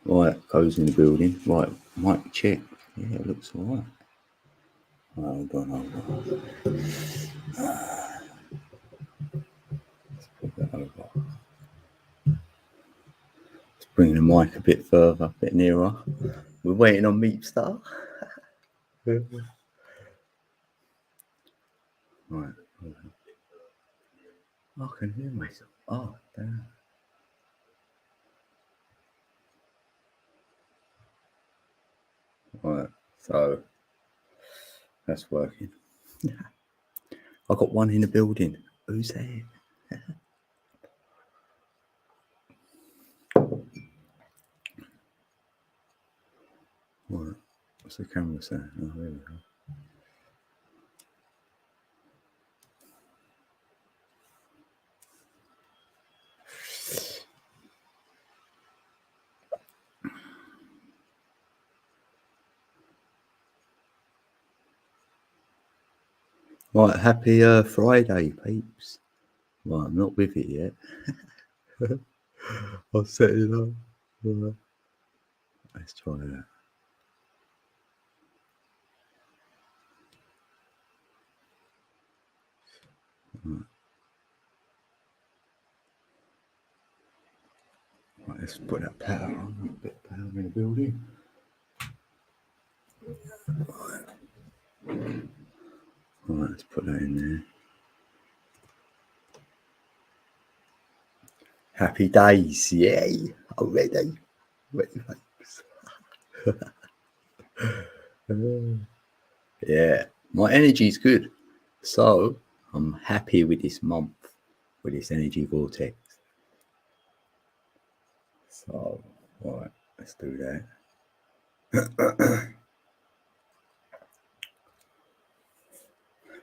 Right, goes in the building. Right, mic check. Yeah, it looks alright. Hold on. Let's put that over. Let's bring the mic a bit further, a bit nearer. We're waiting on Meeps. Right. I can hear myself. Oh, damn. Right, so that's working. I got one in the building. Who's there? Right. What's the camera saying? Oh, there we go. Right, happy Friday, peeps. Right, I'm not with it yet. I'll set it up. Right. Let's try that. Right. Right, let's put that power on. A bit of power in the building. Right, let's put that in there. Happy days, yay! Already. Ready, folks. Yeah, my energy's good. So I'm happy with this month, with this energy vortex. So, right, let's do that.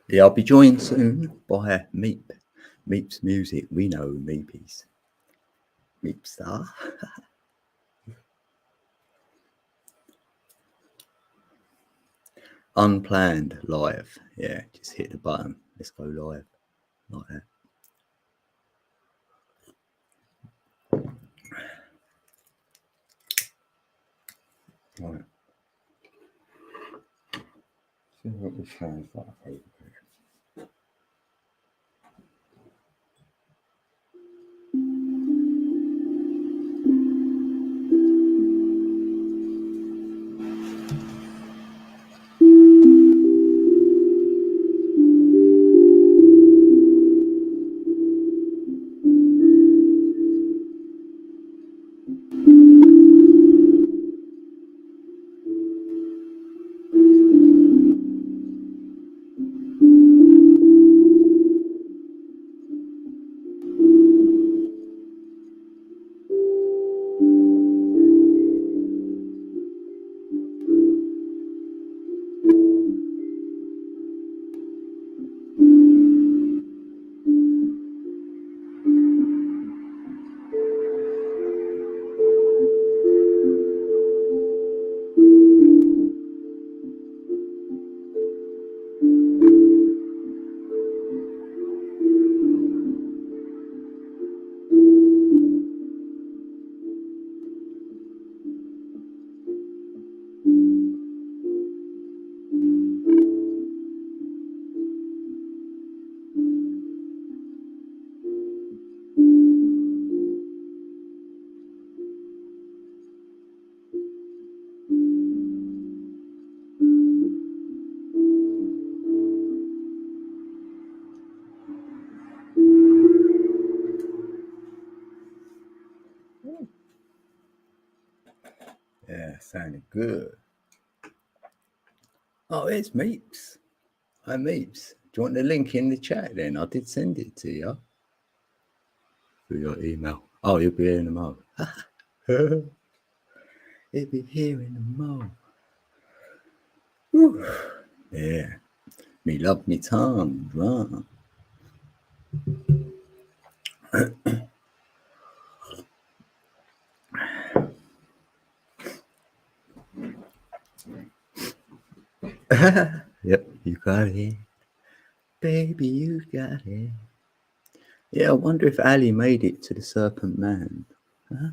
Yeah, I'll be joined soon by Meeps Music. We know Meeps. Meeps Star. Unplanned live. Yeah, just hit the button. Let's go live. Like that. Right. See what this sounds like over here. Yeah, sounded good. Oh, it's Meeps. Hi, Meeps. Do you want the link in the chat then? I did send it to you through your email. Oh, you'll be here in a mo. You'll be here in a mo. Whew. Yeah. Me love me tongue, right? Yep, you got it. Baby, you got it. Yeah, I wonder if Ali made it to the Serpent Man. Huh?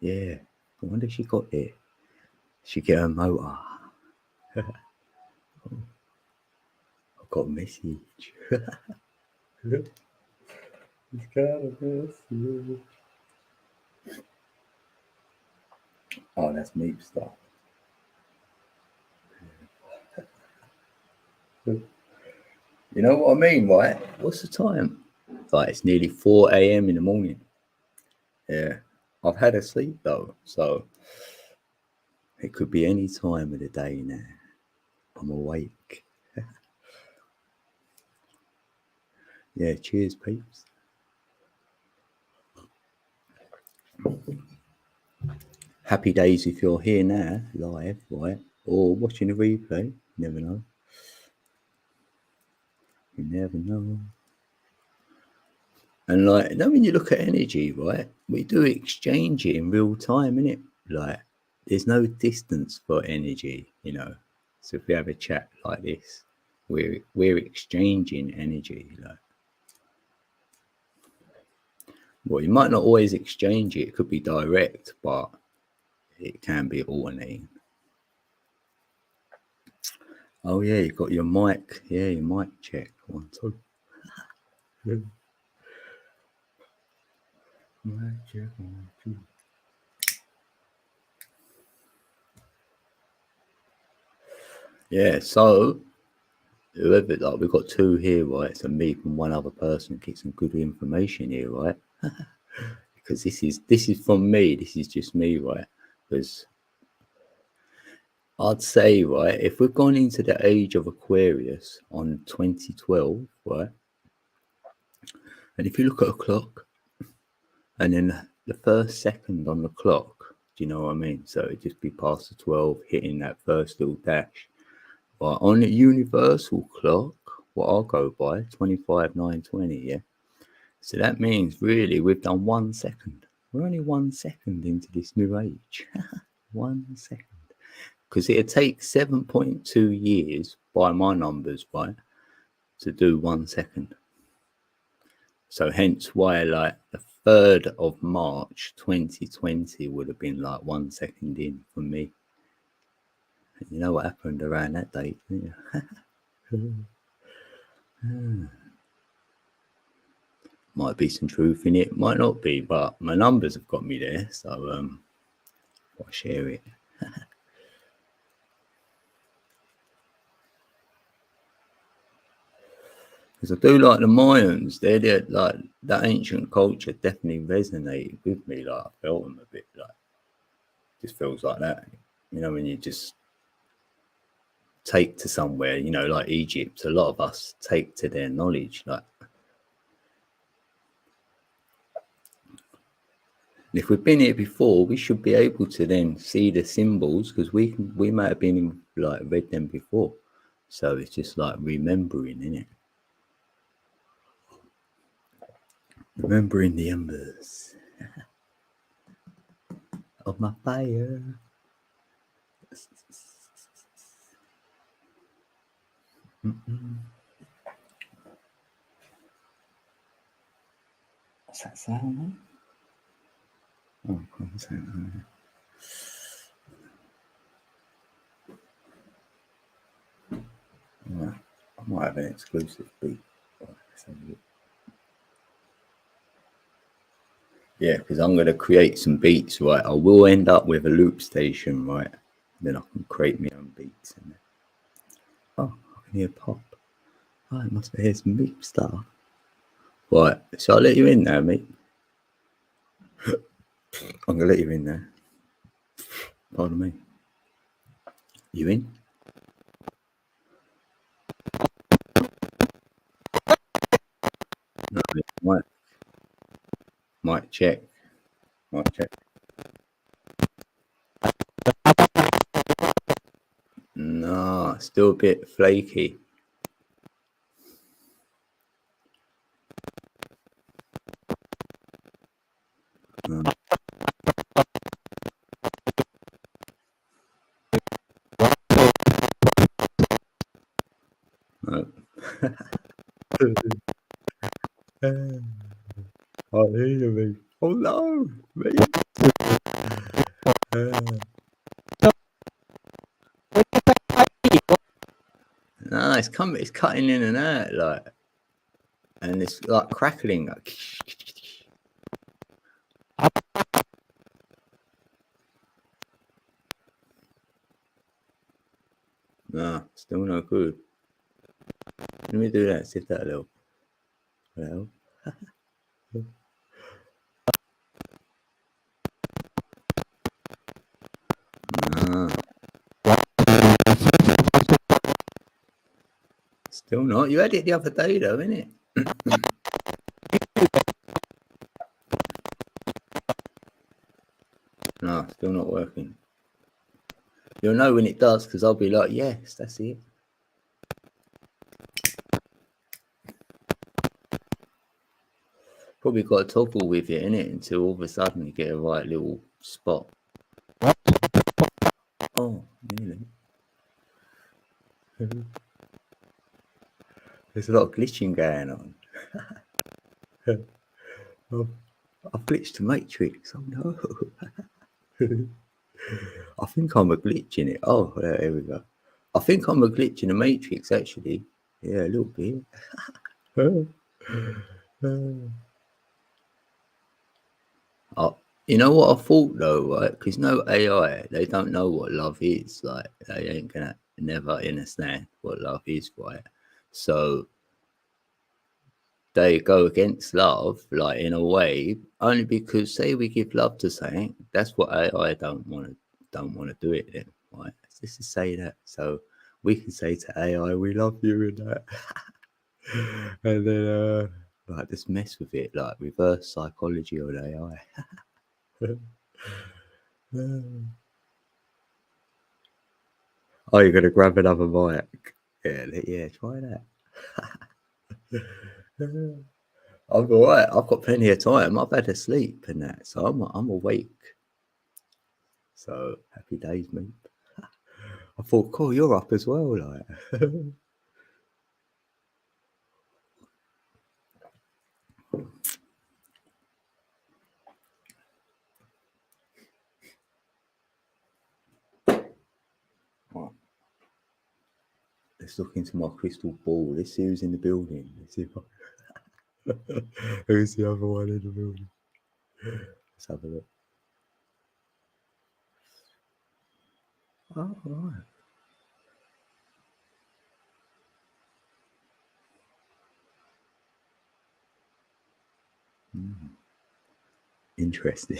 Yeah, I wonder if she got there. She get her motor. I got a message. He's got a message. Oh, that's Meeps stuff. You know what I mean, right? What's the time? Like, it's nearly 4 a.m. in the morning. Yeah. I've had a sleep though, so it could be any time of the day now. I'm awake. Yeah, cheers, peeps. Happy days if you're here now, live, right? Or watching a replay. You never know. You never know. And like, now when you look at energy, right, we do exchange it in real time, innit? Like, there's no distance for energy, you know. So if we have a chat like this, we're exchanging energy. Like, well, you might not always exchange it. It could be direct, but it can be alternating. Oh yeah, you got your mic. Yeah, your mic check. 1, 2. Mic check 1, 2. Yeah, so whoever, like, we've got 2 here, right? So me and one other person get some good information here, right? Because this is from me. This is just me, right? Because I'd say, right, if we've gone into the age of Aquarius on 2012, right, and if you look at a clock, and then the first second on the clock, do you know what I mean? So it'd just be past the 12, hitting that first little dash. But on the universal clock, what I'll go by, 25,920, yeah. So that means really we've done 1 second. We're only 1 second into this new age. 1 second. Because it'd take 7.2 years by my numbers, right, to do 1 second. So hence why, like, the 3rd of March 2020 would have been like 1 second in for me. And you know what happened around that date, didn't you? Might be some truth in it, might not be, but my numbers have got me there, so I'll share it. Because I do like the Mayans. They're like, that ancient culture definitely resonated with me. Like, I felt them a bit, like, just feels like that. You know, when you just take to somewhere, you know, like Egypt, a lot of us take to their knowledge. Like, if we've been here before, we should be able to then see the symbols, because we might have been, like, read them before. So it's just like remembering, innit? Remembering the embers of my fire. What's that sound? Oh, content. Right. I might have an exclusive beat. Yeah, because I'm going to create some beats, right? I will end up with a loop station, right? Then I can create my own beats. In there. Oh, I can hear pop. Oh, it must be here some Meep stuff. Right, so I'll let you in now, mate. I'm going to let you in there. Pardon me. You in? No, might check. Might check. No, still a bit flaky. No. No. I hear me. Oh no, me. No, it's cutting in and out like, and it's like crackling. Like, nah, still no good. Let me do that. See if that'll help. Well, nah, still not. You had it the other day though, innit? No, still not working. You'll know when it does because I'll be like, yes, that's it. Probably got to toggle with it, innit? Until all of a sudden you get a right little spot. Oh, nearly. There's a lot of glitching going on. I've glitched the Matrix. Oh no. I think I'm a glitch in it. Oh, there we go. I think I'm a glitch in the Matrix, actually. Yeah, a little bit. You know what I thought though, right? Because no AI, they don't know what love is. Like, they ain't gonna never understand what love is, right? So they go against love, like in a way, only because say we give love to something, that's what AI don't want to do it then, right? Let's just say that. So we can say to AI, we love you and that. And then like just mess with it, like reverse psychology on AI. Oh, you're gonna grab another mic. Yeah, try that. I'm all right. I've got plenty of time. I've had a sleep and that, so I'm awake. So happy days, mate. I thought, cool, you're up as well, like. Right. Let's look into my crystal ball. Let's see who's in the building. Let's see if who's the other one in the building. Let's have a look. Oh, right. Interesting.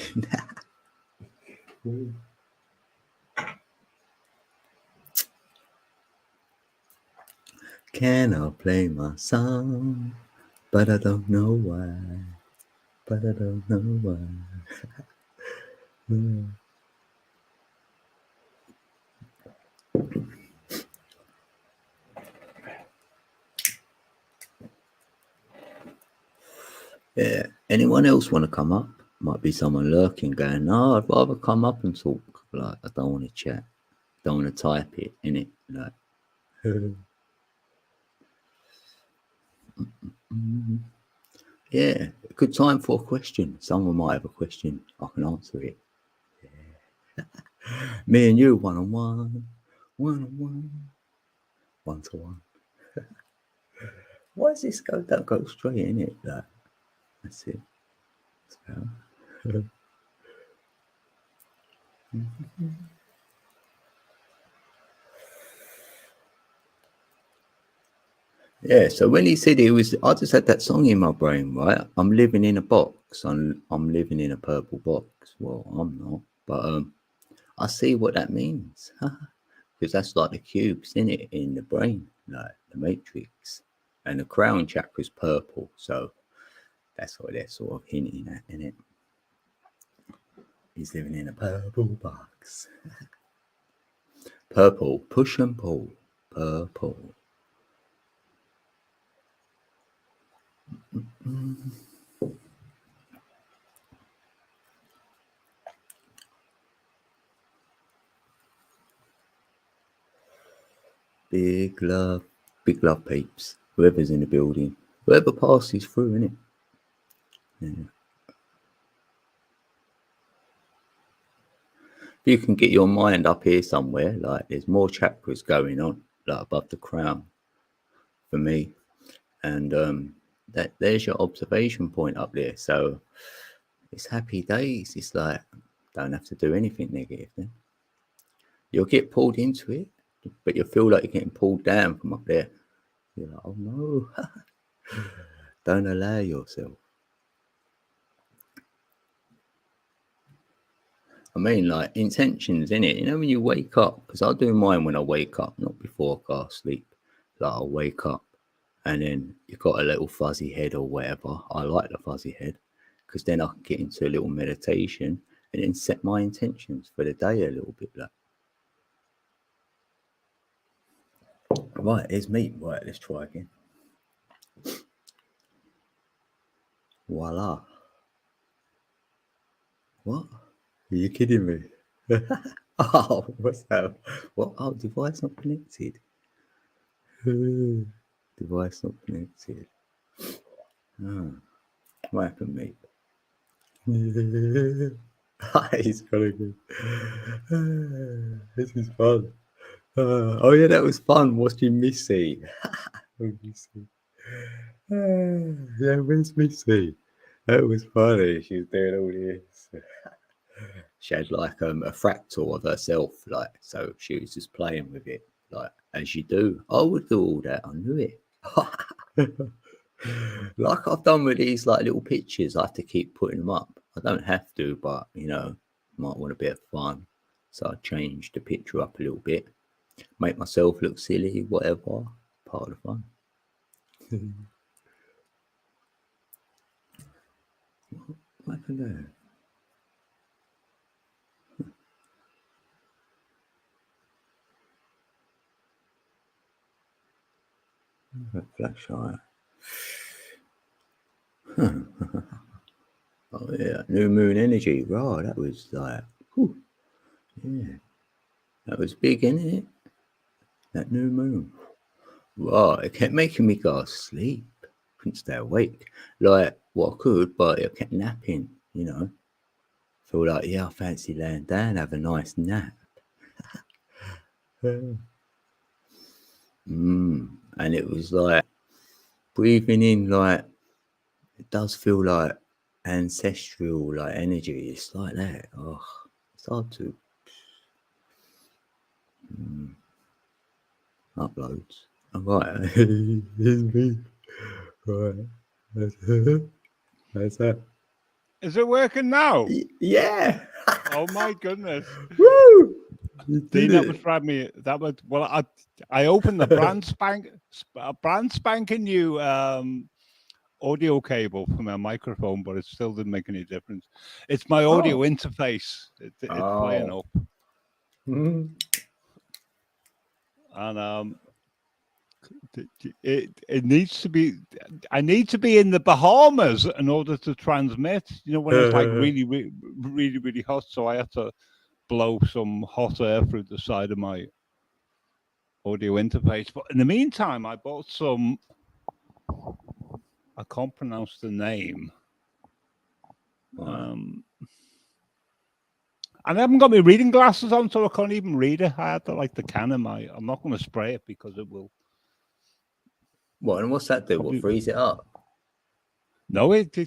Can I play my song? But I don't know why. But I don't know why. Yeah. Anyone else want to come up? Might be someone lurking going, no, I'd rather come up and talk. Like, I don't want to chat. Don't want to type it, innit? Like, yeah, good time for a question. Someone might have a question. I can answer it. Yeah. Me and you, one on one, one to one. Why does this go? Don't go straight in it. Like, that's it. Yeah, so when he said it was, I just had that song in my brain, right? I'm living in a box. I'm living in a purple box. Well, I'm not, but I see what that means because that's like the cubes in it in the brain, like the Matrix, and the crown chakra's purple. So that's what they're sort of hinting at, in it. He's living in a purple box. Purple, push and pull, purple. Big love, peeps. Whoever's in the building, whoever passes through, innit? Yeah. you can get your mind up here somewhere, like there's more chakras going on, like above the crown for me. And there's your observation point up there. So it's happy days. It's like, don't have to do anything negative then. You'll get pulled into it, but you'll feel like you're getting pulled down from up there. You're like, oh no. Don't allow yourself. I mean, like intentions in it. You know, when you wake up, because I do mine when I wake up, not before I go to sleep. Like I'll wake up and then you've got a little fuzzy head or whatever. I like the fuzzy head because then I can get into a little meditation and then set my intentions for the day a little bit. Like, right, here's meat. Right, let's try again. Voila. What? Are you kidding me? Oh, what's that? What? Oh, device not connected. Device not connected. Oh, what happened, mate? He's got a good. This is fun. Oh yeah, that was fun watching Missy. Missy. Yeah, where's Missy? That was funny. She was doing all this. She had like a fractal of herself, like so she was just playing with it, like as you do. I would do all that. I knew it. Like I've done with these like little pictures, I have to keep putting them up. I don't have to, but you know, might want a bit of fun, so I changed the picture up a little bit, make myself look silly, whatever. Part of the fun. What happened there? Flashlight. Oh yeah, new moon energy. Right, that was like, whew, yeah, that was big, isn't it? That new moon. Right, it kept making me go to sleep. Couldn't stay awake. Like, well, I could, but it kept napping, you know. Feel like, yeah, I fancy laying down, have a nice nap. And it was like breathing in, like, it does feel like ancestral, like energy. It's like that. Oh, it's hard to uploads. All right, here's me. Right, that's that. Is it working now? Yeah. Oh my goodness. Woo! You Dean, did that was it. driving me. That was well. I opened the brand spanking new audio cable for my microphone, but it still didn't make any difference. It's my audio interface. It's playing up, and it needs to be. I need to be in the Bahamas in order to transmit. You know, when it's like really hot, so I had to blow some hot air through the side of my audio interface. But in the meantime, I bought some. I can't pronounce the name. And I haven't got my reading glasses on, so I can't even read it. I had to like the can in my. I'm not going to spray it because it will. What, and what's that do? What, freeze it up? No, it. Do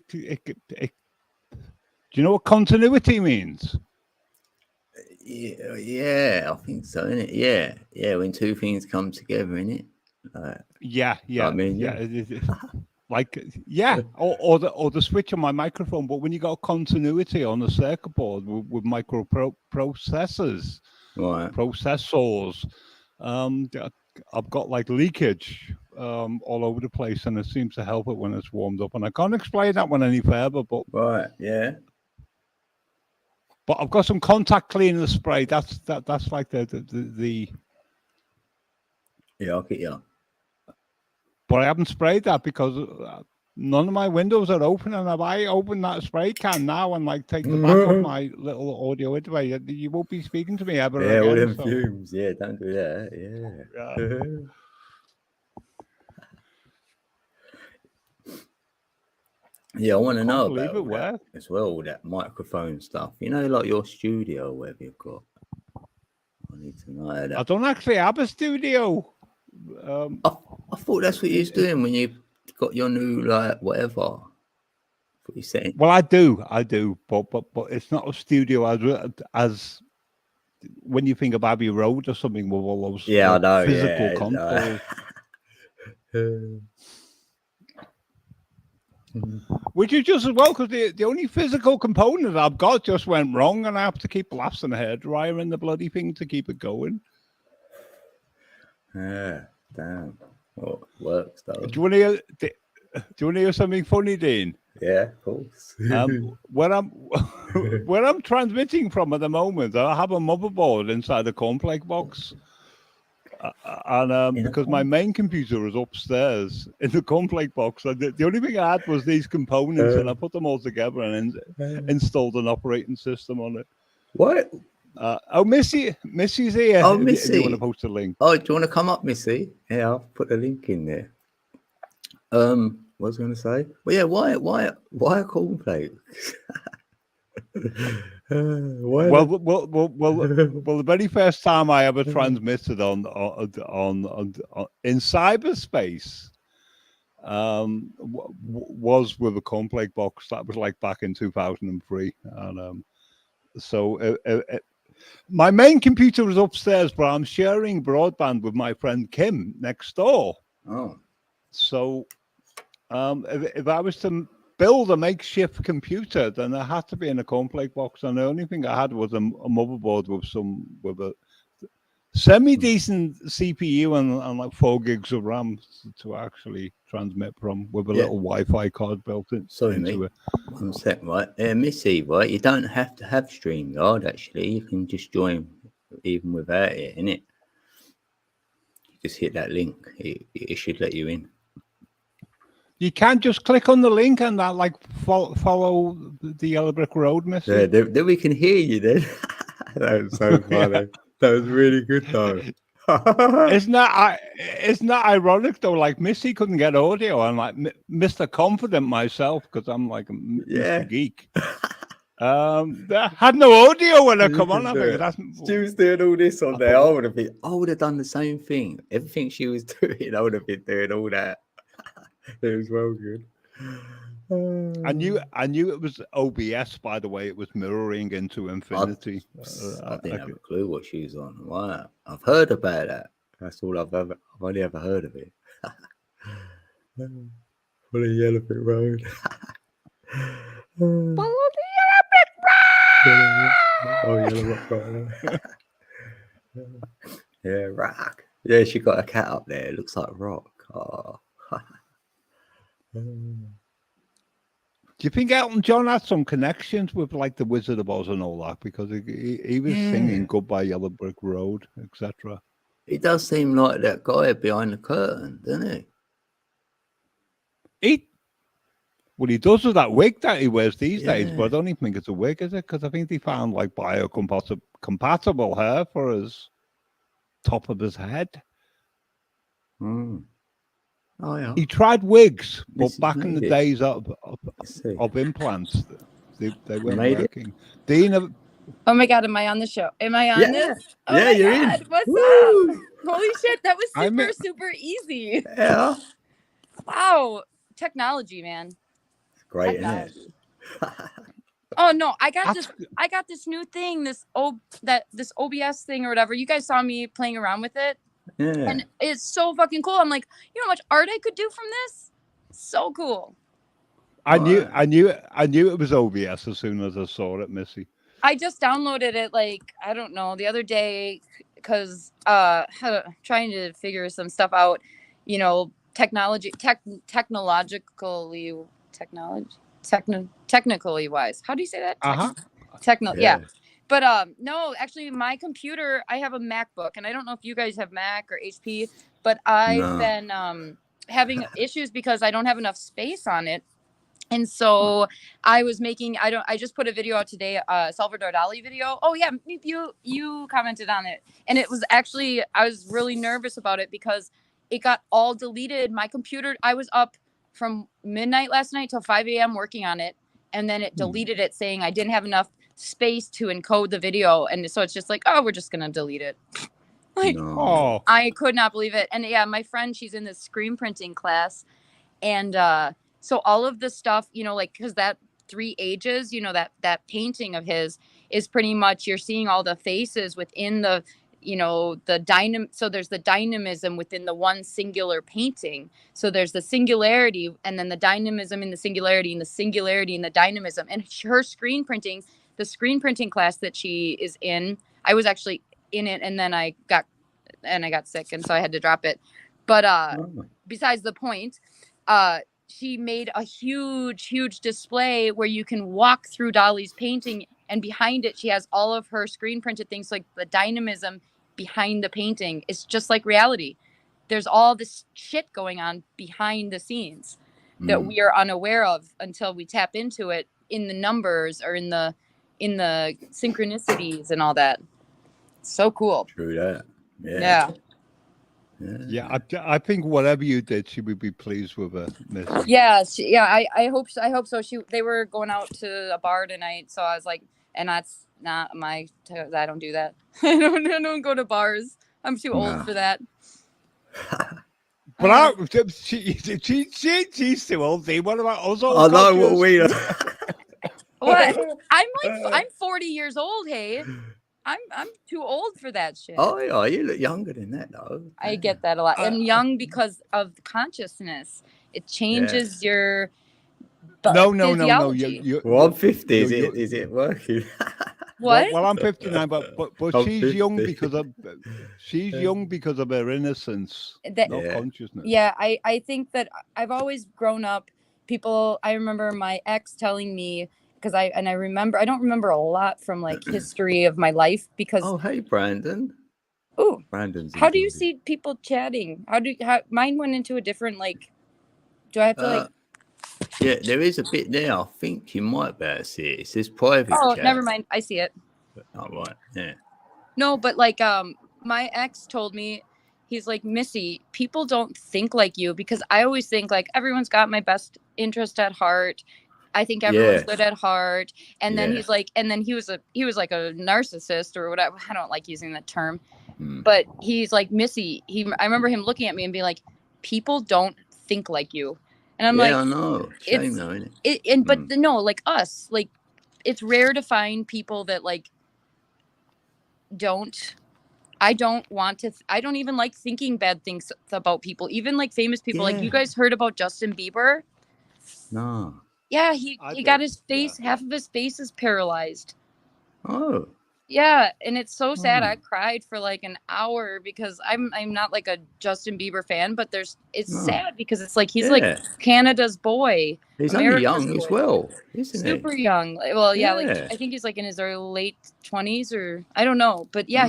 you know what continuity means? Yeah, I think so, innit? Yeah, when two things come together, innit? Yeah. Like me and you. Or the switch on my microphone. But when you got continuity on the circuit board with microprocessors, processors, I've got like leakage all over the place, and it seems to help it when it's warmed up. And I can't explain that one any further, but yeah. But I've got some contact cleaner spray. That's like the. Yeah, I'll get you. But I haven't sprayed that because none of my windows are open, and if I open that spray can now and like take the back off my little audio interface, you won't be speaking to me ever again. Yeah, all them fumes. Yeah, don't do that. Yeah. Yeah, I want to know believe about it all that worked. as well, all that microphone stuff. You know, like your studio, whatever you've got. I need to know that. I don't actually have a studio. I thought that's what you was doing when you got your new, like, whatever. What you saying? Well, I do, but it's not a studio as when you think of Abbey Road or something with all those Yeah, I know. physical Yeah, consoles. Which is just as well, because the only physical component I've got just went wrong, and I have to keep blasting a hairdryer in the bloody thing to keep it going. Yeah, damn. Well, it works though. Do you want to hear? Do you want to hear something funny, Dean? Yeah, of course. Where I'm transmitting from at the moment, I have a motherboard inside a cornflake box. And because my main computer is upstairs in the cornflake box, the only thing I had was these components, and I put them all together and installed an operating system on it. What? Missy's here. Oh, Missy. If you want to post a link. Oh, do you want to come up, Missy? Yeah, I'll put the link in there. What was I going to say? Well, yeah, why a cornflakes? Well, the very first time I ever transmitted on in cyberspace was with a cornflake box. That was like back in 2003, and so my main computer was upstairs, but I'm sharing broadband with my friend Kim next door. Oh, so if I was to build a makeshift computer, then there had to be in a cornflake box, and the only thing I had was a motherboard with a semi-decent CPU and like 4 gigs of RAM to actually transmit from, with a little Wi-Fi card built in. Sorry, mate. 1 sec, right? Missy, right? You don't have to have StreamYard, actually. You can just join even without it, innit? Just hit that link. It should let you in. You can't just click on the link and that, like, follow the Yellow Brick Road, Missy. Yeah, then we can hear you then. That was so funny. That was really good, though. It's not ironic, though. Like, Missy couldn't get audio. I'm like Mr. Confident myself, because I'm like a Mr. Geek. I had no audio when I come on. I think she was doing all this on there. I would have done the same thing. Everything she was doing, I would have been doing all that. It was well good. I knew it was OBS, by the way. It was mirroring into infinity. I didn't have a clue what she was on. Wow, I've heard about that. That's all I've only ever heard of it. Follow Yellow Brick Road. Follow the Yellow Brick Road. Oh, Yellow Brick Road. Yeah, rock. Yeah, she got a cat up there. It looks like rock. Oh. Do you think Elton John had some connections with like the Wizard of Oz and all that, because he was singing Goodbye Yellow Brick Road, etc. He does seem like that guy behind the curtain, doesn't he? Well, he does with that wig that he wears these days, but I don't even think it's a wig, is it? Because I think they found like biocompatible hair for his top of his head. Oh, yeah. He tried wigs, but back in the days of implants, they weren't working. Dean, oh my God, am I on the show? Am I on this? Oh yeah, you're in. What's up? Holy shit, that was super easy. Yeah. Wow. Technology, man. It's great, isn't it? Oh no, I got this new thing, this OBS thing or whatever. You guys saw me playing around with it. Yeah. And it's so fucking cool. I'm like, you know how much art I could do from this? So cool. I knew it was OBS as soon as I saw it, Missy. I just downloaded it, like, I don't know, the other day, because trying to figure some stuff out, you know, technically wise. How do you say that? Yeah. But no, actually, my computer, I have a MacBook, and I don't know if you guys have Mac or HP, but I've been having issues because I don't have enough space on it. And so I was making, I just put a video out today, Salvador Dali video. Oh yeah, you commented on it. And it was actually, I was really nervous about it because it got all deleted. My computer, I was up from midnight last night till 5 a.m. working on it. And then it deleted it saying I didn't have enough space to encode the video. And so it's just like, oh, we're just going to delete it. Like, no. I could not believe it. And yeah, my friend, she's in this screen printing class. And so all of the stuff, you know, like, because that 3 Ages, you know, that painting of his is pretty much, you're seeing all the faces within the, you know, so there's the dynamism within the one singular painting. So there's the singularity, and then the dynamism in the singularity, and the singularity in the dynamism. And her screen printing, the screen printing class that she is in, I was actually in it, and then I got sick, and so I had to drop it. But besides the point, she made a huge display where you can walk through Dolly's painting, and behind it she has all of her screen printed things, like the dynamism behind the painting. It's just like reality. There's all this shit going on behind the scenes that we are unaware of until we tap into it in the numbers or in the synchronicities and all that. So cool. True that. Yeah, I think whatever you did, she would be pleased with her, Miss. Yeah, I hope so. They were going out to a bar tonight, so I was like, and that's not I don't do that. I don't go to bars. I'm too old for that. But she's too old. What about us? I know what we are. What? I'm 40 years old. Hey. I'm too old for that shit. Oh yeah, you look younger than that though. I get that a lot. And young because of consciousness. It changes your physiology. Well, I'm 50. Is it working? What? Well, I'm 59, but she's young because of her innocence, not consciousness. Yeah, I think that I've always grown up. I remember my ex telling me, because I don't remember a lot from like history of my life because. Oh, hey, Brandon. Ooh, Brandon's. How do you see people chatting? Mine went into a different like? Do I have to Yeah, there is a bit there. I think you might be able to see it. It says private. Oh, chat. never mind. I see it. Oh, right. Yeah. No, but like my ex told me, he's like, Missy, people don't think like you, because I always think like everyone's got my best interest at heart. I think everyone's good at heart. And then he's like, and then he was like a narcissist or whatever. I don't like using that term, but he's like, Missy, I remember him looking at me and being like, people don't think like you. And I'm like, I know. Shame though, isn't it? But no, like us, like it's rare to find people that like I don't even like thinking bad things about people, even like famous people. Like you guys heard about Justin Bieber? No. Yeah, he got his face, half of his face is paralyzed. Oh. Yeah, and it's so sad. I cried for like an hour because I'm not like a Justin Bieber fan, but it's sad because it's like he's like Canada's boy. He's America's only young boy. as well, isn't he? Super young. Well, yeah, like I think he's like in his late 20s or I don't know, but yeah,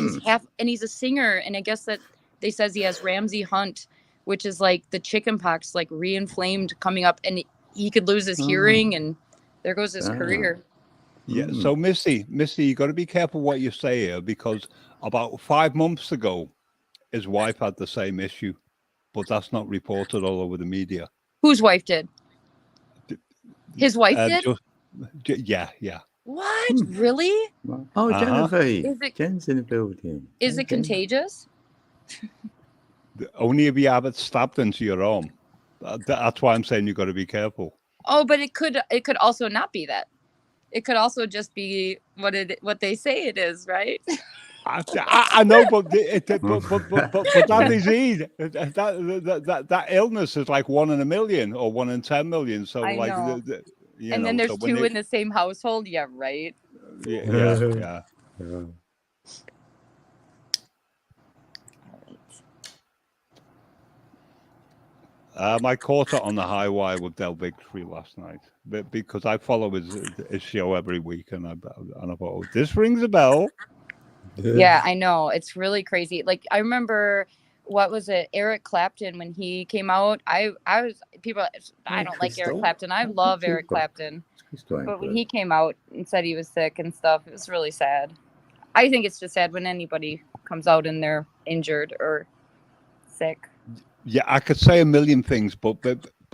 he's a singer, and I guess that they says he has Ramsay Hunt, which is like the chicken pox, like reinflamed coming up, and he could lose his hearing, and there goes his career. Yeah, so Missy, you got to be careful what you say here, because about 5 months ago, his wife had the same issue, but that's not reported all over the media. Whose wife did? His wife did? Yeah. What? Really? Oh, Genevieve. Jen's in the building. Is it contagious? Only if you have it stabbed into your arm. That's why I'm saying you got to be careful. Oh, but it could also not be that. It could also just be what they say it is, right? I know, but that disease, that illness is like 1 in a million or 1 in 10 million. So I know. And then there's 2 in the same household. Yeah, right. Yeah. I caught it on the high wire with Del Victory last night, because I follow his show every week, and I thought, oh, this rings a bell. Yeah, I know, it's really crazy. Like I remember, what was it? Eric Clapton, when he came out. I don't like Eric Clapton. I love Eric Clapton, but when he came out and said he was sick and stuff, it was really sad. I think it's just sad when anybody comes out and they're injured or sick. Yeah, I could say a million things, but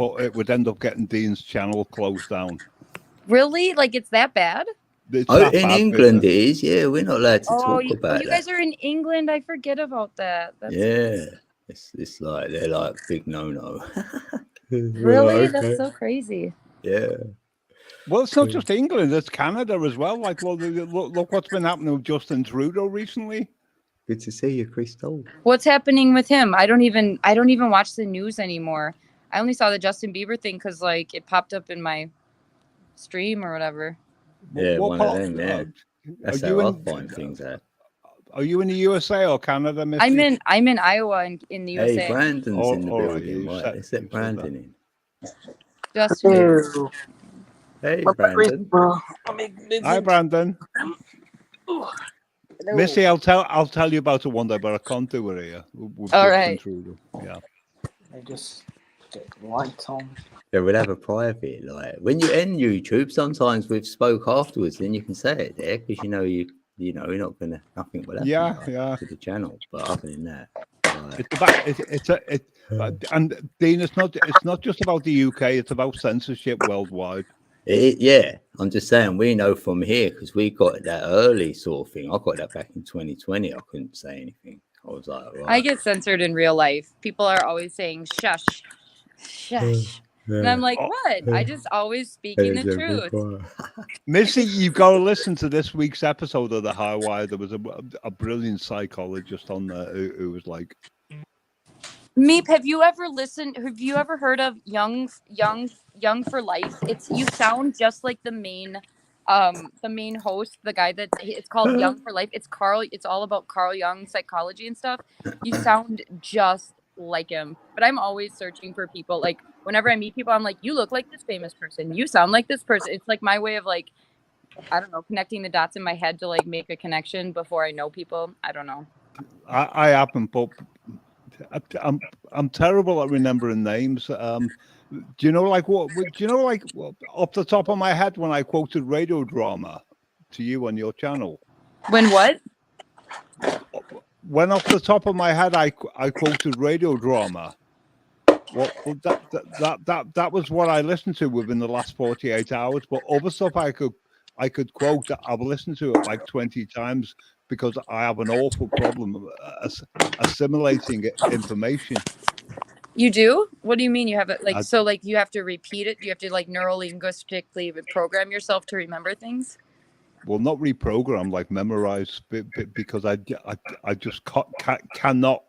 but it would end up getting Dean's channel closed down. Really? Like it's that bad? It's Oh, that in bad, England it is. Yeah, we're not allowed to talk you, about you that. guys are in England. I forget about that. That's it's like they're like big no. really? Like, that's so crazy. Yeah. Well, it's not just England; it's Canada as well. Like, look what's been happening with Justin Trudeau recently. Good to see you, Crystal. What's happening with him? I don't even watch the news anymore. I only saw the Justin Bieber thing because like it popped up in my stream or whatever. Yeah, one of them. Yeah, that's how I find things out. Are you in the USA or Canada, Missy? I'm in Iowa in the USA. Hey, Brandon's in the building. Right, let's let Brandon in. Justin. Hey, Brandon. Hi, Brandon. Missy, I'll tell you about it one day, but I can't do it here. All right. Yeah. I just get the lights on. Yeah, we'll have a private. Like when you end YouTube, sometimes we've spoke afterwards, then you can say it there because you know you're not gonna nothing will happen to the channel. But other than that, and Dean, it's not just about the UK. It's about censorship worldwide. Yeah, I'm just saying we know from here because we got that early sort of thing. I got that back in 2020. I couldn't say anything. I was like, right. I get censored in real life. People are always saying shush, shush. And I'm like, what? I just always speaking the truth. Missy, you've got to listen to this week's episode of The High Wire. There was a brilliant psychologist on there who was like, Meep, have you ever heard of Young for Life? You sound just like the main host, the guy that it's called Young for Life. It's Carl. It's all about Carl Jung psychology and stuff. You sound just like him. But I'm always searching for people. Like whenever I meet people, I'm like, you look like this famous person. You sound like this person. It's like my way of like, I don't know, connecting the dots in my head to like make a connection before I know people. I don't know. I haven't, but I'm terrible at remembering names. Do you know like what? Do you know like off the top of my head when I quoted radio drama to you on your channel? When what? When off the top of my head I quoted radio drama. Well, that was what I listened to within the last 48 hours. But other stuff I could quote, I've listened to it like 20 times because I have an awful problem assimilating information. You do? What do you mean you have it? Like, so like you have to repeat it? You have to like neuro-linguistically program yourself to remember things? Well, not reprogram, like memorize, because I just cannot.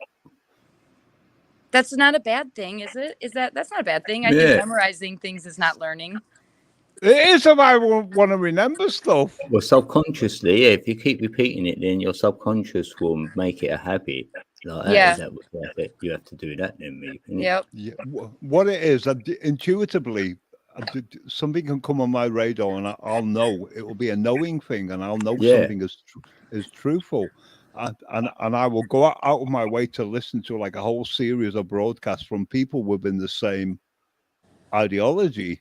That's not a bad thing, is it? That's not a bad thing? I think memorizing things is not learning. It is if I want to remember stuff. Well, subconsciously, if you keep repeating it, then your subconscious will make it a habit. Like you have to do that then, Meep. Yep. Yeah. What it is, intuitively, something can come on my radar and I'll know. It will be a knowing thing, and I'll know something is truthful. And I will go out of my way to listen to like a whole series of broadcasts from people within the same ideology,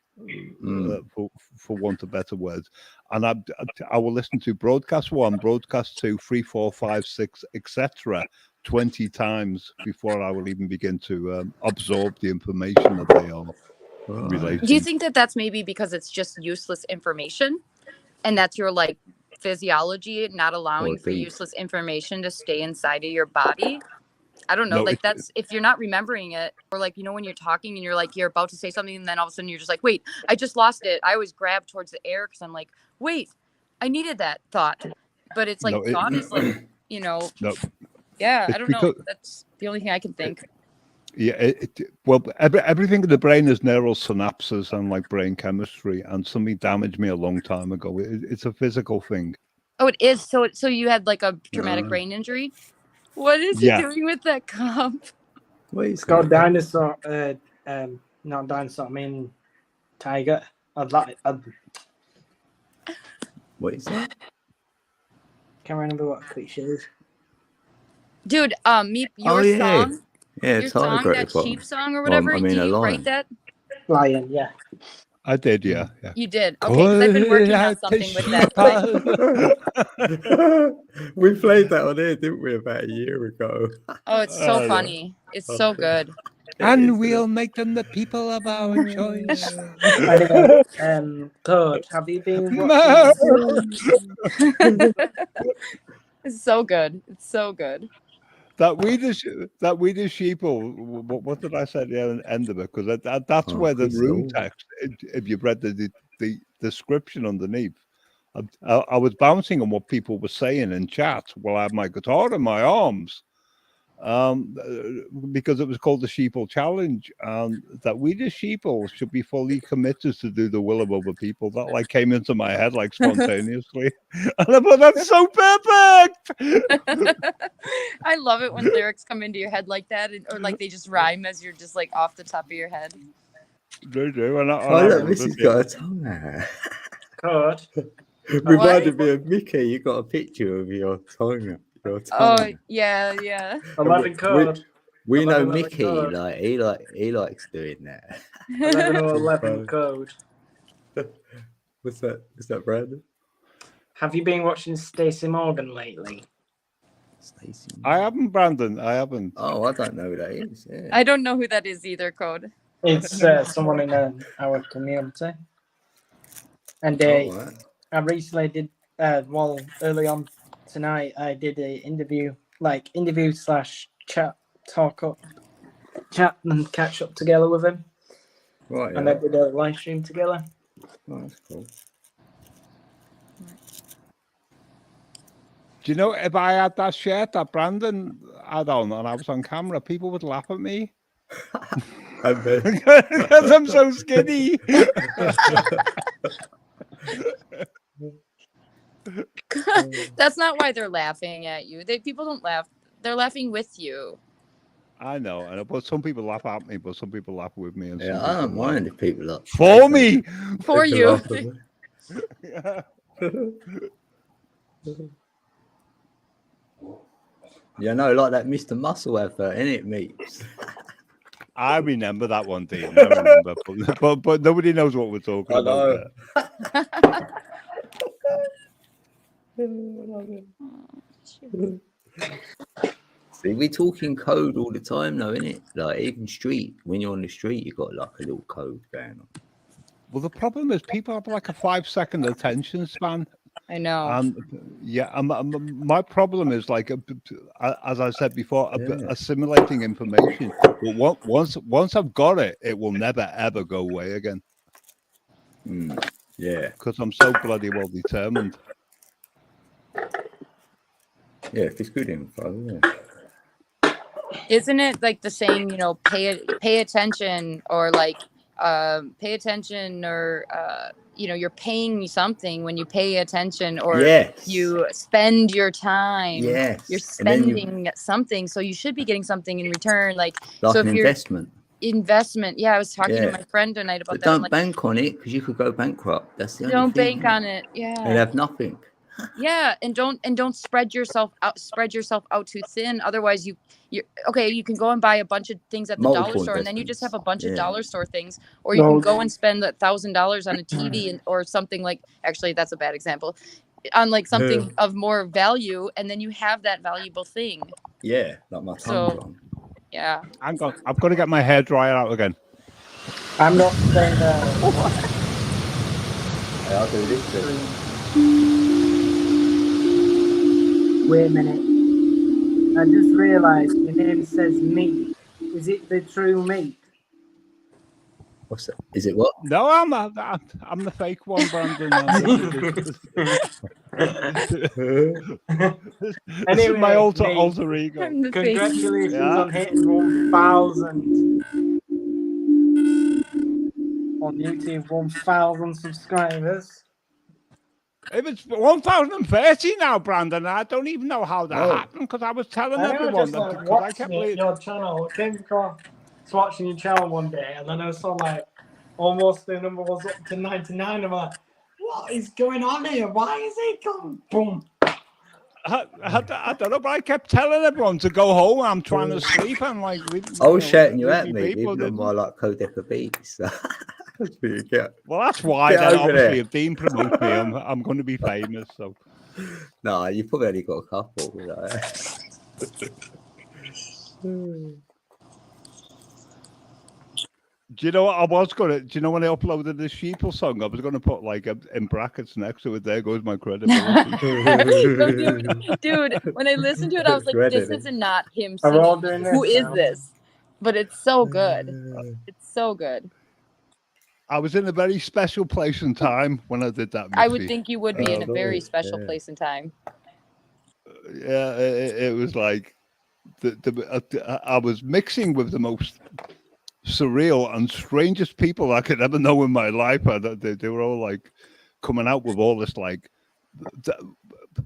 for want of better words. And I will listen to broadcast 1, broadcast 2, 3, 4, 5, 6, etc. 20 times before I will even begin to absorb the information that they are relating. Do you think that that's maybe because it's just useless information, and that's your like physiology not allowing for useless information to stay inside of your body? I don't know. No, like that's if you're not remembering it, or like, you know, when you're talking and you're like, you're about to say something and then all of a sudden you're just like, wait, I just lost it. I always grab towards the air because I'm like, wait, I needed that thought. But it's like thought is like, you know, I don't know. That's the only thing I can think. Yeah, well, everything in the brain is neural synapses and like brain chemistry, and something damaged me a long time ago. It's a physical thing. Oh, it is. So you had like a traumatic brain injury? What is he doing with that cup? It's called dinosaur. Not dinosaur. I mean, tiger. What is that? Can't remember what cliche is. Dude, Meep, your song. Yeah, your song, that sheep song or whatever. Did you write that? Lion, yeah. I did, yeah. You did? Okay, because I've been working on something with that. We played that on air, didn't we, about a year ago? Oh, it's so funny. It's so good. And we'll make them the people of our choice. Anyway, Toad, have you been watching? It's so good. It's so good. That we the sheeple. What did I say at the end of it? Because that's where the room text. If you read the description underneath, I was bouncing on what people were saying in chat while I had my guitar in my arms. Because it was called the Sheeple Challenge, and that we the sheeple should be fully committed to do the will of other people. That like came into my head like spontaneously, and I thought that's so perfect. I love it when lyrics come into your head like that, or like they just rhyme as you're just like off the top of your head. They do. Look, Missy's got a tongue out. Toad. Reminded me of Mickey. You got a picture of your tongue. Oh yeah. 11 code. We know Mickey, code. Like he likes doing that. 11 or 11 code. What's that, Brandon? Have you been watching Stacey Morgan lately? Stacey. I haven't, Brandon. I haven't. Oh, I don't know who that is. Yeah. I don't know who that is either, Code. It's someone in our community. And right. I recently did, early on tonight, I did an interview / chat and catch up together with him. Right. And I did a live stream together. Oh, that's cool. Do you know, if I had that shirt that Brandon had on and I was on camera, people would laugh at me. Because I'm so skinny. That's not why they're laughing at you. People don't laugh. They're laughing with you. I know, but some people laugh at me, but some people laugh with me. And yeah, I don't mind if people laugh. For me! For you. Yeah, no, like that Mr. Muscle advert, innit, Meeps? I remember that one, Dean. I remember, but nobody knows what we're talking about. See, we're talking code all the time, though, innit? Like, even street, when you're on the street, you got like a little code going on. Well, the problem is people have like a 5-second attention span. I know. My problem is like, as I said before, assimilating information. But once I've got it, it will never ever go away again. Yeah, because I'm so bloody well determined. Yeah, if it's good info. Yeah. Isn't it like the saying, pay attention, or like pay attention, or you're paying something when you pay attention, or you spend your time. Yes. You're spending something, so you should be getting something in return. Like so an investment. Yeah, I was talking to my friend tonight about but that. Don't bank on it, because you could go bankrupt. That's the only Don't thing. bank on it. Yeah. And have nothing. Yeah, and don't spread yourself out too thin. Otherwise, you can go and buy a bunch of things at the dollar store, and then you just have a bunch of dollar store things. Or you can go and spend $1,000 on a TV or something like. Actually, that's a bad example. On like something of more value, and then you have that valuable thing. Yeah, like my tongue. Yeah. I've got to get my hair dryer out again. I'm not saying that. I'll do this too. Wait a minute. I just realised your name says Meep. Is it the true Meep? What's that? Is it what? No, I'm the fake one, Brandon. This is my alter ego. Congratulations on hitting 1,000 on YouTube. 1,000 subscribers. If it's 1,030 now, Brandon, I don't even know how that happened, because I was telling everyone that I kept your channel. I came across watching your channel one day, and then I saw like almost the number was up to 99. I'm like, what is going on here? Why is it going boom? I don't know, but I kept telling everyone to go home. I'm trying to sleep. I'm like, I was shouting you at me, even on my like Codeca beats. Well, that's why. Then obviously, if Dean promotes me, I'm going to be famous. So, no, you probably only got a couple. Do you know what I was gonna? Do you know when I uploaded the Sheeple song, I was gonna put like in brackets next to it. There goes my credibility. No, dude, when I listened to it, I was like, "This is not him singing. Who is this?" But it's so good. It's so good. I was in a very special place and time when I did that. I would think you would be in a very special place and time. Yeah, it was like I was mixing with the most surreal and strangest people I could ever know in my life. They were all like coming out with all this like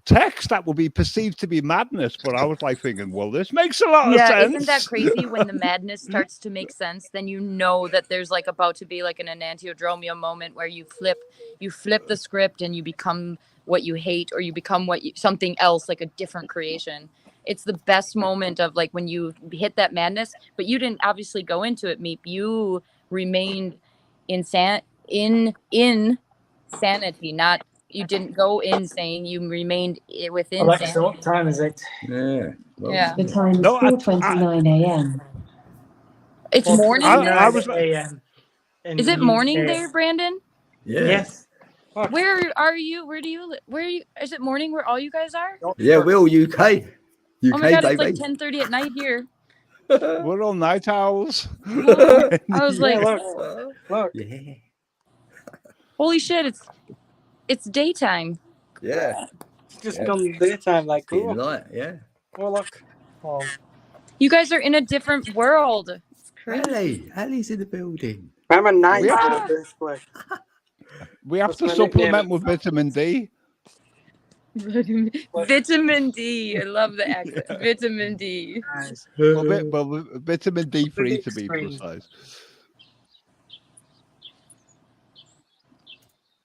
text that would be perceived to be madness, but I was like thinking, well, this makes a lot of sense. Yeah, isn't that crazy? When the madness starts to make sense, then you know that there's like about to be like an enantiodromia moment where you flip the script and you become what you hate, or you become something else, like a different creation. It's the best moment of like when you hit that madness, but you didn't obviously go into it, Meep. You remained in sanity, not. You didn't go insane. You remained within. Alexa, sanity. what time is it? Yeah. Yeah. The time is 4:29 a.m. It's morning. I was a.m. Is it morning there, Brandon? Yeah. Yes. Where are you? Where do you live? Where are you? Is it morning where all you guys are? Yeah, we're all UK. Oh my god, baby. it's like 10:30 at night here. We're all night owls. I was like, look. Yeah. Holy shit, it's daytime. Yeah. It's just gone daytime, like cool. Light, yeah. Oh look. Oh. You guys are in a different world. It's crazy. Ali's in the building. I'm a night owl, basically. We have to supplement with vitamin D. Vitamin D. I love the accent. Vitamin D. Nice. Well, vitamin D3 to be precise.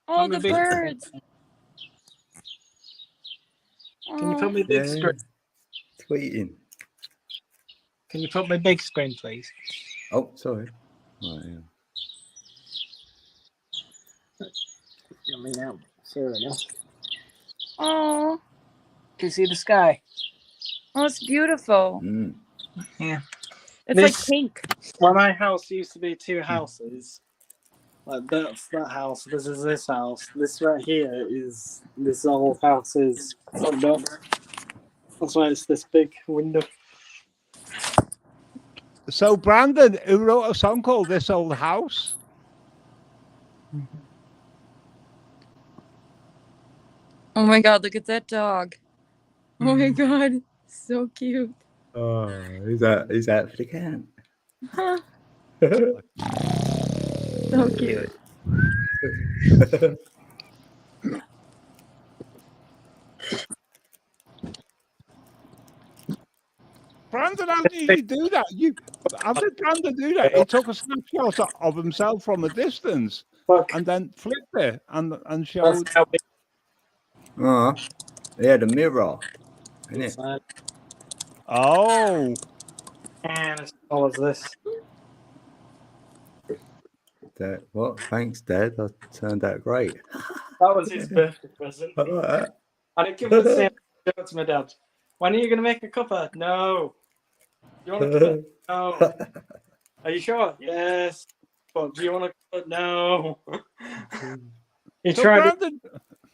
Oh, the birds. Can you put me big screen? Tweeting. Can you put my big screen, please? Oh, sorry. Right, yeah. Let me know. Sorry, no. Oh. Can you see the sky? Oh, it's beautiful. Mm. Yeah. It's like pink. Well, my house used to be two houses. Like that's that house. This is this house. This right here is this old house's front door. That's why it's this big window. So Brandon, who wrote a song called "This Old House"? Oh my god, look at that dog. Oh my god, so cute. Oh, is that for the cat? Huh. So cute. Brandon, how did you do that? How did Brandon do that? He took a snapshot of himself from a distance and then flipped it and showed. Oh, yeah, the mirror. Isn't it? Oh. And as tall as this. Dad, what? Thanks, Dad. That turned out great. That was his birthday present. I like that. I didn't give him the same joke to my dad. When are you going to make a cuppa? No. You want a cuppa? No. Are you sure? Yes. But do you want a cuppa? No. He So tried Brandon,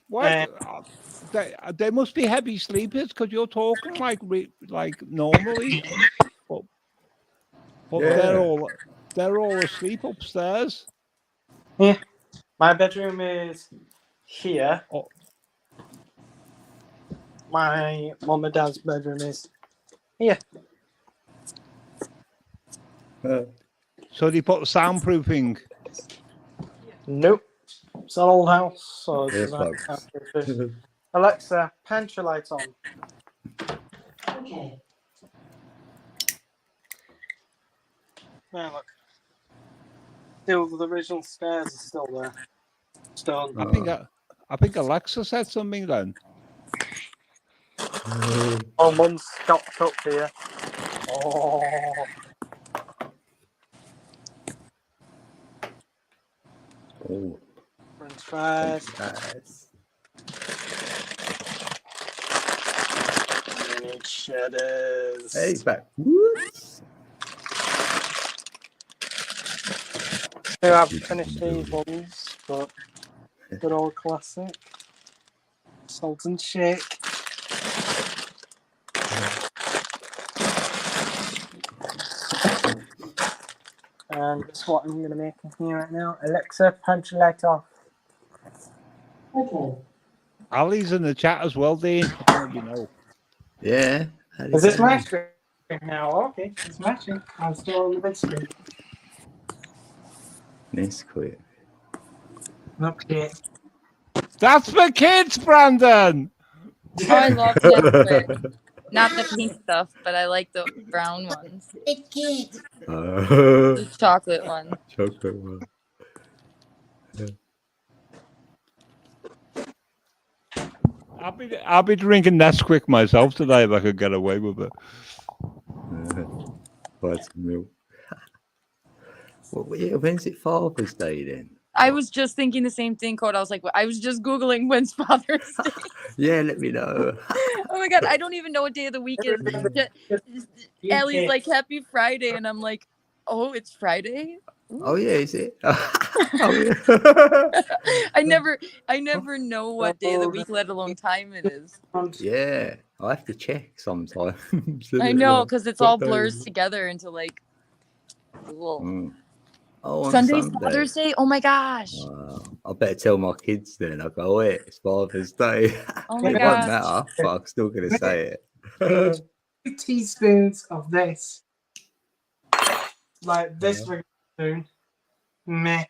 what? They must be heavy sleepers because you're talking like normally, but Yeah. they're all asleep upstairs. Yeah. My bedroom is here. Oh. My mum and dad's bedroom is here. So they put soundproofing. Nope. It's an old house. So Yeah, it's not Alexa, pantry lights on. Okay. There, look. Still, the original stairs are still there. Stone. I think Alexa said something then. Oh, Mum's stopped up here. Oh. Oh, French fries. nice. Mini cheddars. Hey, he's back. Whoops. I haven't finished these ones, but good old classic. Salt and shake. And guess what I'm going to make in here right now? Alexa, punch the light off. Okay. Ali's in the chat as well, Dean. I don't know if you know. Yeah. Is this my screen now? Okay, it's matching. I'm still on the big screen. Nesquik. Okay. That's for kids, Brandon. Oh, I love Nesquik. Not the pink stuff, but I like the brown ones. The chocolate one. Chocolate one. I'll be drinking Nesquik myself today if I could get away with it. Buy some milk. When's it Father's Day then? I was just thinking the same thing, Code. I was like, I was just Googling when's Father's Day. Yeah, let me know. Oh my God, I don't even know what day of the week is. Allie's like, happy Friday. And I'm like, oh, it's Friday? Ooh. Oh yeah, is it? Oh yeah. I never know what day of the week, let alone time it is. Yeah, I have to check sometimes. I know, because it's all blurs together into like little. Oh, Sunday's Father's Day? Oh my gosh. I better tell my kids then. I go, wait, it's Father's Day. Oh my It gosh. won't matter, but I'm still going to say it. 2 teaspoons of this. Like this spoon. Meh.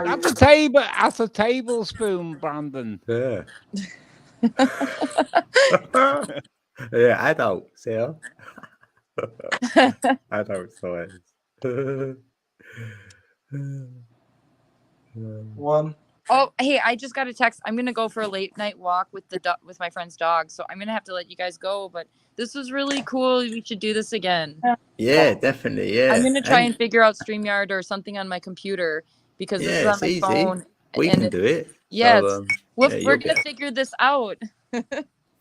That's a tablespoon, Brandon. Yeah. Yeah, adults, yeah. Adult size. One. Oh, hey, I just got a text. I'm gonna go for a late night walk with with my friend's dog, so I'm gonna have to let you guys go. But this was really cool. We should do this again. Yeah, definitely. Yeah, I'm gonna try and figure out StreamYard or something on my computer because this is on my easy. phone. We can do it. Yes, So, we're gonna figure this out.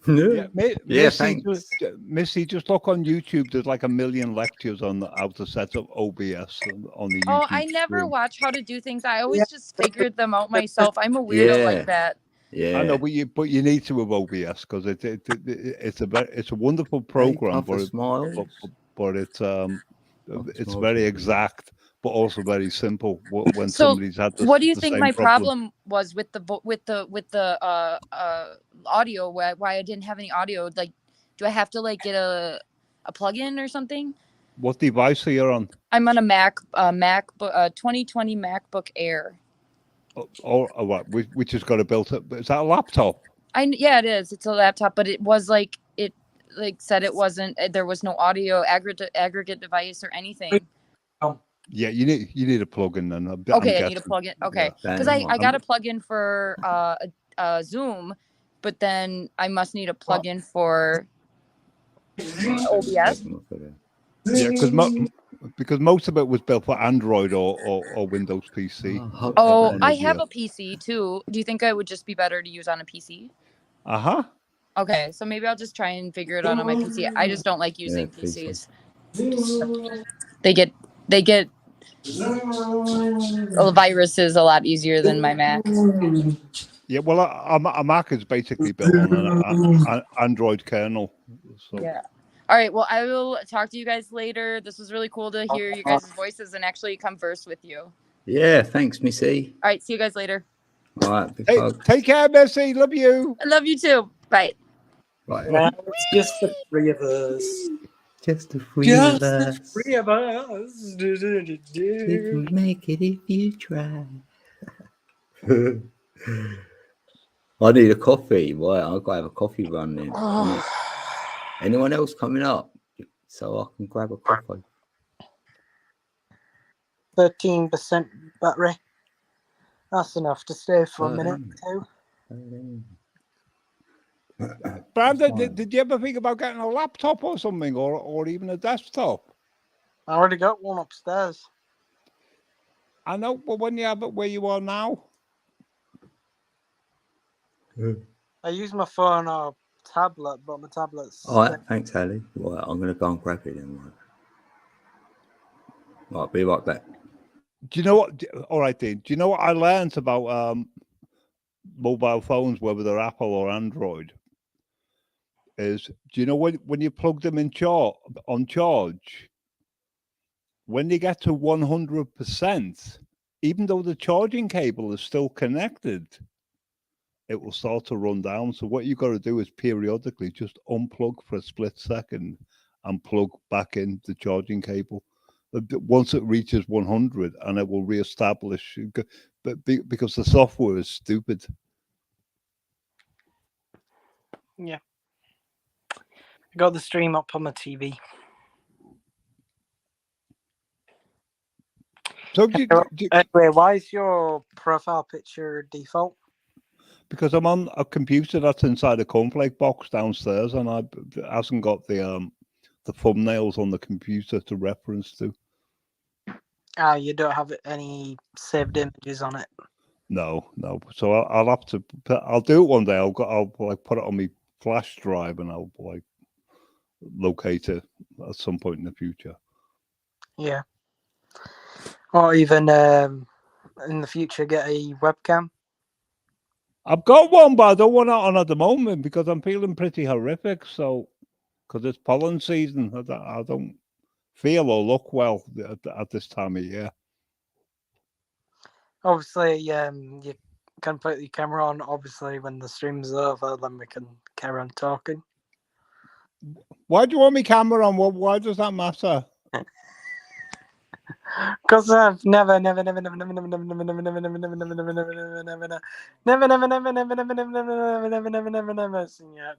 Yeah, thanks. Missy, just look on YouTube. There's like 1 million lectures on how to set up OBS on the YouTube. Oh, I never watch how to do things. I always just figured them out myself. I'm a weirdo like that. Yeah, I know, but you need to have OBS because it's a wonderful program, but it's very exact, but also very simple when somebody's had this. What do you think my problem was with the audio? Why I didn't have any audio? Like, do I have to like get a plug-in or something? What device are you on? I'm on a MacBook 2020 MacBook Air. Or what? Which has got a built-up. Is that a laptop? Yeah, it is. It's a laptop, but it was like said it wasn't. There was no audio aggregate device or anything. Yeah, you need a plug-in then. Okay, I need a plug-in. Okay, because I got a plug-in for Zoom, but then I must need a plug-in for OBS. Yeah, because most of it was built for Android or Windows PC. Oh, I have a PC too. Do you think I would just be better to use on a PC? Okay, so maybe I'll just try and figure it out on my PC. I just don't like using PCs. They get viruses a lot easier than my Mac. Yeah, well, a Mac is basically built on an Android kernel. So. Yeah. All right. Well, I will talk to you guys later. This was really cool to hear you guys' voices and actually converse with you. Yeah, thanks, Missy. All right. See you guys later. All right. Take care, Missy. Love you. I love you too. Bye. Right. Now it's just the 3 of us. Just the 3 of us. Just the 3 of us. If we make it if you try. I need a coffee. Right, I've got to have a coffee run then. Anyone else coming up so I can grab a coffee? 13% battery. That's enough to stay for a minute or two. Brandon, did you ever think about getting a laptop or something, or even a desktop? I already got one upstairs. I know, but when you have it where you are now? I use my phone or tablet, but my tablet's... All right, thanks, Ali. Right, I'm going to go and grab it then. Might be like that. Do you know what? All right, Dean. Do you know what I learned about mobile phones, whether they're Apple or Android? Is do you know when you plug them in on charge, when they get to 100%, even though the charging cable is still connected, it will start to run down. So what you got to do is periodically just unplug for a split second and plug back in the charging cable. Once it reaches 100, and it will reestablish, but because the software is stupid. Yeah. I got the stream up on my TV. So anyway, why is your profile picture default? Because I'm on a computer that's inside a cornflake box downstairs, and it hasn't got the thumbnails on the computer to reference to. Ah, you don't have any saved images on it. No. So I'll have to. I'll do it one day. I'll like put it on my flash drive, and I'll like locate it at some point in the future. Yeah. Or even in the future, get a webcam. I've got one, but I don't want it on at the moment because I'm feeling pretty horrific. So, because it's pollen season, I don't feel or look well at this time of year. Obviously, you can put your camera on. Obviously, when the stream's over, then we can carry on talking. Why do you want me camera on? Why does that matter? Because I've never seen you.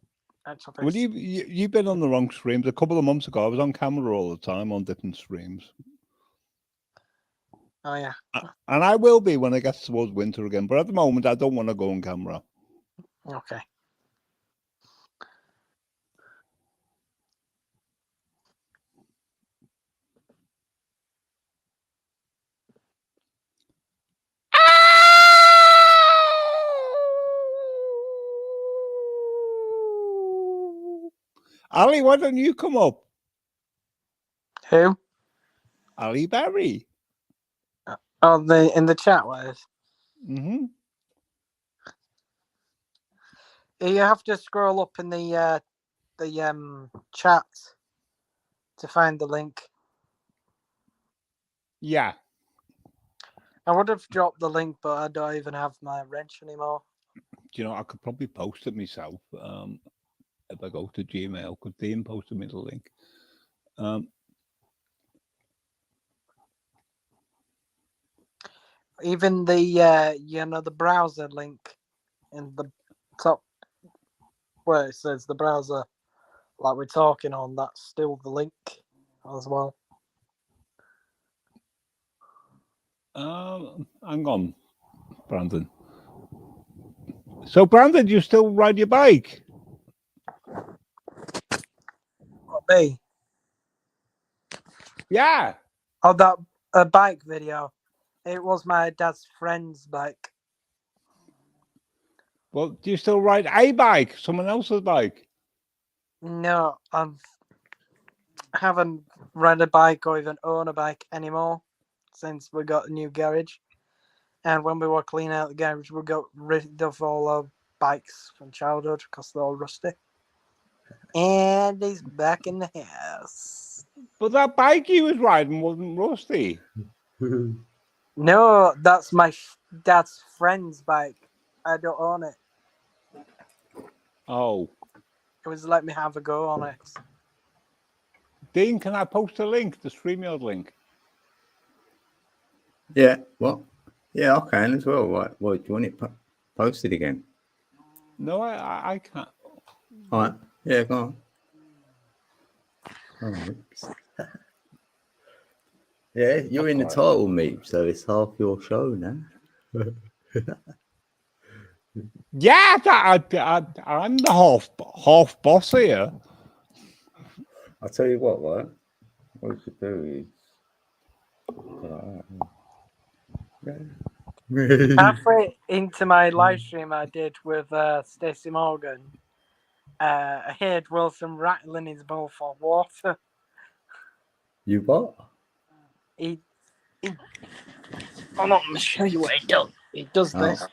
Well, you've been on the wrong streams. A couple of months ago, I was on camera all the time on different streams. Oh yeah. And I will be when it gets towards winter again. But at the moment, I don't want to go on camera. Okay. Ali, why don't you come up? Who? Ali Barry. Oh, in the chat was. Mm-hmm. You have to scroll up in the chat to find the link. Yeah. I would have dropped the link, but I don't even have my wrench anymore. Do you know, I could probably post it myself. If I go to Gmail, could Dean post me the link? Even the the browser link in the top where it says the browser, like we're talking on, that's still the link as well. Hang on, Brandon. So, Brandon, you still ride your bike? What, me? Yeah. Oh, that a bike video. It was my dad's friend's bike. Well, do you still ride a bike, someone else's bike? No, I haven't ride a bike or even own a bike anymore since we got a new garage. And when we were cleaning out the garage, we got rid of all our bikes from childhood because they're all rusty. And he's back in the house. But that bike he was riding wasn't rusty. No, that's my dad's friend's bike. I don't own it. Oh. It was let me have a go on it. Dean, can I post a link, the StreamYard link? Yeah, what? Yeah, I can as well. Right. Well, do you want it posted again? No, I can't. All right. Yeah, go on. Oh, yeah, you're in the title, Meep, so it's half your show now. Yeah, I'm the half boss here. I'll tell you what, right? What you could do is... Halfway into my live stream I did with Stacey Morgan, I heard Wilson rattling his bowl for water. You what? he I'm not going to show you what he does. He does this.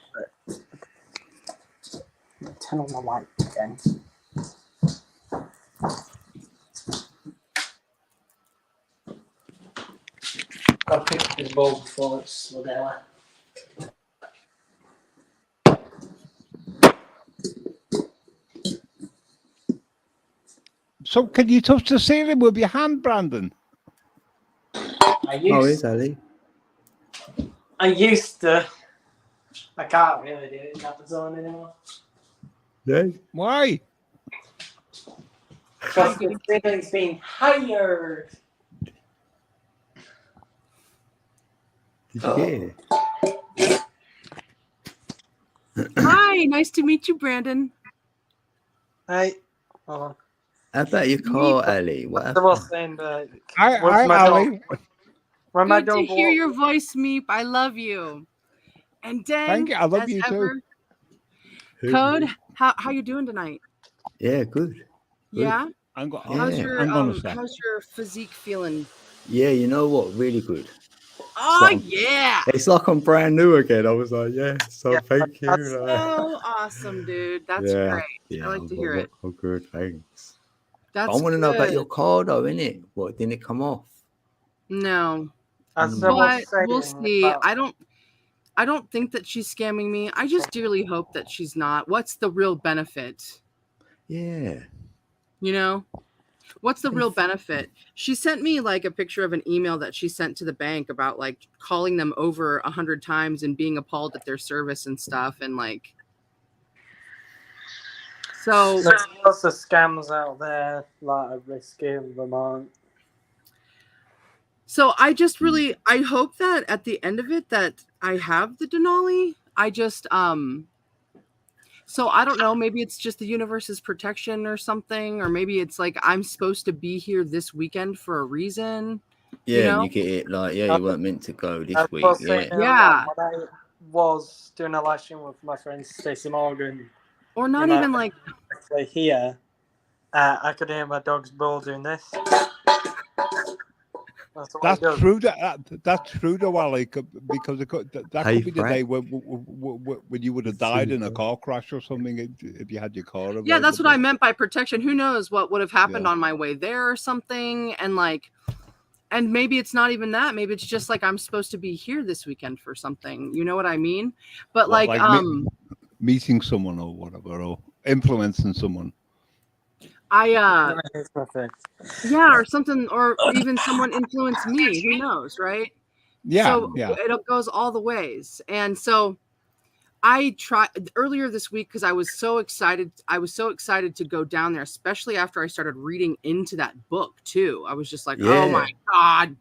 Turn on the light again. I'll pick up his ball before it's slowed down. So can you touch the ceiling with your hand, Brandon? Is Ali? I used to. I can't really do it in that zone anymore. Yeah. Why? Because the ceiling's been higher. Did you get it? Hi, nice to meet you, Brandon. Hey. Hold on. How about your car, Ali? What I happened? was saying, Hi, Ali. When my Good to dog hear your voice, Meep. I love you. And Dang, Thank you. I love as you ever, too. Code, how you doing tonight? Yeah, good. Yeah? How's your physique feeling? Yeah, you know what? Really good. Oh, yeah. It's like I'm brand new again. I was like, yeah, so thank you. That's so awesome, dude. That's great. Yeah, I like to hear it. I'm good, thanks. That's I want to know about your car, though, innit? What, didn't it come off? No. But we'll see. I don't think that she's scamming me. I just dearly hope that she's not. What's the real benefit? Yeah. You know? What's the real benefit? She sent me like a picture of an email that she sent to the bank about like calling them over 100 times and being appalled at their service and stuff. And like, so there's lots of scams out there, like a risky Vermont. So I just really, I hope that at the end of it that I have the Denali. I just, so I don't know, maybe it's just the universe's protection or something, or maybe it's like I'm supposed to be here this weekend for a reason. Yeah, you know? and you get it like, you weren't meant to go this week. When I was doing a live stream with my friend Stacey Morgan. Or not even like here. I could hear my dog's ball doing this. That's true. That's true, though, Ali, because that could be the day when you would have died in a car crash or something if you had your car available. Yeah, that's what I meant by protection. Who knows what would have happened on my way there or something. And like, and maybe it's not even that. Maybe it's just like I'm supposed to be here this weekend for something. You know what I mean? But meeting someone or whatever, or influencing someone. Yeah, or something, or even someone influenced me. Who knows, right? Yeah. So it goes all the ways. And so I tried earlier this week because I was so excited. I was so excited to go down there, especially after I started reading into that book too. I was just like, oh my God,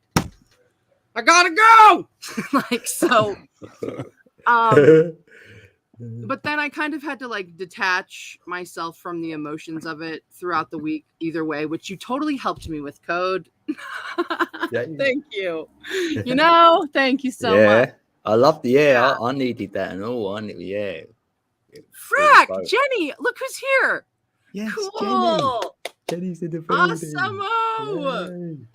I gotta go. Like, so, but then I kind of had to like detach myself from the emotions of it throughout the week, either way, which you totally helped me with, Code. Thank you. You know, thank you so much. I loved I needed that and all. Frack, Jenny, look who's here. Yes, cool. Jenny's in the building. Awesome.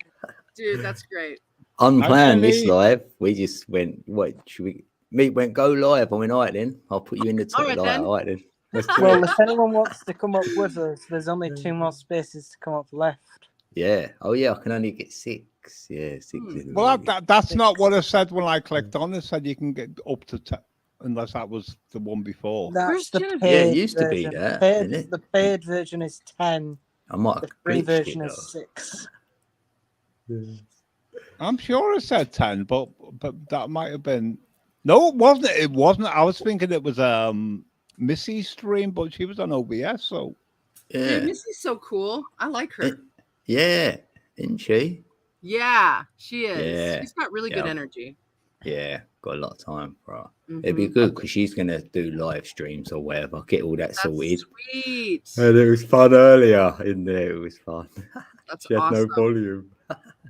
Dude, that's great. Unplanned this live. We just went, Meep went go live. I went, all right then. I'll put you in the top live. All right then. Well, if anyone wants to come up with us, there's only 2 more spaces to come up left. Yeah. Oh yeah, I can only get 6. Yeah, 6. Well, that's not what I said when I clicked on. It said you can get up to 10, unless that was the one before. That's the paid it used to version. be that. The paid version is 10. I might the free version is 6. I'm sure it said 10, but that might have been. No, it wasn't. It wasn't. I was thinking it was Missy's stream, but she was on OBS, so. Yeah. Dude, Missy's so cool. I like her. Yeah, isn't she? Yeah, she is. Yeah. She's got really good energy. Yeah, got a lot of time for her. It'd be good because she's going to do live streams or whatever. Get all that sorted. Sweet. And it was fun earlier in there. It was fun. That's she had awesome. no volume.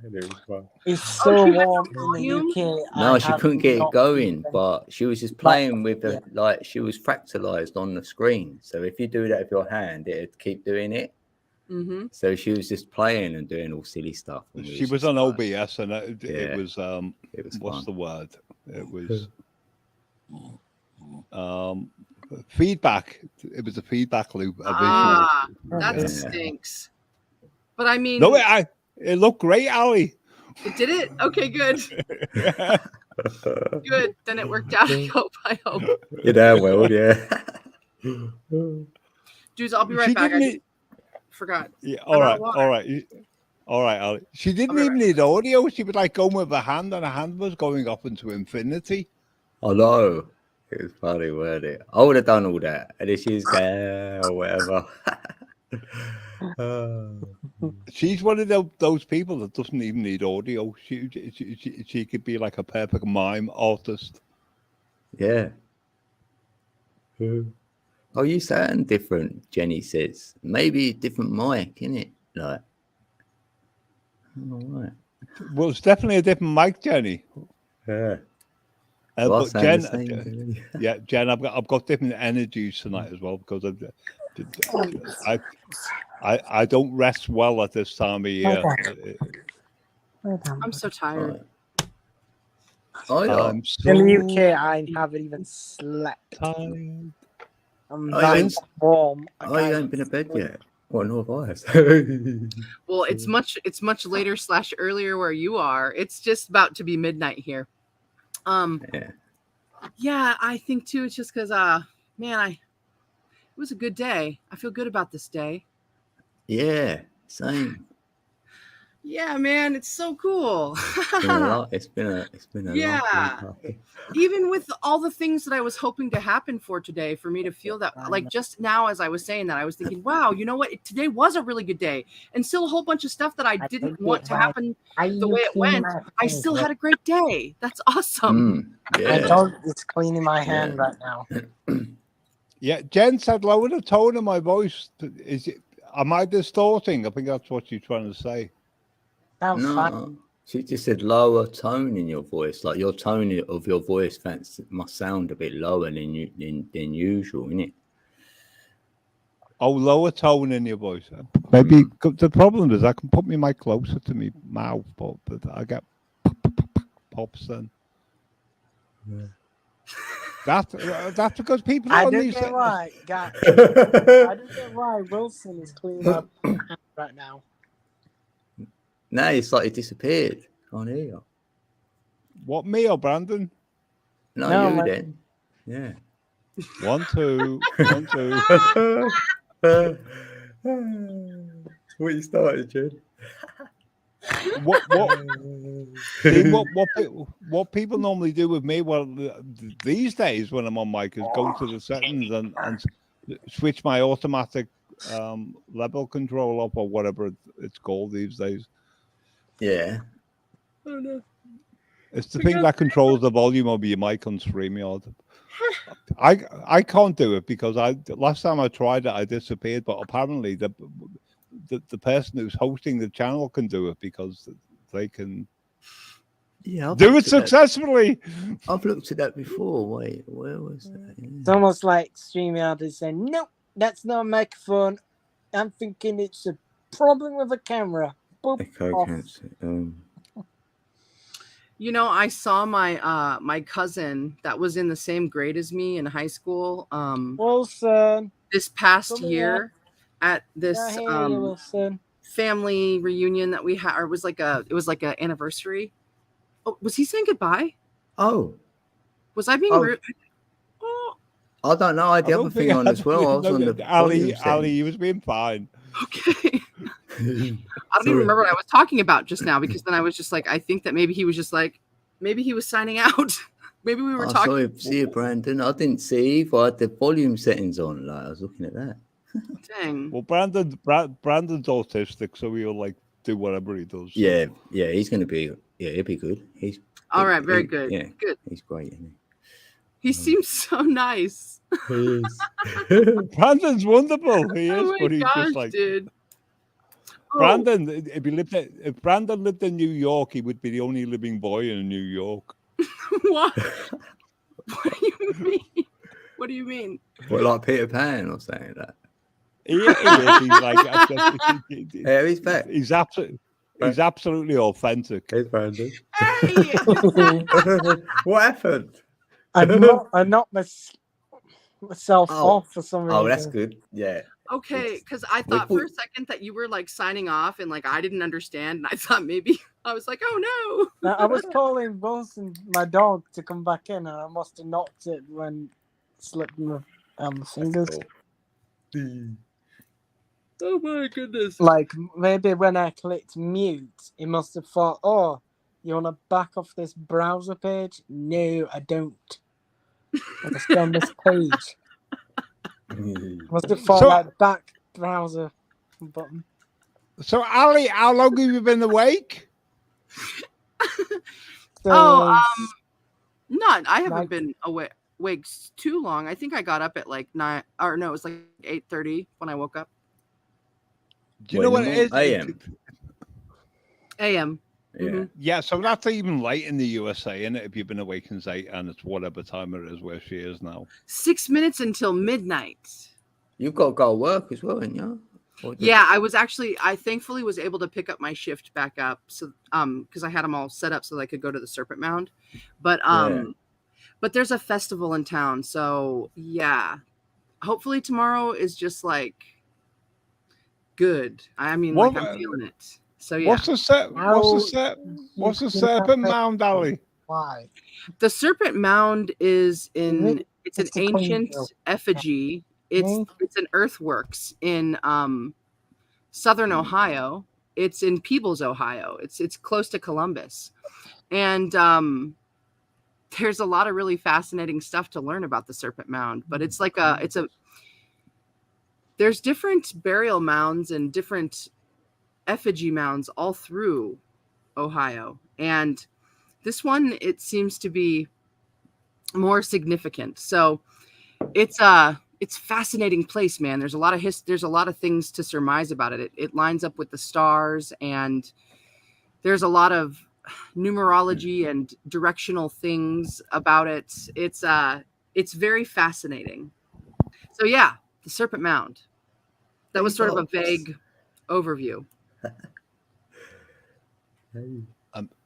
And it was fun. It's so warm in the UK. No, she couldn't get it going, but she was just playing with the, like, she was fractalized on the screen. So if you do that with your hand, it'd keep doing it. Mm-hmm. So she was just playing and doing all silly stuff. And She was on OBS, and it was what's fun. the word? It was feedback. It was a feedback loop. That stinks. But I mean, no, it looked great, Ali. It did it. Okay, good. Good. Then it worked out. I hope. You're there, well, yeah. Dudes, I'll be right back. I forgot. Yeah. All right. Ali. She didn't even need audio. She was like going with her hand, and her hand was going up into infinity. I know. It was funny, weren't it? I would have done all that. And then she's there or whatever. She's one of those people that doesn't even need audio. She could be like a perfect mime artist. Yeah. Oh, you sound different, Jenny says. Maybe different mic, innit? Like, all right. Well, it's definitely a different mic, Jenny. Yeah. But Jen, yeah, Jen, I've got different energies tonight as well because I don't rest well at this time of year. I'm so tired. I'm so in the UK, I haven't even slept. Tired. I'm that warm. You ain't been to bed yet. Well, no, have Well, it's much later / earlier where you are. It's just about to be midnight here. Yeah, I think too. It's just because, man, it was a good day. I feel good about this day. Yeah, same. Yeah, man, it's so cool. It's been a yeah. Even with all the things that I was hoping to happen for today, for me to feel that, like just now as I was saying that, I was thinking, wow, you know what? Today was a really good day, and still a whole bunch of stuff that I didn't want to happen the way it went. I still had a great day. That's awesome. My dog is cleaning my hand right now. Yeah, Jen said lower the tone of my voice. Am I distorting? I think that's what you're trying to say. No, she just said lower tone in your voice. Like your tone of your voice must sound a bit lower than usual, innit? Oh, lower tone in your voice. Maybe the problem is I can put my mic closer to my mouth, but I get pops then. Yeah. That's because people. I don't get why, guys. I don't get why Wilson is cleaning up right now. No, it's like it disappeared on here. What, me or Brandon? No, you then. Yeah. 1, 2, 1, 2. What you started, Jed? What people normally do with me, well, these days when I'm on mic, is go to the settings and switch my automatic level control up or whatever it's called these days. Yeah. Oh no. It's the thing that controls the volume of your mic on StreamYard. I can't do it because last time I tried it, I disappeared. But apparently the person who's hosting the channel can do it because they can do it successfully. I've looked at that before. Wait, where was that? Yeah. It's almost like StreamYard is saying, nope, that's not a microphone. I'm thinking it's a problem with a camera. You know, I saw my my cousin that was in the same grade as me in high school. Wilson, this past year at this family reunion that we had, or it was like an anniversary. Oh, was he saying goodbye? Oh, was I being rude? Oh, I don't know. I had the other thing on as well. I was on the Ali, he was being fine. Okay. I don't even remember what I was talking about just now because then I was just like, I think that maybe he was just like, maybe he was signing out. Maybe we were talking. Sorry, see you, Brandon. I didn't see if I had the volume settings on. Like I was looking at that. Dang. Well, Brandon's autistic, so he'll like do whatever he does. So. Yeah, he's gonna be. Yeah, he'll be good. He's all right. Very good. Yeah, good. He's great, isn't he? He seems so nice. He is. Brandon's wonderful. He is, but he's just like. Dude. Brandon, if Brandon lived in New York, he would be the only living boy in New York. What? What do you mean? What do you mean? What, like Peter Pan or something like that? He is. He's like, yeah, he's back. He's absolutely authentic. He's Brandon. Hey! What happened? I knocked myself off for some reason. Oh, that's good. Yeah. Okay, because I thought for a second that you were like signing off and like I didn't understand, and I thought maybe I was like, oh no. I was calling Buzz and my dog to come back in, and I must have knocked it when it slipped my fingers. Cool. Oh my goodness. Like maybe when I clicked mute, it must have thought, "Oh, you want to back off this browser page?" No, I don't. I just on this page. Must have thought that back browser button. So, Ali, how long have you been awake? I haven't been awake too long. I think I got up at like 9, or no, it was like 8:30 when I woke up. Do you know what it is? AM. AM. Yeah. Mm-hmm. Yeah, so that's even late in the USA, isn't it? If you've been awake since 8 and it's whatever time it is where she is now. 6 minutes until midnight. You've got to go to work as well, ain't you? Yeah, I thankfully was able to pick up my shift back up. So, because I had them all set up so that I could go to the Serpent Mound. But, but there's a festival in town. So yeah, hopefully tomorrow is just like good. I mean, like I'm feeling it. So yeah. What's the Serpent Mound, Ali? Why? The Serpent Mound is it's an ancient effigy. It's an earthworks in southern Ohio. It's in Peebles, Ohio. It's close to Columbus. And there's a lot of really fascinating stuff to learn about the Serpent Mound, but it's like there's different burial mounds and different effigy mounds all through Ohio, and this one, it seems to be more significant. So it's fascinating place, man. There's a lot of there's a lot of things to surmise about it. It lines up with the stars, and there's a lot of numerology and directional things about it. It's very fascinating. So yeah, the Serpent Mound. That was sort of a vague overview.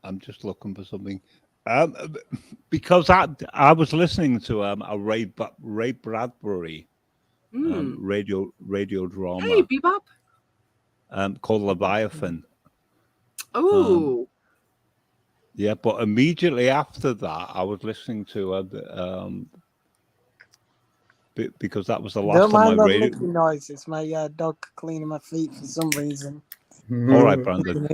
I'm just looking for something, because I was listening to a Ray Bradbury radio drama. Hey, Bebop. Called Leviathan. Oh. Yeah, but immediately after that, I was listening to because that was the last Don't mind of my the radio. licking noise. It's my dog cleaning my feet for some reason. All right, Brandon.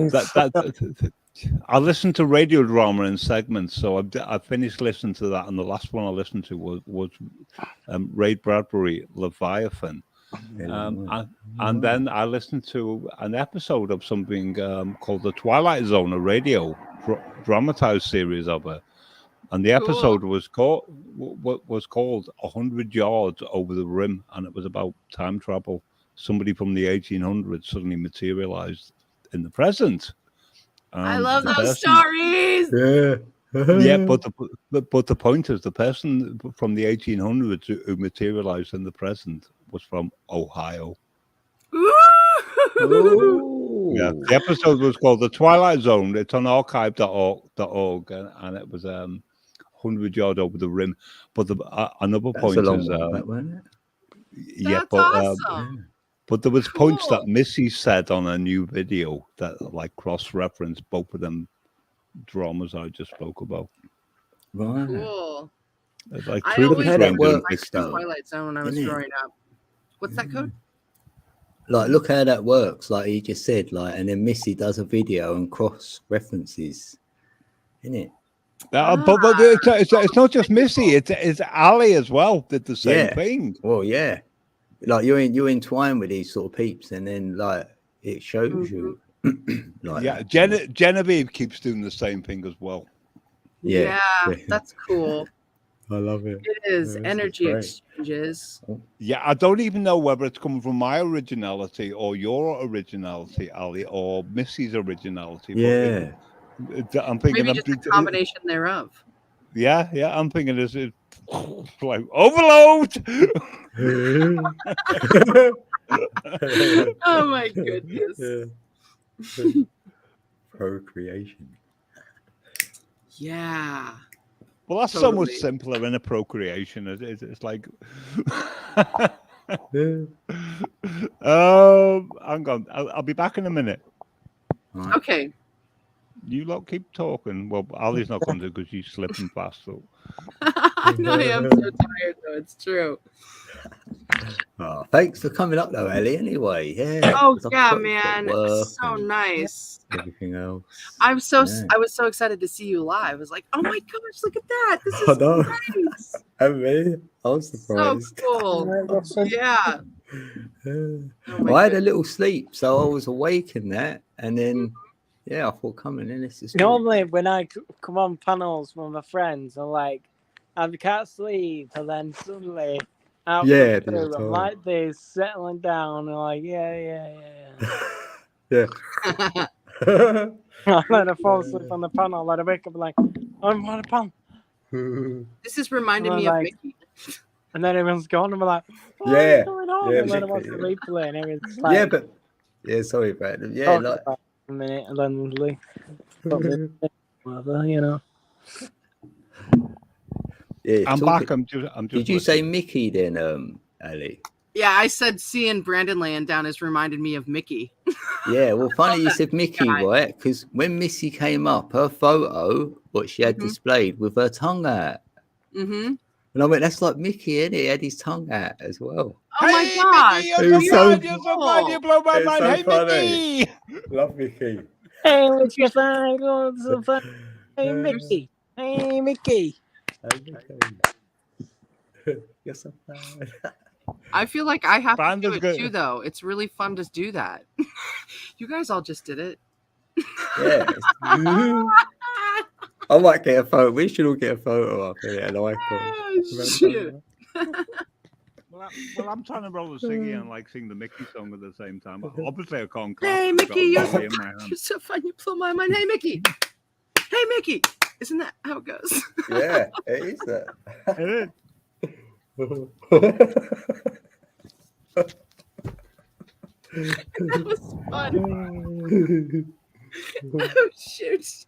I listened to radio drama in segments, so I finished listening to that, and the last one I listened to was Ray Bradbury, Leviathan, and then I listened to an episode of something called The Twilight Zone, a radio dramatized series of it, and the episode was called 100 Yards Over the Rim, and it was about time travel. Somebody from the 1800s suddenly materialized in the present. I love those stories. Yeah, but the point is, the person from the 1800s who materialized in the present was from Ohio. Ooh. Yeah, the episode was called The Twilight Zone. It's on archive.org, and it was 100 Yards Over the Rim. But another point is, That's awesome. But there was points that Missy said on a new video that like cross-reference both of them dramas I just spoke about. Right. Cool. Like I always that works, liked the Twilight Zone when I was growing up. What's that code? Like, look how that works. Like he just said, like, and then Missy does a video and cross references, isn't it? But it's not just Missy. It's Ali as well. Did the same thing. Well, yeah. Like you're entwined with these sort of peeps, and then like it shows you. Like Genevieve keeps doing the same thing as well. Yeah, that's cool. I love it. It is energy exchanges. Yeah, I don't even know whether it's coming from my originality or your originality, Ali, or Missy's originality. Yeah, I'm thinking maybe just a combination thereof. Yeah, I'm thinking like overload. Oh my goodness. Yeah. Procreation. Yeah. Well, that's so much simpler than a procreation. It's like, hang on, I'll be back in a minute. Right. Okay. You lot keep talking. Well, Ali's not going to because she's slipping fast. So I know I am so tired though. It's true. Oh, thanks for coming up though, Ellie. Anyway, yeah. Oh 'cause I've yeah, got man. work So and nice. everything else. I was so excited to see you live. I was like, oh my gosh, look at that. This is so nice. I was surprised. So cool. Yeah. Well, I had a little sleep, so I was awake in that, and then I thought coming in. This is normally when I come on panels with my friends, I'm like, I can't sleep, and then suddenly out the blue, I'm like this, settling down, and like, yeah. And then I fall asleep on the panel, and I wake up like, I'm on a panel. This is reminding me of Mickey. And then everyone's gone, and we're like, what's going on? Yeah, and then I watch the replay, and everyone's like, sorry about them. Yeah, like a minute, and then leave. Whatever, you know. Yeah, I'm back. I'm just. Did you say Mickey then, Ali? Yeah, I said seeing Brandon laying down has reminded me of Mickey. Yeah, well, funny you said Mickey, right? Because when Missy came up, her photo, what she had displayed with her tongue out. Mm-hmm. And I went, that's like Mickey, and he had his tongue out as well. Oh my gosh! You're so fun! You blow my mind. Hey, funny. Mickey! Love Mickey. Hey, what's your fun? Hey, Mickey. Hey, Mickey. You're so fun. I feel like I have to do it too, though. It's really fun to do that. You guys all just did it. Yeah. I might get a photo. We should all get a photo up in it. And I Shoot. Well, I'm trying to roll the singing and like sing the Mickey song at the same time. Obviously, I can't. Hey, Mickey, you're so fun. You blow my mind. Hey, Mickey. Hey, Mickey. Isn't that how it goes? Yeah, it is that. It is. That was fun. Oh shoot!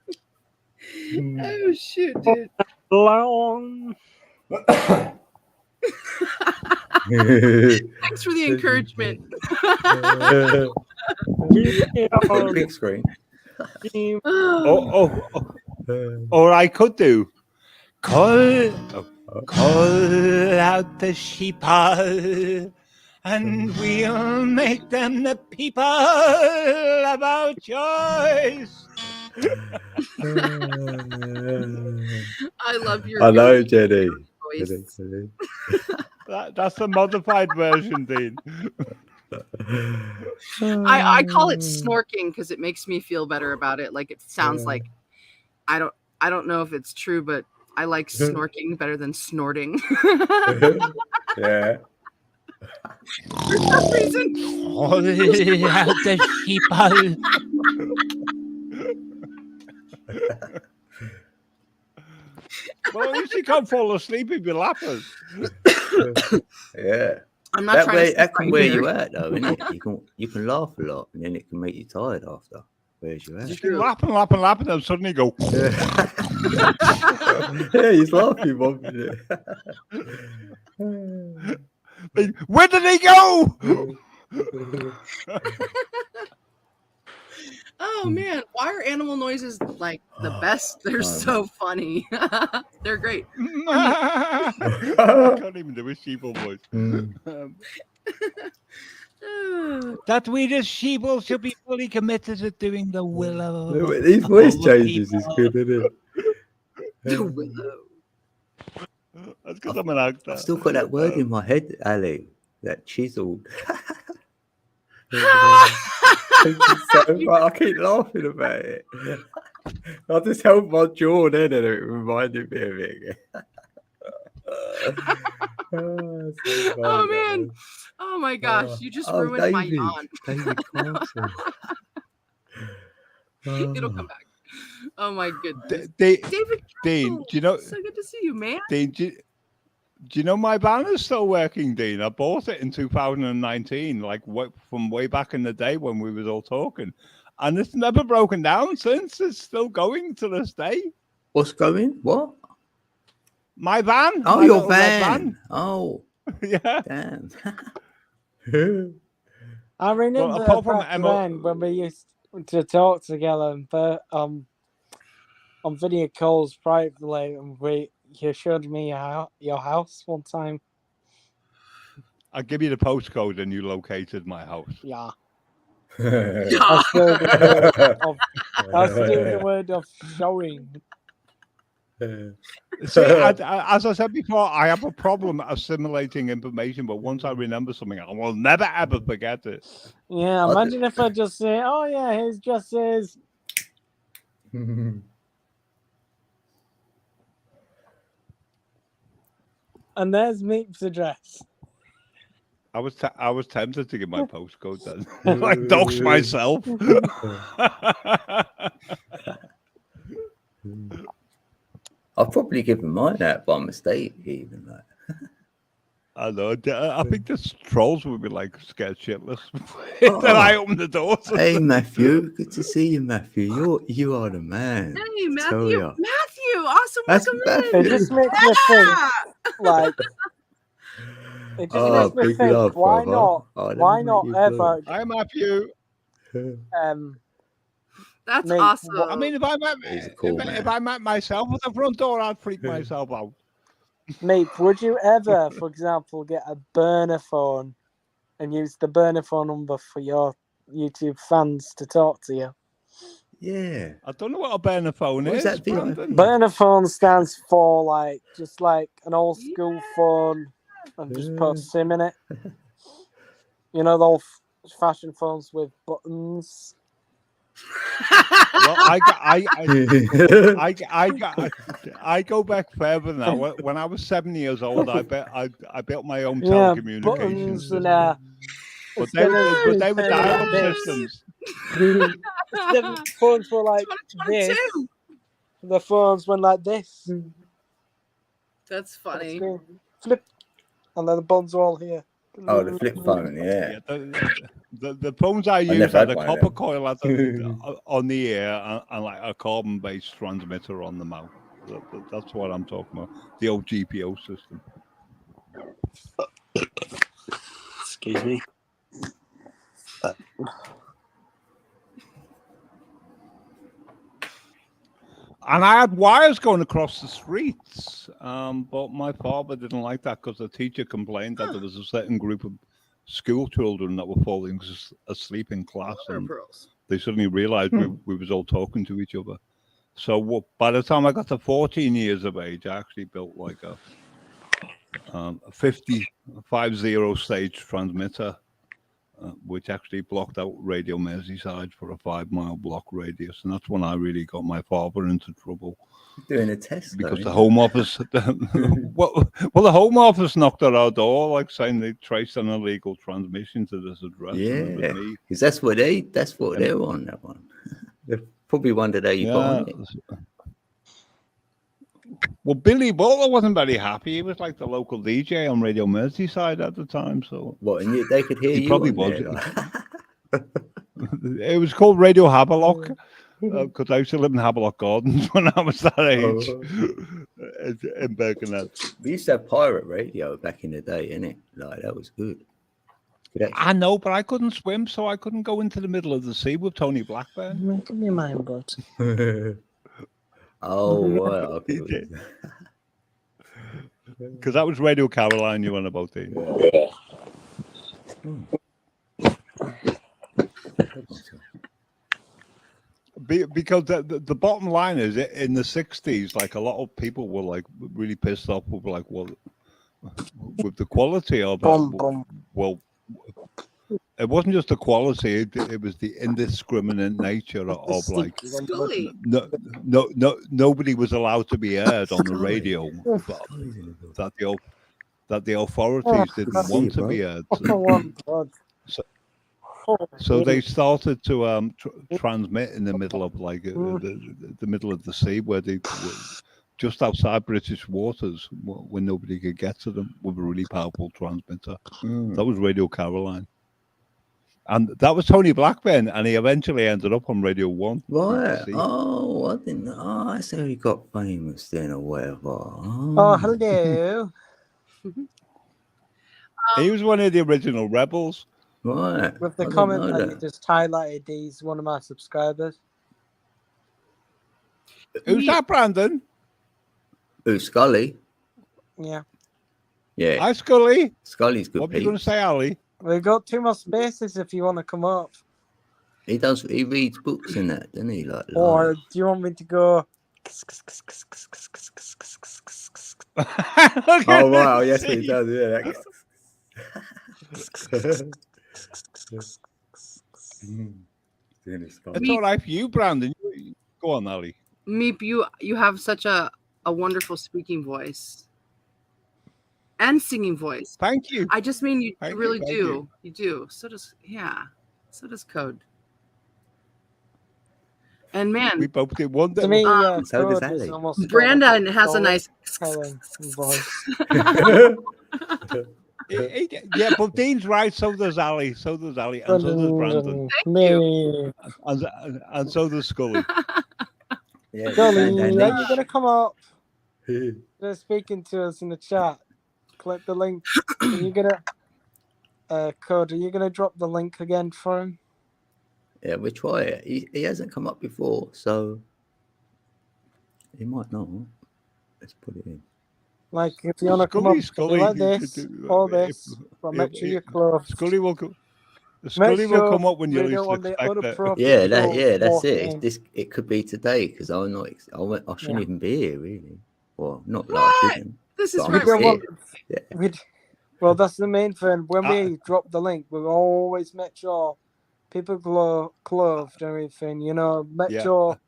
Oh shoot, dude! Long. Thanks for the encouragement. Big screen. Or I could do. Call out the sheeple, and we'll make them the people of our choice. I love your. I know, Jenny. Voice. That's a modified version, Dean. I call it snorking because it makes me feel better about it. Like it sounds like I don't know if it's true, but I like snorking better than snorting. Yeah. For some reason. All the sheeple. Well, at least you can't fall asleep if you're laughing. Yeah. I'm not trying to that can wear you out though, isn't it? You can laugh a lot and then it can make you tired after. Where's you at? You can laugh and suddenly go. Yeah, he's laughing, Mom. Where did he go? Oh man, why are animal noises like the best? They're so funny. They're great. I can't even do a sheeple voice. That we the sheeple should be fully committed to doing the willow. These voice changes is good, isn't it? The willow. That's because I'm an actor. I've still got that word in my head, Ali. That chiseled. I keep laughing about it. I just held my jaw then and it reminded me of it. Oh man. Oh my gosh. You just ruined my yawn. David Carson. It'll come back. Oh my goodness. David Dean, do you know? So good to see you, man. Dean, Do you know my van is still working, Dean? I bought it in 2019, like from way back in the day when we was all talking. And it's never broken down since. It's still going to this day. What's going? What? My van. Oh, my your van. Oh. Yeah. Damn. I remember apart from back then when we used to talk together on video calls privately, and you showed me your house one time. I give you the postcode and you located my house. Yeah. Yeah. That's the word of showing. See, as I said before, I have a problem assimilating information, but once I remember something, I will never ever forget it. Yeah, imagine if I just say, "Oh yeah, his just says." And there's Meeps' address. I was tempted to give my postcode then, like dox myself. I'll probably give him mine out by mistake, even like. I know. I think the trolls would be like scared shitless. Then I open the doors. Hey Matthew, good to see you, Matthew. You are the man. Hey Matthew, awesome. That's welcome Matthew. in. It just makes me think, like, it just makes me big think, love, why brother. not? Why not ever? Hi Matthew. That's Mate, awesome. I mean, if I met myself at the front door, I'd freak myself out. Mate, would you ever, for example, get a burner phone and use the burner phone number for your YouTube fans to talk to you? Yeah. I don't know what a burner phone is. That burner phone stands for just like an old school phone, and just put a SIM in it. You know, the old fashioned phones with buttons. Well, I go back further now. When I was 7 years old, I built my own telecommunications system. But they were dial-up systems. The phones were like this. The phones went like this. That's funny. Flip, and then the buttons are all here. Oh, the flip phone, yeah. The phones I used had a copper coil on the ear and like a carbon-based transmitter on the mouth. That's what I'm talking about. The old GPO system. Excuse me. And I had wires going across the streets, but my father didn't like that because the teacher complained that there was a certain group of school children that were falling asleep in class, and they suddenly realized we was all talking to each other. So by the time I got to 14 years of age, I actually built like a 50 stage transmitter, which actually blocked out Radio Merseyside for a 5-mile block radius, and that's when I really got my father into trouble. Doing a test because the Home Office, well, the Home Office knocked at our door, like saying they traced an illegal transmission to this address. Yeah, because that's what they're on that one. They probably wondered how you got on it. Well, Billy Butler wasn't very happy. He was like the local DJ on Radio Merseyside at the time. So what? And they could hear you. Probably was. It was called Radio Havelock because I used to live in Havelock Gardens when I was that age in Birkenhead. We used to have pirate radio back in the day, innit? Like that was good. I know, but I couldn't swim, so I couldn't go into the middle of the sea with Tony Blackburn. Make up your mind, bud. Oh, well, because that was Radio Caroline you went about there. Because the bottom line is, in the 60s, like a lot of people were like really pissed off with like, well, with the quality of it. Well, it wasn't just the quality; it was the indiscriminate nature of like nobody was allowed to be heard on the radio. That the authorities didn't want to be heard. So they started to transmit in the middle of like the middle of the sea, where just outside British waters when nobody could get to them with a really powerful transmitter. That was Radio Caroline. And that was Tony Blackburn, and he eventually ended up on Radio 1. Right. Oh, I didn't know. Oh, that's how he got famous then or whatever. Oh, hello. He was one of the original rebels. Right. With the comment that you just highlighted, he's one of my subscribers. Who's that, Brandon? Who, Scully? Yeah. Yeah. Hi, Scully. Scully's good. What are you going to say, Ali? We've got 2 more spaces if you want to come up. He does. He reads books and that, doesn't he? Like, or do you want me to go? Oh wow! Yes, he does. Yeah. It's all right for you, Brandon. Go on, Ali. Meep, you have such a wonderful speaking voice. And singing voice. Thank you. I just mean you really do. You. You do. So does Code. And man, we both did one day. To me, so does Ali. Brandon has a nice voice. Yeah, but Dean's right. So does Ali. So does Ali, and so does Brandon. Thank you. And so does Scully. Yeah, Scully, when you're gonna come up, they're speaking to us in the chat. Click the link. Are you gonna Code? Are you gonna drop the link again for him? Yeah, we try it. He hasn't come up before, so he might not. Let's put it in. Like if you wanna come up, like this or this, but make sure you're close. Scully will come. Scully will come up when you least expect it. Yeah, that's it. It could be today because I'm not. I shouldn't even be here, really. Well, not like I shouldn't. This is right. Well, that's the main thing. When we drop the link, we'll always make sure people clothed and everything. You know, make sure.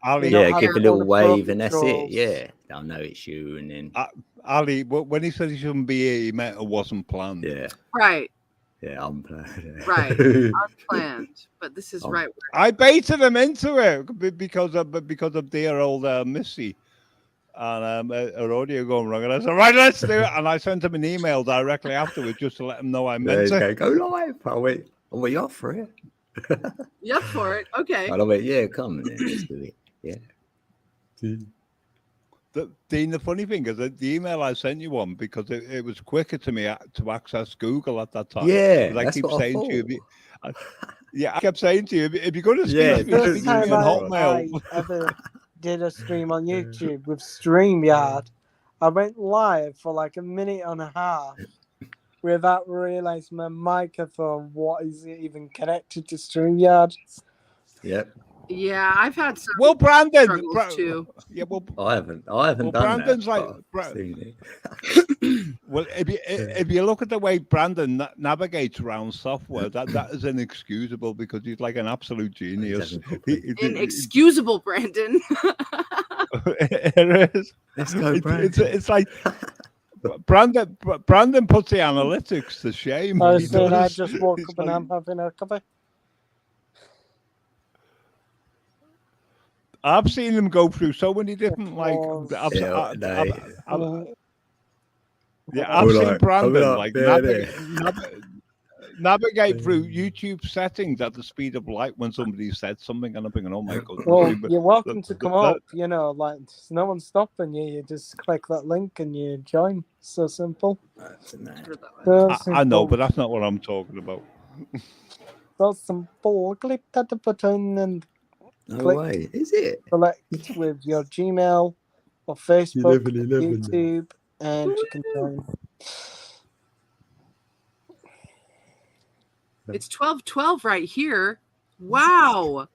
Ali, give a little wave and that's it. Yeah, they'll know it's you. And then Ali, when he said he shouldn't be here, he meant it wasn't planned. Yeah. Right. Yeah, unplanned. Right, unplanned. But this is right. I baited him into it because of dear old Missy. And her audio going wrong, and I said, "Right, let's do it." And I sent him an email directly afterwards just to let him know I meant it. Go live. I went, you up for it? You up for it? Okay. And I went, yeah, come on, let's do it. Yeah. Dean, the funny thing is that the email I sent you on because it was quicker to me to access Google at that time. Yeah, I keep saying to you. I kept saying to you, if you're going to speak to me on Hotmail. I ever did a stream on YouTube with StreamYard. I went live for like a minute and a half without realizing my microphone. What is it even connected to StreamYard? Yep. Yeah, I've had some. Well, Brandon too. Yeah, well, I haven't done Brandon's that. Well, if you look at the way Brandon navigates around software, that is inexcusable because he's like an absolute genius. Inexcusable, Brandon. It is. Let's go, Brandon. It's like Brandon puts the analytics to shame. I just woke up and I'm having a coffee. I've seen him go through so many different I've seen Brandon navigate through YouTube settings at the speed of light when somebody said something, and I'm thinking, oh my god. Well, you're welcome to come up. You know, like no one's stopping you. You just click that link and you join. So simple. I know, but that's not what I'm talking about. So simple. Click that button and. No way, is it? Select with your Gmail or Facebook, YouTube, and you can join. It's 12:12 right here. Wow.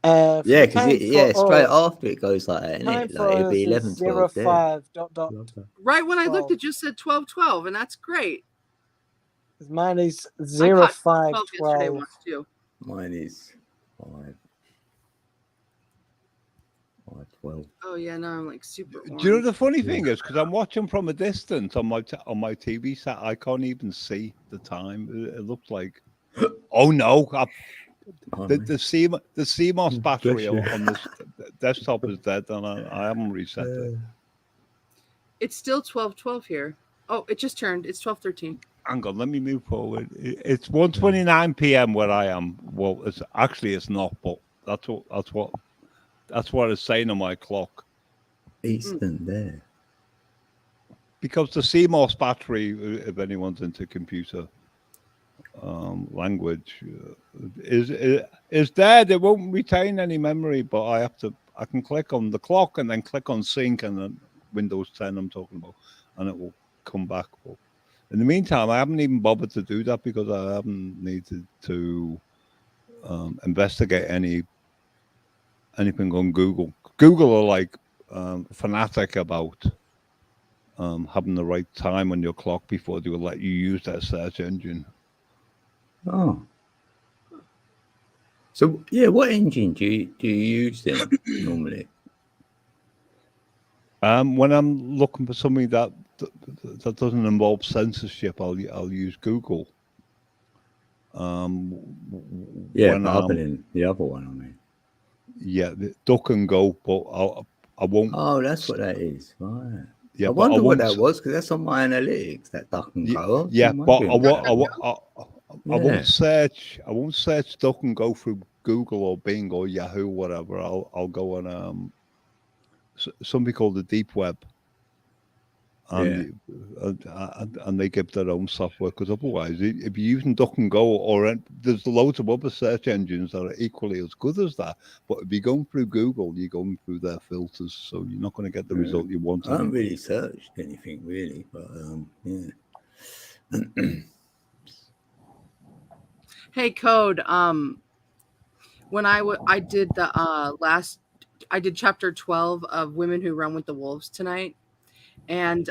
Yeah, because straight after it goes like that, isn't it? Like it'd be 11:12. Right when I looked, it just said 12:12, and that's great. Mine is 05:12. Mine is 5:12. Oh yeah, now I'm like super. Do you know the funny thing is because I'm watching from a distance on my TV set, I can't even see the time. It looks like, oh no, The CMOS battery on this desktop is dead, and I haven't reset it. It's still 12:12 here. Oh, it just turned. It's 12:13. Hang on, let me move forward. It's 1:29 p.m. where I am. Well, it's not, but that's what it's saying on my clock. Eastern there. Because the CMOS battery, if anyone's into computer language, is dead. It won't retain any memory, but I can click on the clock and then click on sync and then Windows 10 I'm talking about, and it will come back. But in the meantime, I haven't even bothered to do that because I haven't needed to investigate anything on Google. Google are like fanatic about having the right time on your clock before they will let you use their search engine. Oh. So yeah, what engine do you use then normally? When I'm looking for something that doesn't involve censorship, I'll use Google. Yeah, other than the other one, I mean. Yeah, the Duck and Go, but I won't. Oh, that's what that is, right? Yeah, I wonder what that was because that's on my analytics. That Duck and Go. Yeah, but I won't search. I won't search Duck and Go through Google or Bing or Yahoo, whatever. I'll go on something called the Deep Web, and they give their own software, because otherwise, if you're using Duck and Go, or there's loads of other search engines that are equally as good as that, but if you're going through Google, you're going through their filters, so you're not going to get the result you want. I haven't really searched anything really, but yeah. Hey, Code. When I did I did chapter 12 of Women Who Run with the Wolves tonight, and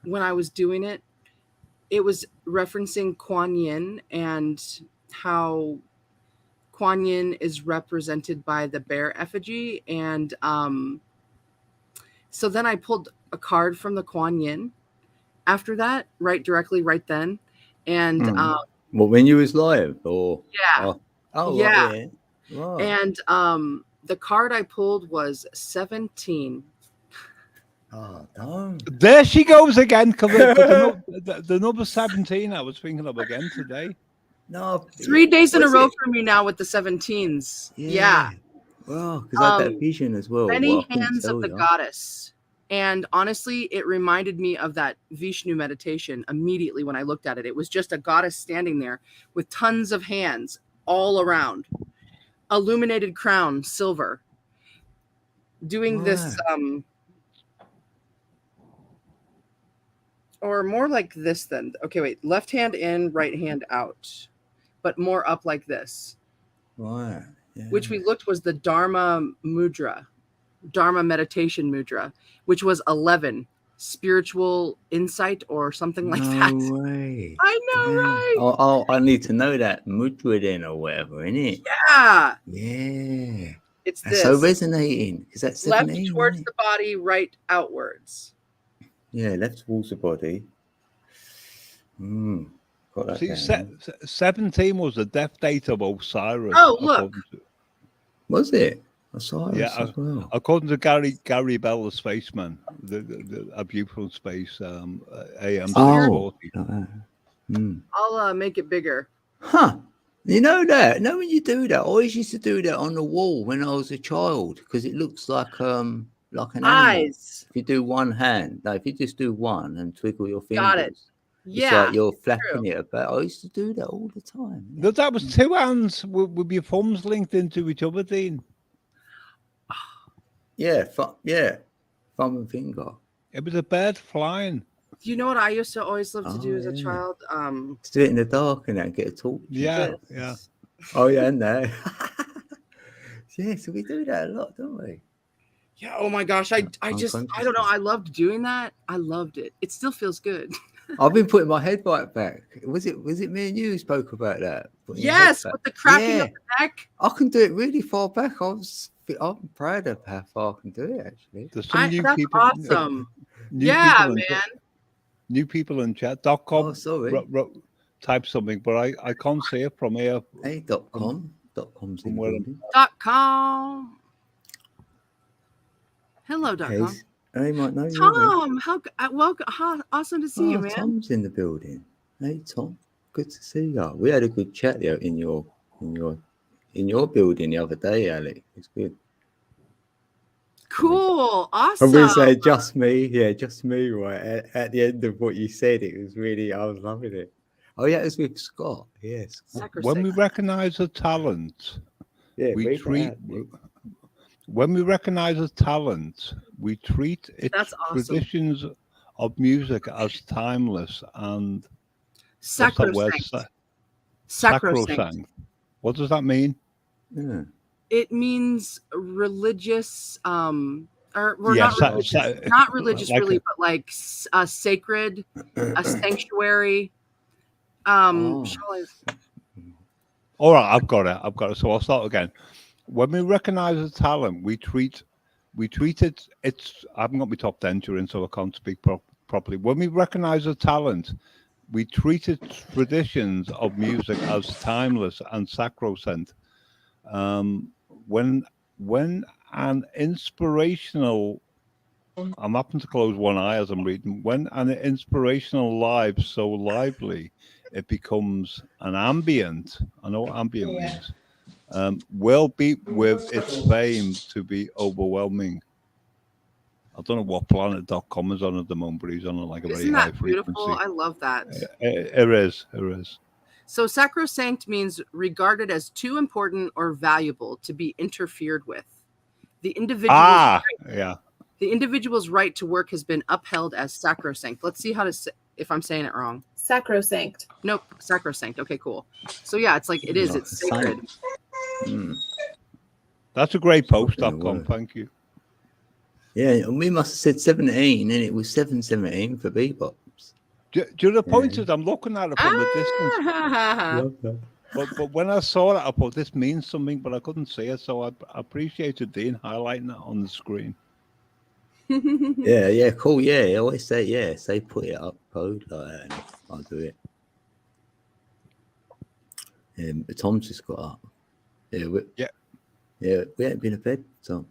when I was doing it, it was referencing Kuan Yin and how Kuan Yin is represented by the bear effigy, and so then I pulled a card from the Kuan Yin after that, right then, and well, when you was live, or yeah, yeah, right, yeah. Right. And the card I pulled was 17. Oh, damn. There she goes again. The number 17 I was thinking of again today. No, 3 days in a row for me now with the 17s. Yeah. Well, because I had that vision as well. Many hands of the goddess. And honestly, it reminded me of that Vishnu meditation immediately when I looked at it. It was just a goddess standing there with tons of hands all around. Illuminated crown, silver. Doing this, or more like this then. Okay, wait. Left hand in, right hand out. But more up like this. Right. Yeah. Which we looked was the Dharma mudra. Dharma meditation mudra, which was 11, spiritual insight or something like that. No way. I know, right? Oh, I need to know that mudra then or whatever, innit? Yeah. Yeah. It's that's this. so resonating because that's 17, left towards the body, right outwards. Yeah, left towards the body. See, 17 was the death date of Osiris. Oh, look. Was it? Osiris as well. According to Gary Bell, the spaceman, a beautiful space, AM 640. I'll make it bigger. Huh. You know that? No, when you do that, I always used to do that on the wall when I was a child because it looks like an animal. Eyes. If you do one hand, if you just do one and twiddle your fingers. Got it. Yeah, it's like you're flapping it about. I used to do that all the time. No, that was two hands with your thumbs linked into each other, Dean. Yeah, thumb and finger. It was a bird flying. Do you know what I used to always love to do as a child? Just do it in the dark and get a torch. Yeah. Oh yeah, no. Yeah, so we do that a lot, don't we? Yeah. Oh my gosh, I don't know. I loved doing that. I loved it. It still feels good. I've been putting my head right back. Was it me and you who spoke about that? Yes, with the cracking of the neck. I can do it really far back. I'm proud of how far I can do it, actually. There's some new that's people. Awesome. New people man. New people in chat. .com. Oh, sorry. type something, but I can't see it from here. Hey, .com. .com's in the building. .com. Hello, .com. Hey, might know you. Tom, welcome. Awesome to see you, man. Tom's in the building. Hey, Tom. Good to see you. We had a good chat there in your building the other day, Alec. It's good. Cool. Awesome. And we say just me. Yeah, just me. Right at the end of what you said, it was really. I was loving it. Oh yeah, it was with Scott. Yes. When we recognize a talent, we treat. When we recognize a talent, we treat its traditions of music as timeless and sacrosanct. Sacrosanct. What does that mean? Yeah. It means religious, not religious, like really, but like sacred, a sanctuary. All right, I've got it. So I'll start again. When we recognize a talent, we treat it. I haven't got my top denture in, so I can't speak properly. When we recognize a talent, we treat its traditions of music as timeless and sacrosanct. When an inspirational, I'm happen to close one eye as I'm reading. When an inspirational live so lively, it becomes an ambient. I know what ambient means. Will beat with its fame to be overwhelming. I don't know what planet.com is on at the moment, but he's on like a very high frequency. Beautiful? I love that. It is. So sacrosanct means regarded as too important or valuable to be interfered with. The individual's right to work has been upheld as sacrosanct. Let's see if I'm saying it wrong. Sacrosanct. Nope, sacrosanct. Okay, cool. So yeah, it's like it's sacred. That's a great post.com. Thank you. Yeah, and we must have said 17, and it was 717 for bebops. Do you know the point is I'm looking at it from the distance. But when I saw it, I thought this means something, but I couldn't see it, so I appreciated Dean highlighting it on the screen. Yeah, cool. Yeah, I always say put it up code like that, and I'll do it. Tom's just got up. Yeah, we ain't been to bed, Tom.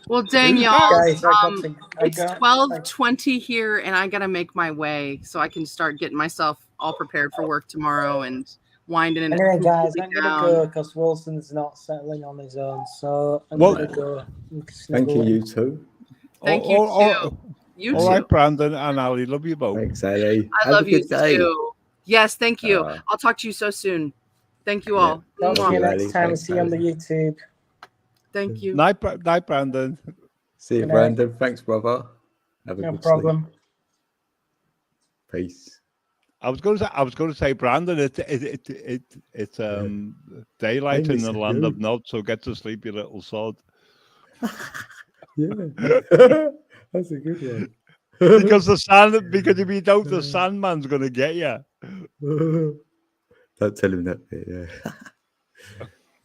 Well, dang y'all, it's 12:20 here, and I gotta make my way so I can start getting myself all prepared for work tomorrow and winding it. Anyway, guys, I'm gonna go because Wilson's not settling on his own, so I'm gonna go. Thank you too. Thank you too. You too. All right, Brandon and Ali, love you both. Thanks, Ali. I love you too. Yes, thank you. I'll talk to you so soon. Thank you all. Talk to you next time. See you on the YouTube. Thank you. Night, Brandon. See you, Brandon. Thanks, brother. Have a good problem. Sleep. Peace. I was going to say, Brandon. It's daylight in the land of Nod, so get to sleep, you little sod. Yeah, that's a good one. Because if you don't, the Sandman's going to get you. Don't tell him that bit. Yeah.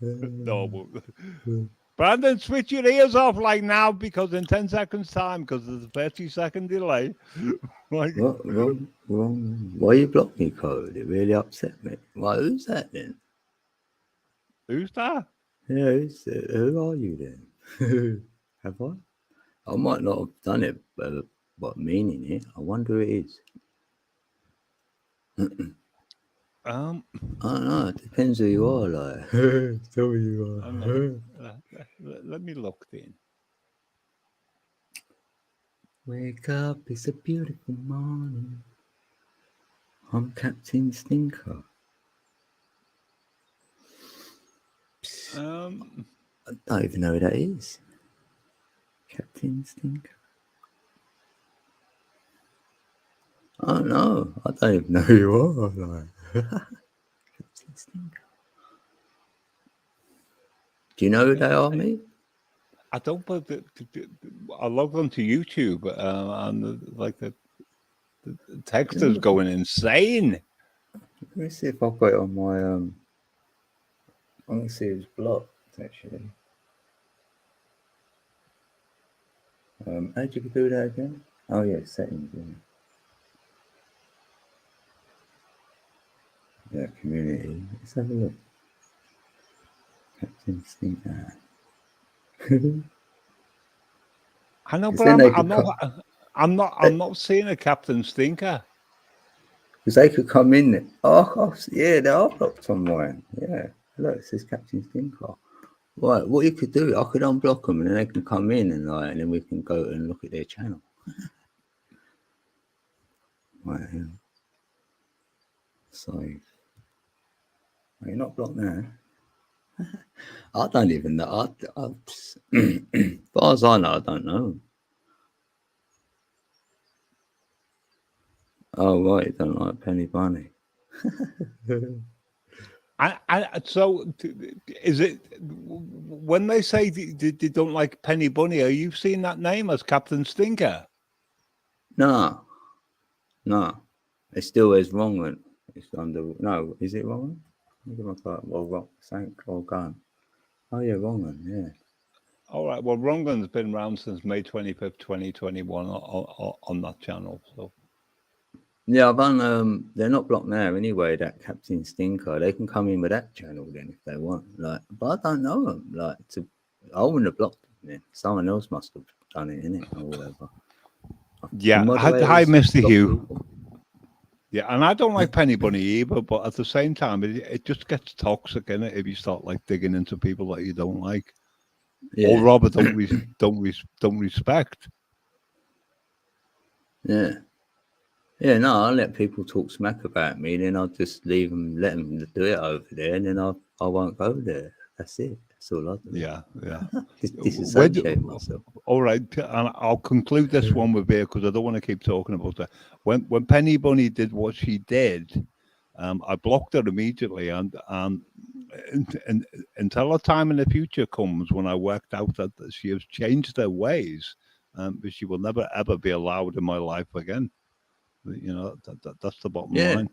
No, but Brandon, switch your ears off like now, because in 10 seconds time, because there's a 30-second delay. What? Wrong. Why you blocked me, Code? It really upset me. Why? Who's that then? Who's that? Yeah, who are you then? Have I? I might not have done it, but meaning it. I wonder who it is. I don't know. It depends who you are. Like, tell me who you are. Let me look then. Wake up! It's a beautiful morning. I'm Captain Stinker. I don't even know who that is. Captain Stinker. I don't know. I don't even know who you are. Like. Captain Stinker. Do you know who they are, mate? I don't, but I logged onto YouTube and the text is going insane. Let me see if I've got it on my I'm gonna see it's blocked actually. How'd you do that again? Oh yeah, settings. Yeah. Yeah, community. Let's have a look. Captain Stinker. I know, 'Cause but then they I'm not seeing a Captain Stinker. Because they could come in there. Oh, yeah, they are blocked on mine. Yeah. Look, it says Captain Stinker. Right, what you could do, I could unblock them and then they can come in and then we can go and look at their channel. Right, yeah. So, you're not blocked now. I don't even know. As far as I know, I don't know. Oh, right, you don't like Penny Bunny. So, is it when they say they don't like Penny Bunny? Are you seeing that name as Captain Stinker? No, it still is wrong. It's under no. Is it wrong? Well, wrong. Thank God. Oh yeah, wrong. Yeah. All right. Well, Rongan's been around since May 25th, 2021 on that channel. So. Yeah, I've done. They're not blocked now anyway. That Captain Stinker, they can come in with that channel then if they want. Like, but I don't know them. Like, I wouldn't have blocked them. Then someone else must have done it, innit, or whatever. Yeah. Hi, Mr. Hugh. Yeah, and I don't like Penny Bunny either, but at the same time, it just gets toxic, innit, if you start like digging into people that you don't like, or rather don't respect. Yeah. Yeah, no, I'll let people talk smack about me, then I'll just let them do it over there, and then I won't go there. That's it. That's all I do. Yeah. Disassociate myself. All right, and I'll conclude this one with here because I don't want to keep talking about that. When Penny Bunny did what she did, I blocked her immediately, and until a time in the future comes when I worked out that she has changed her ways, but she will never ever be allowed in my life again. You know, that's the bottom line.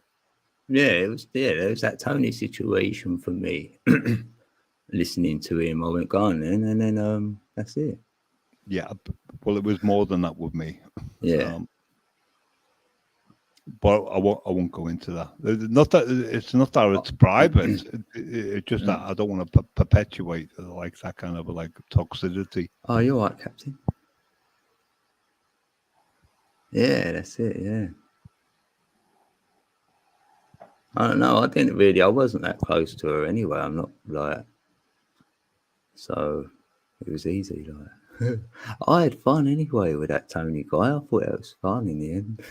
Yeah, it was that Tony situation for me. Listening to him, I went, go on then, and then that's it. Yeah, well, it was more than that with me. Yeah. But I won't go into that. Not that it's private. It's just that I don't want to perpetuate like that kind of like toxicity. Oh, you're right, Captain. Yeah, that's it. Yeah. I don't know. I wasn't that close to her anyway. I'm not like, so it was easy. Like, I had fun anyway with that Tony guy. I thought it was fun in the end.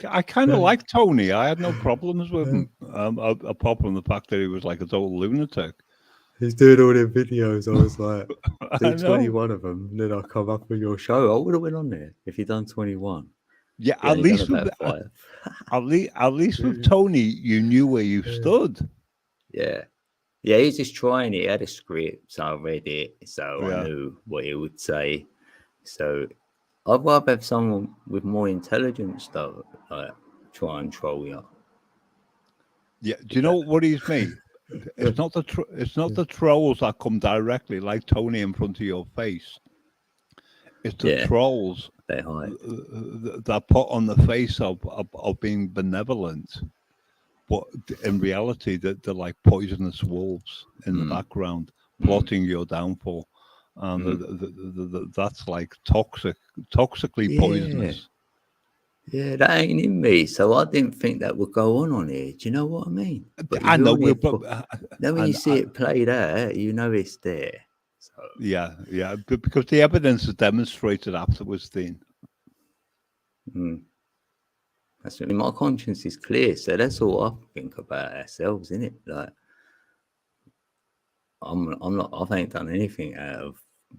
I kind of like Tony. I had no problems with him. Apart from the fact that he was like a total lunatic. He's doing all their videos. I was like, do 21 of them, and then I'll come up with your show. I would have went on there if you'd done 21. Yeah, at least with Tony, you knew where you stood. Yeah, he's just trying it. He had a script, so I read it, so I knew what he would say. So I'd rather have someone with more intelligence, though, like try and troll you. Yeah, do you know what worries me? It's not the trolls that come directly like Tony in front of your face. It's the trolls they hide that put on the face of being benevolent, but in reality they're like poisonous wolves in the background plotting your downfall, and that's like toxically poisonous. Yeah, that ain't in me, so I didn't think that would go on here. Do you know what I mean? But I know, then when you see it played out, you know it's there. So. Yeah, because the evidence is demonstrated afterwards, Dean. That's really, my conscience is clear, so that's all I think about ourselves, isn't it? Like, I'm not. I ain't done anything out of.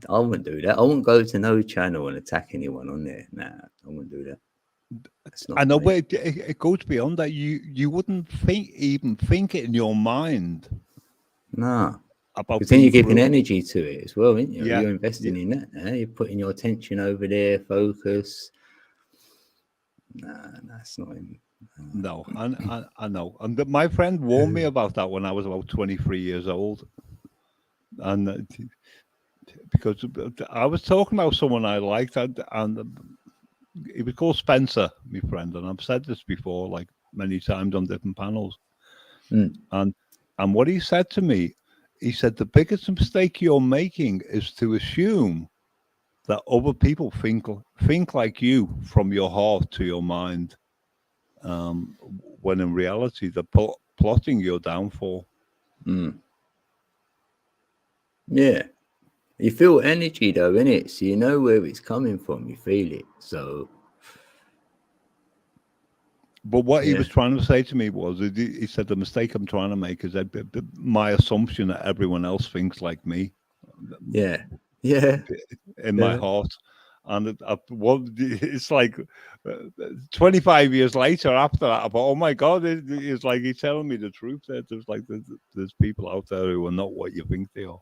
I wouldn't do that. I wouldn't go to no channel and attack anyone on there. Nah, I wouldn't do that. I know, but it goes beyond that. You wouldn't even think it in your mind. Nah. Because then you're giving energy to it as well, aren't you? Yeah. You're investing in that. You're putting your attention over there, focus. Nah, that's not him. No, I know. And my friend warned me about that when I was about 23 years old. And because I was talking about someone I liked, and he was called Spencer, my friend. And I've said this before, like many times on different panels. And what he said to me, he said, the biggest mistake you're making is to assume that other people think like you from your heart to your mind, when in reality they're plotting your downfall. Yeah. You feel energy though, innit? So you know where it's coming from. You feel it. So. But what he was trying to say to me was, he said, the mistake I'm trying to make is that my assumption that everyone else thinks like me. Yeah. Yeah. In my heart. And it's like 25 years later after that, I thought, oh my God, it's like he's telling me the truth. There's people out there who are not what you think they are.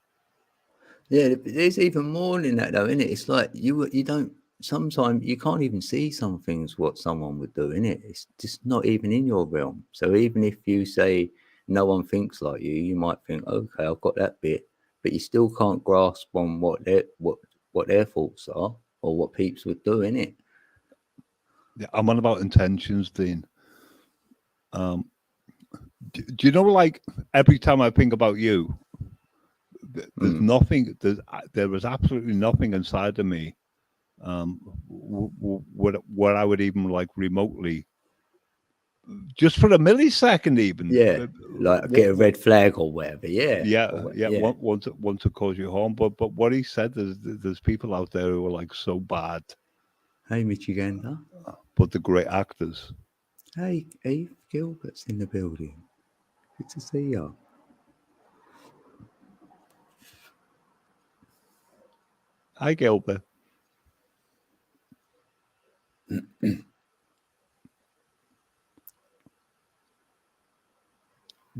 Yeah, there's even more than that though, innit? It's like you don't, sometimes you can't even see some things what someone would do, innit? It's just not even in your realm. So even if you say no one thinks like you might think, okay, I've got that bit, but you still can't grasp on what their thoughts are or what peeps would do, innit? Yeah, I'm on about intentions, Dean. Do you know, like, every time I think about you, there's nothing, there was absolutely nothing inside of me what I would even like remotely, just for a millisecond even. Yeah, like get a red flag or whatever. Yeah. Want to cause you harm. But what he said is there's people out there who are like so bad. Hey, Michiganda. But the great actors. Hey, Eve Gilbert's in the building. Good to see you. Hi, Gilbert.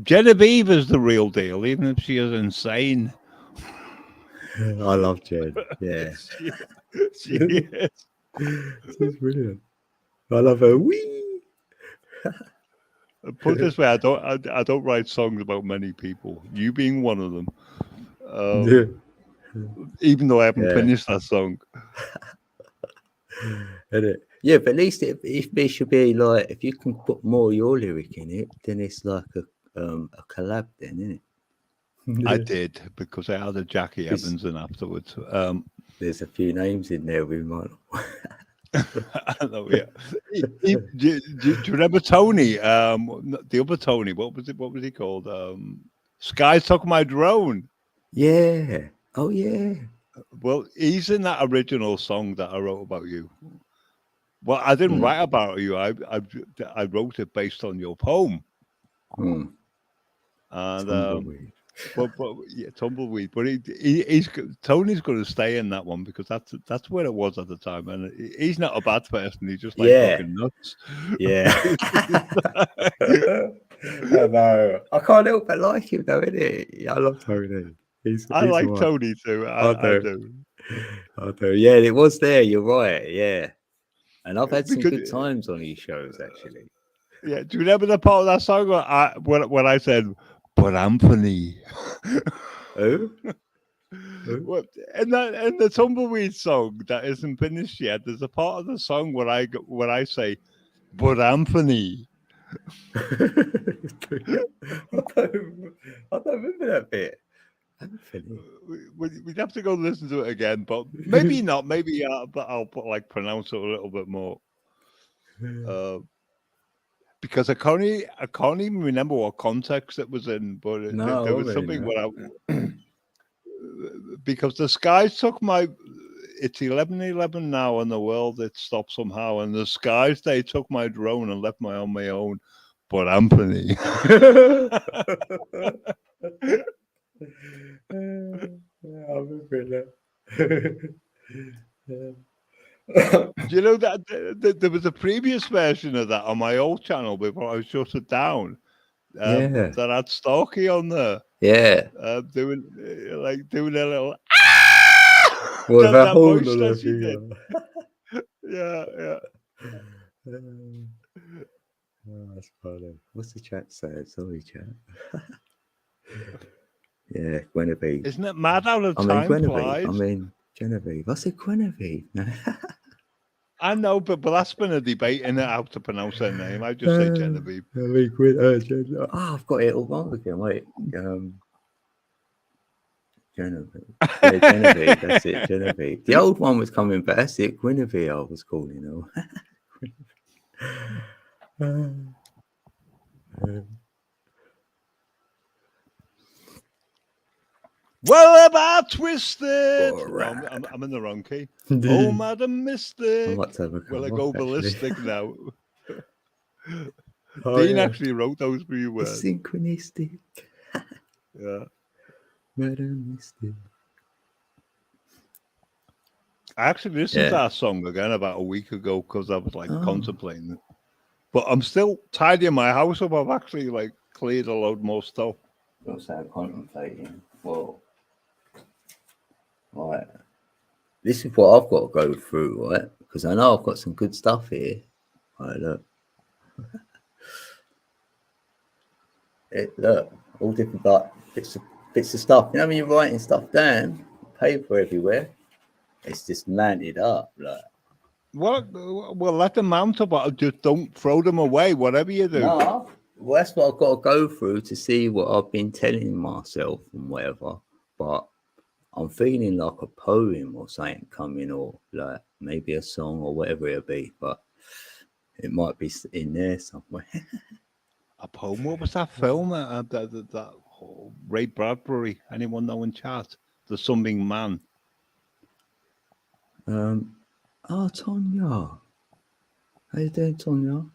Genevieve is the real deal, even if she is insane. I love Jen. Yeah, she is. She's brilliant. I love her. Wee. Put it this way, I don't write songs about many people. You being one of them. Even though I haven't finished that song. Yeah, but at least if there should be like, if you can put more of your lyric in it, then it's like a collab, then, isn't it? I did, because I had a Jackie Evans in afterwards. There's a few names in there we might. I know, yeah. Do you remember Tony? The other Tony. What was he called? Sky Took My Drone. Yeah. Oh yeah. Well, he's in that original song that I wrote about you. Well, I didn't write about you. I wrote it based on your poem. And Tumbleweed. but yeah, Tumbleweed. But he's Tony's going to stay in that one because that's where it was at the time, and he's not a bad person. He's just like fucking nuts. Yeah. I know. I can't help but like him though, innit? I love Tony. I like Tony too. I do. Yeah, it was there. You're right. Yeah, and I've had some good times on these shows actually. Yeah. Do you remember the part of that song when I said, "But Anthony"? Who? Well, in the Tumbleweed song that isn't finished yet, there's a part of the song where I say, "But Anthony." I don't remember that bit. Anthony. We'd have to go listen to it again, but maybe not. Maybe but I'll pronounce it a little bit more. Because I can't even remember what context it was in, but there was something where because the skies took my. It's 11:11 now, and the world it stopped somehow, and the skies they took my drone and left me on my own. But Anthony. I remember that. Do you know that there was a previous version of that on my old channel before I shut it down? That had Starkey on there. Yeah. Doing a little. Well, that voice that she did. Yeah. Oh, that's funny. What's the chat say? Sorry, chat. Yeah, Guinevere. Isn't it mad how the time flies? I mean, Genevieve. I said Guinevere. I know, but that's been a debate in how to pronounce her name. I just say Genevieve. I've got it all wrong again. Wait, Genevieve. Yeah, Genevieve. That's it, Genevieve. The old one was coming back. That's it, Guinevere. I was calling her. Well, about twisted. Right. No, I'm in the wrong key. Oh, Madam Mystic. Will I go ballistic now? Dean actually wrote those 3 words. Synchronistic. Yeah. Madam Mystic. I actually listened to that song again about a week ago because I was like contemplating it. But I'm still tidying my house up. I've actually like cleared a load more stuff. What's that contemplating? Well, right. This is what I've got to go through, right? Because I know I've got some good stuff here. Right, look. Look, all different like bits of stuff. You know when you're writing stuff down, paper everywhere. It's just mounted up, like. Well, let them mount up, but just don't throw them away. Whatever you do. No, well, that's what I've got to go through to see what I've been telling myself and whatever. But I'm feeling like a poem or something coming, or like maybe a song or whatever it'll be. But it might be in there somewhere. A poem? What was that film? That Ray Bradbury? Anyone know in chat? The Something Man. Oh, Tonya. How you doing, Tonya?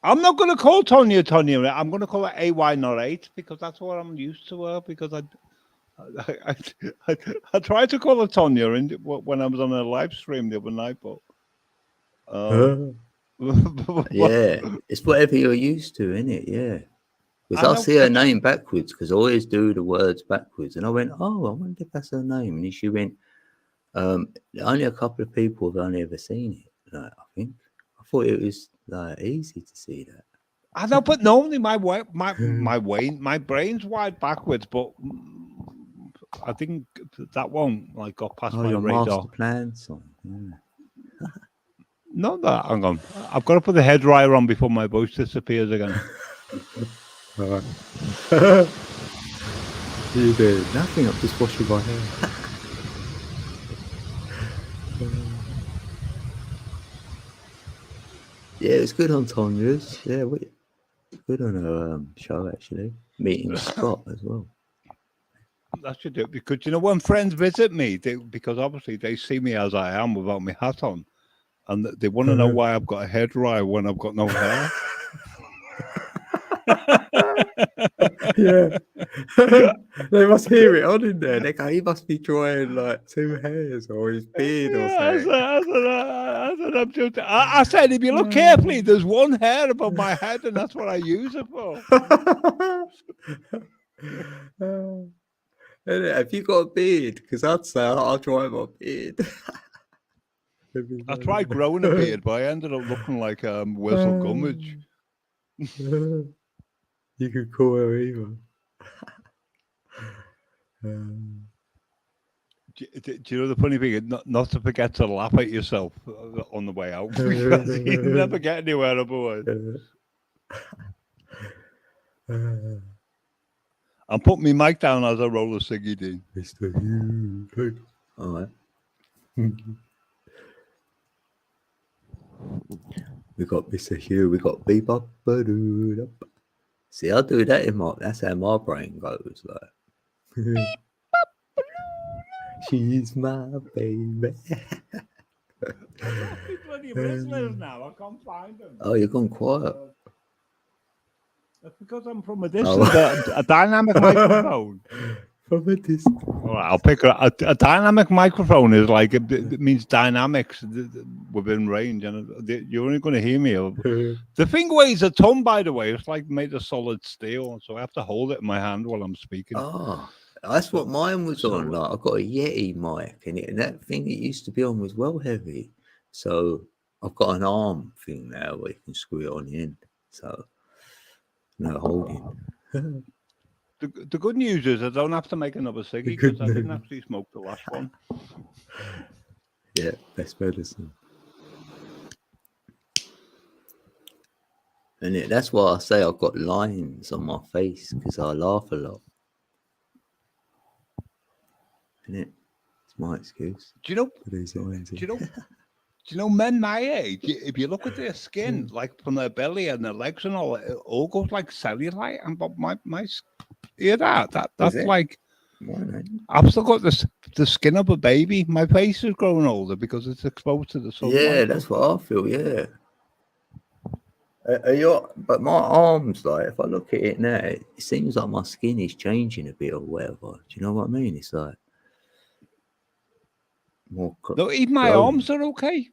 I'm not going to call Tonya Tonya. I'm going to call her AY not 8 because that's what I'm used to her. Because I tried to call her Tonya when I was on a live stream the other night, but yeah, it's whatever you're used to, isn't it? Yeah. Because I see her name backwards because I always do the words backwards. And I went, oh, I wonder if that's her name. And she went, only a couple of people have only ever seen it. Like, I think. I thought it was like easy to see that. I know, but normally my brain's wired backwards, but I think that won't like got past my radar. Master Plan song. Yeah. No, hang on. I've got to put the head dryer on before my voice disappears again. All right. You did nothing. I'm just washing my hair. Yeah, it was good on Tonya's. Yeah, good on her show actually. Meeting Scott as well. That should do it because when friends visit me, because obviously they see me as I am without my hat on, and they want to know why I've got a head dryer when I've got no hair. Yeah, they must hear it on in there. They go, he must be drying like 2 hairs or his beard or something. I said, if you look carefully, there's 1 hair above my head, and that's what I use it for. Have you got a beard? Because I'd say I'll dry my beard. I tried growing a beard, but I ended up looking like Whistle Gummidge. You could call her either. Do you know the funny thing? Not to forget to laugh at yourself on the way out because you never get anywhere otherwise. I'll put my mic down as I roll a ciggy, Dean. Mr. Hugh. All right. We got Mr. Hugh. We got Bebop. See, I do that that's how my brain goes. Like, she's my baby. Bloody wrestlers now. I can't find them. Oh, you're gone quiet. That's because I'm from a distance. A dynamic microphone. From a distance. All right, I'll pick a dynamic microphone is like it means dynamics within range, and you're only going to hear me. The thing weighs a ton, by the way. It's like made of solid steel, so I have to hold it in my hand while I'm speaking. Oh, that's what mine was on. Like I've got a Yeti mic, and that thing it used to be on was well heavy. So I've got an arm thing now where you can screw it on the end. So no holding. The good news is I don't have to make another ciggy because I didn't actually smoke the last one. Yeah, best medicine. And that's why I say I've got lines on my face, because I laugh a lot. Isn't it? It's my excuse. Do you know? For these lines. Do you know men my age? If you look at their skin, like from their belly and their legs and all, it all goes like cellulite. And but my hear that's like. I've still got the skin of a baby. My face is growing older because it's exposed to the sunlight. Yeah, that's what I feel. Yeah. But my arms, like, if I look at it now, it seems like my skin is changing a bit or whatever. Do you know what I mean? It's like more. No, even my arms are okay.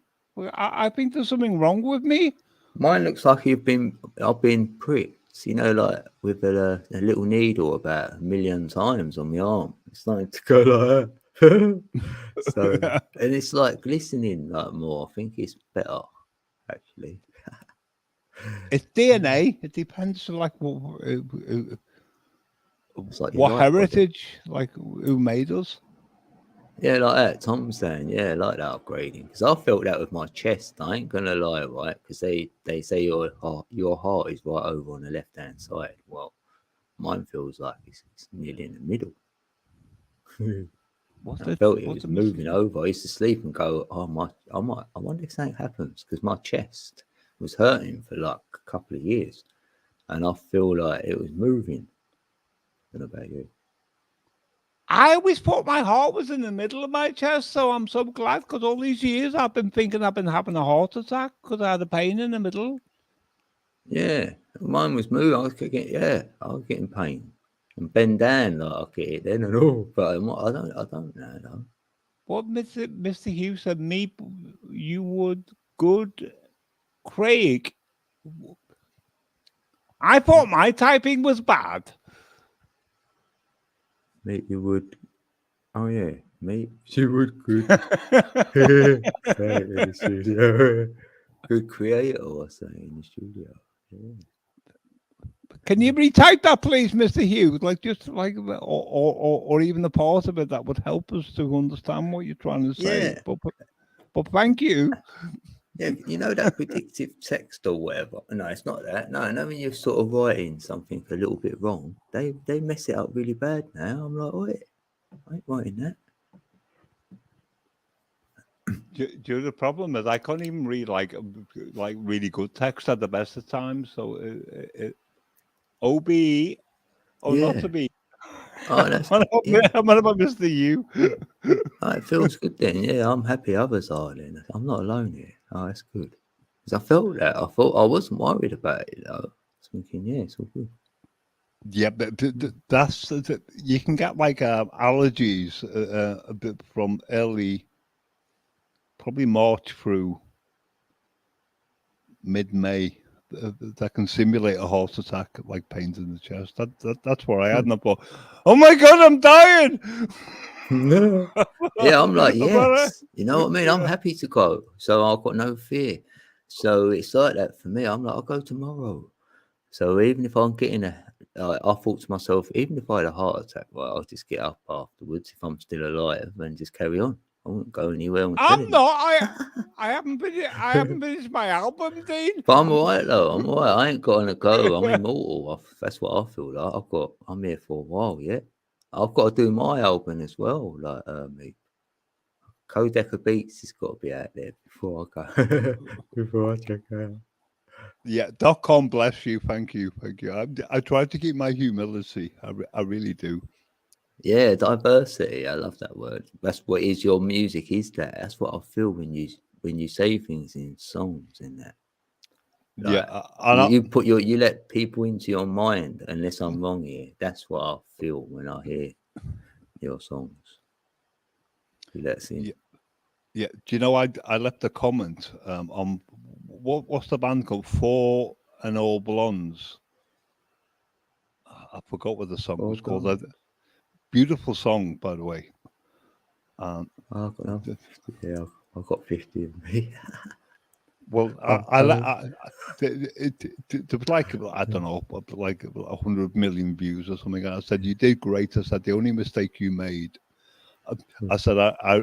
I think there's something wrong with me. Mine looks like I've been pricked. You know, like with a little needle about 1 million times on my arm. It's starting to go like that. So, and it's like glistening like more. I think it's better, actually. It's DNA. It depends, like what heritage, like who made us. Yeah, like that. Tom's saying, yeah, like that upgrading. Because I felt that with my chest. I ain't gonna lie, right? Because they say your heart is right over on the left hand side. Well, mine feels like it's nearly in the middle. I felt it was moving over. I used to sleep and go, I wonder if something happens, because my chest was hurting for like a couple of years, and I feel like it was moving. I don't know about you. I always thought my heart was in the middle of my chest, so I'm so glad, because all these years I've been thinking I've been having a heart attack because I had a pain in the middle. Yeah, mine was moving. I was getting pain. And bend down, like I get it then and all, but I don't know. No. What Mr. Hughes said, you would good, Craig. I thought my typing was bad. Mate, you would. Oh yeah, mate, you would good. In the studio. Good creator, I say, in the studio. Yeah. Can you retype that, please, Mr. Hughes? Like just like, or even the part of it that would help us to understand what you're trying to say. Yeah. But thank you. Yeah, you know that predictive text or whatever. No, it's not that. No, when you're sort of writing something a little bit wrong, they mess it up really bad now. I'm like, wait, I ain't writing that. The problem is I can't even read like really good text at the best of times. So OBE or not to be. Oh, that's what about Mr. U? Oh, it feels good then. Yeah, I'm happy others are then. I'm not alone here. Oh, that's good. Because I felt that. I thought I wasn't worried about it though. I was thinking, yeah, it's all good. Yeah, but that's you can get like allergies a bit from early, probably March through mid-May. That can simulate a heart attack, like pains in the chest. That's what I had. And I thought, oh my God, I'm dying. Yeah, I'm like, yes. You know what I mean? I'm happy to go. So I've got no fear. So it's like that for me. I'm like, I'll go tomorrow. So even if I'm getting I thought to myself, even if I had a heart attack, well, I'll just get up afterwards if I'm still alive and just carry on. I won't go anywhere. I'm not. I haven't finished my album, Dean. But I'm all right though. I'm all right. I ain't going to go. I'm immortal. That's what I feel like. I'm here for a while yet. I've got to do my album as well. Like me. Codec of Beats has got to be out there before I go. Before I check out. Yeah, .com, bless you. Thank you. I try to keep my humility. I really do. Yeah, diversity. I love that word. That's what is your music. Is that? That's what I feel when you say things in songs in that. Like, yeah, you let people into your mind. Unless I'm wrong here, that's what I feel when I hear your songs. You let us in. Yeah. Do you know I left a comment on what's the band called? Four and All Blondes. I forgot what the song was called. Beautiful song, by the way. I've got 50 of me. Well, there was like, I don't know, like 100 million views or something. I said, you did great. I said, the only mistake you made, I said, I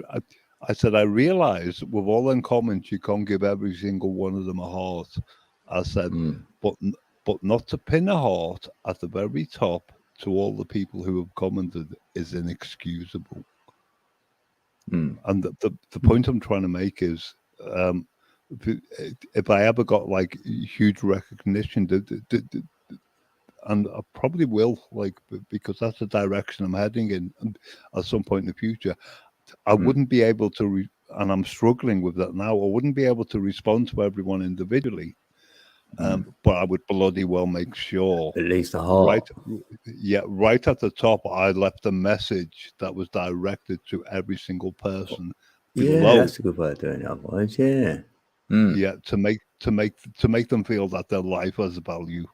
I said, I realize with all them comments, you can't give every single one of them a heart. I said, but not to pin a heart at the very top to all the people who have commented is inexcusable. And the point I'm trying to make is, if I ever got like huge recognition, and I probably will, like, because that's the direction I'm heading in at some point in the future, I wouldn't be able to, and I'm struggling with that now, I wouldn't be able to respond to everyone individually. But I would bloody well make sure, at least a heart. Right at the top, I left a message that was directed to every single person below. Yeah, that's a good way of doing it. Otherwise, yeah, yeah, to make them feel that their life has value.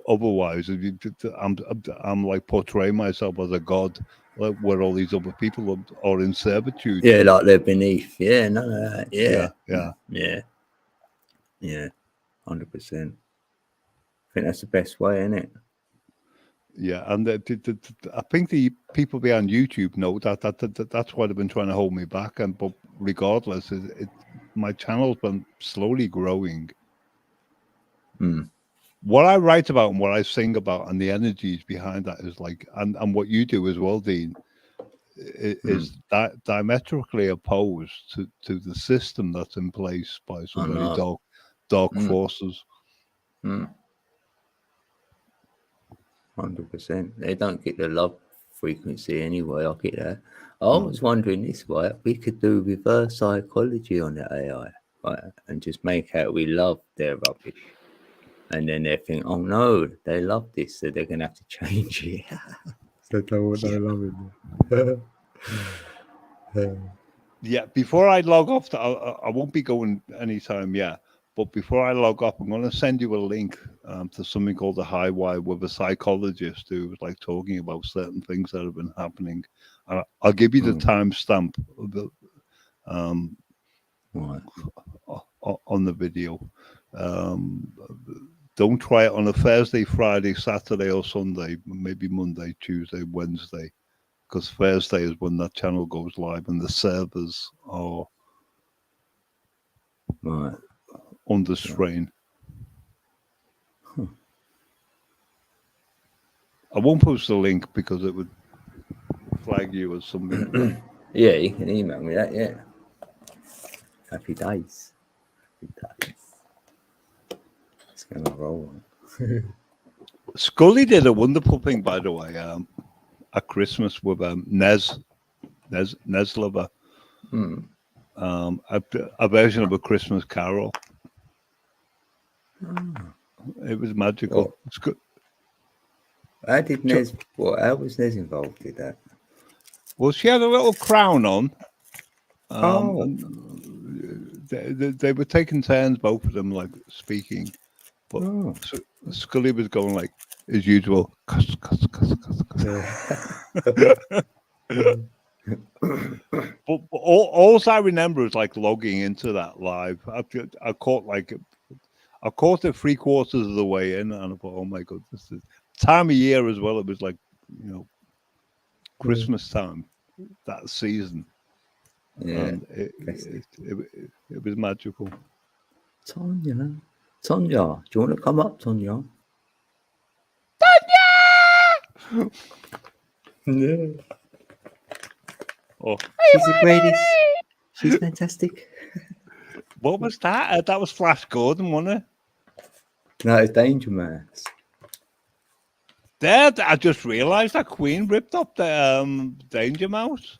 Otherwise, I'm like portraying myself as a god, like where all these other people are in servitude. Yeah, like they're beneath. Yeah, none of that. Yeah, 100%. I think that's the best way, isn't it? Yeah, and I think the people behind YouTube know that's why they've been trying to hold me back. But regardless, my channel's been slowly growing. What I write about and what I sing about and the energies behind that is like, and what you do as well, Dean, is diametrically opposed to the system that's in place by some very dark forces. 100%. They don't get the love frequency anyway. I get that. I was wondering this, right? We could do reverse psychology on the AI, right? And just make out we love their rubbish. And then they think, oh no, they love this, so they're going to have to change it. So they won't love it. Yeah, before I log off, I won't be going anytime yet. But before I log off, I'm going to send you a link to something called the High Wire with a psychologist who was like talking about certain things that have been happening. I'll give you the timestamp on the video. Don't try it on a Thursday, Friday, Saturday, or Sunday. Maybe Monday, Tuesday, Wednesday, because Thursday is when that channel goes live and the servers are under strain. I won't post the link because it would flag you as something. Yeah, you can email me that, yeah. Happy days. Happy days. It's going to roll. Scully did a wonderful thing, by the way, at Christmas with Neslover. A version of A Christmas Carol. It was magical. It's good. How did Nes? How was Nes involved in that? Well, she had a little crown on. They were taking turns, both of them, like speaking. But Scully was going like as usual. Cuss, cuss, cuss, cuss, cuss. But all I remember is like logging into that live. I caught it 3/4 of the way in, and I thought, oh my god, this is time of year as well. It was like, Christmas time, that season. Yeah, and it was magical. Tonya, do you want to come up, Tonya? Tonya! Yeah. Oh, she's the greatest. She's fantastic. What was that? That was Flash Gordon, wasn't it? No, it's Danger Mouse. Dad, I just realised that Queen ripped up the Danger Mouse.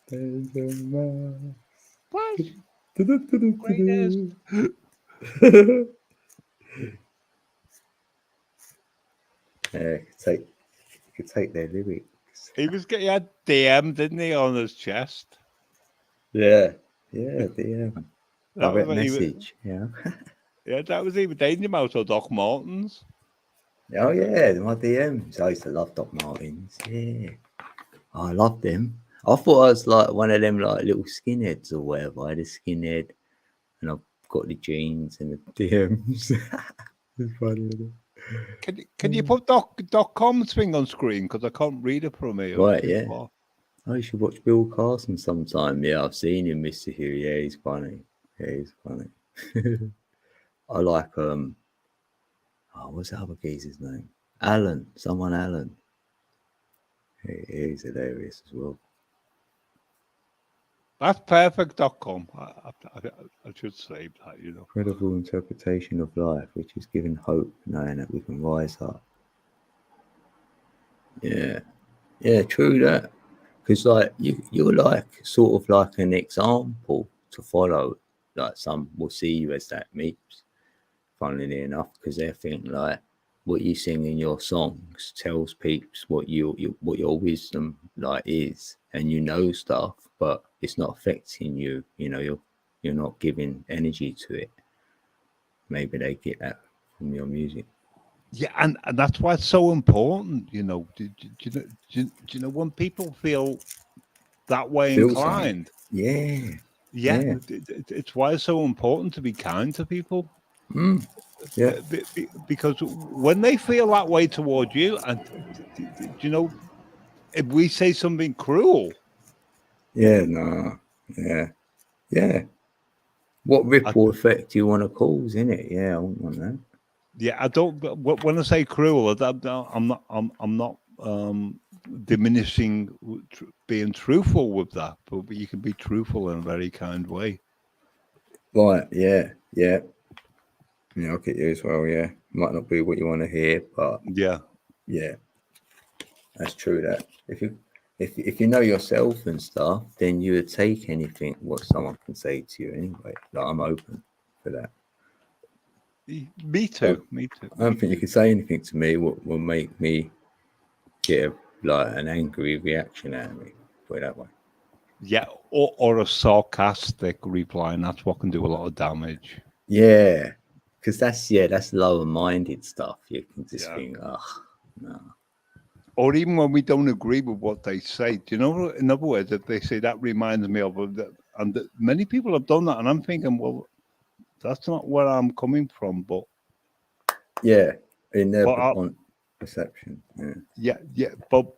Danger Mouse. Flash. Yeah, you could take their lyrics. He had DM, didn't he, on his chest? Yeah, DM. Direct message, yeah. Yeah, that was either Danger Mouse or Doc Martens. Oh yeah, my DMs. I used to love Doc Martens. Yeah, I loved them. I thought I was like one of them like little skinheads or whatever. I had a skinhead, and I've got the jeans and the DMs. It's funny, isn't it? Can you put .com thing on screen, because I can't read it from here. Right, yeah. Oh, you should watch Bill Carson sometime. Yeah, I've seen him, Mr. Hugh. Yeah, he's funny. Yeah, he's funny. I like what's the other geezer's name? Alan. Someone Alan. He's hilarious as well. That's perfect.com. I should save that, you know. Incredible interpretation of life, which is giving hope, knowing that we can rise up. Yeah. Yeah, true that. Because like you're like sort of like an example to follow. Like some will see you as that Meeps, funnily enough, because they think like what you sing in your songs tells peeps what what your wisdom like is, and you know stuff, but it's not affecting you. You know, you're not giving energy to it. Maybe they get that from your music. Yeah, and that's why it's so important, you know. Do you know when people feel that way inclined? Yeah. It's why it's so important to be kind to people. Yeah. Because when they feel that way toward you, and you know, if we say something cruel, yeah. What ripple effect do you want to cause in it? Yeah, I want that. Yeah, I don't. When I say cruel, I'm not diminishing being truthful with that, but you can be truthful in a very kind way. Right. Yeah. I get you as well. Yeah, might not be what you want to hear, but yeah, that's true. That if you know yourself and stuff, then you would take anything what someone can say to you anyway. Like I'm open for that. Me too. I don't think you can say anything to me what will make me get an angry reaction out of me. Put it that way. Yeah, or a sarcastic reply, and that's what can do a lot of damage. Yeah, because that's lower-minded stuff. You can just think, oh, no. Or even when we don't agree with what they say. Do you know, in other words, if they say that reminds me of that, and many people have done that, and I'm thinking, well, that's not where I'm coming from, but yeah, in their perception, but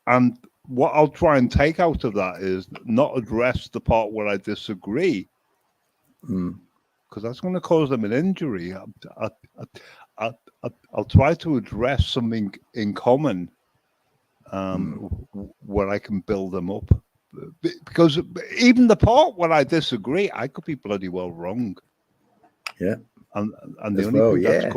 and what I'll try and take out of that is not address the part where I disagree, because that's going to cause them an injury. I'll try to address something in common where I can build them up, because even the part where I disagree, I could be bloody well wrong. Yeah. And the only thing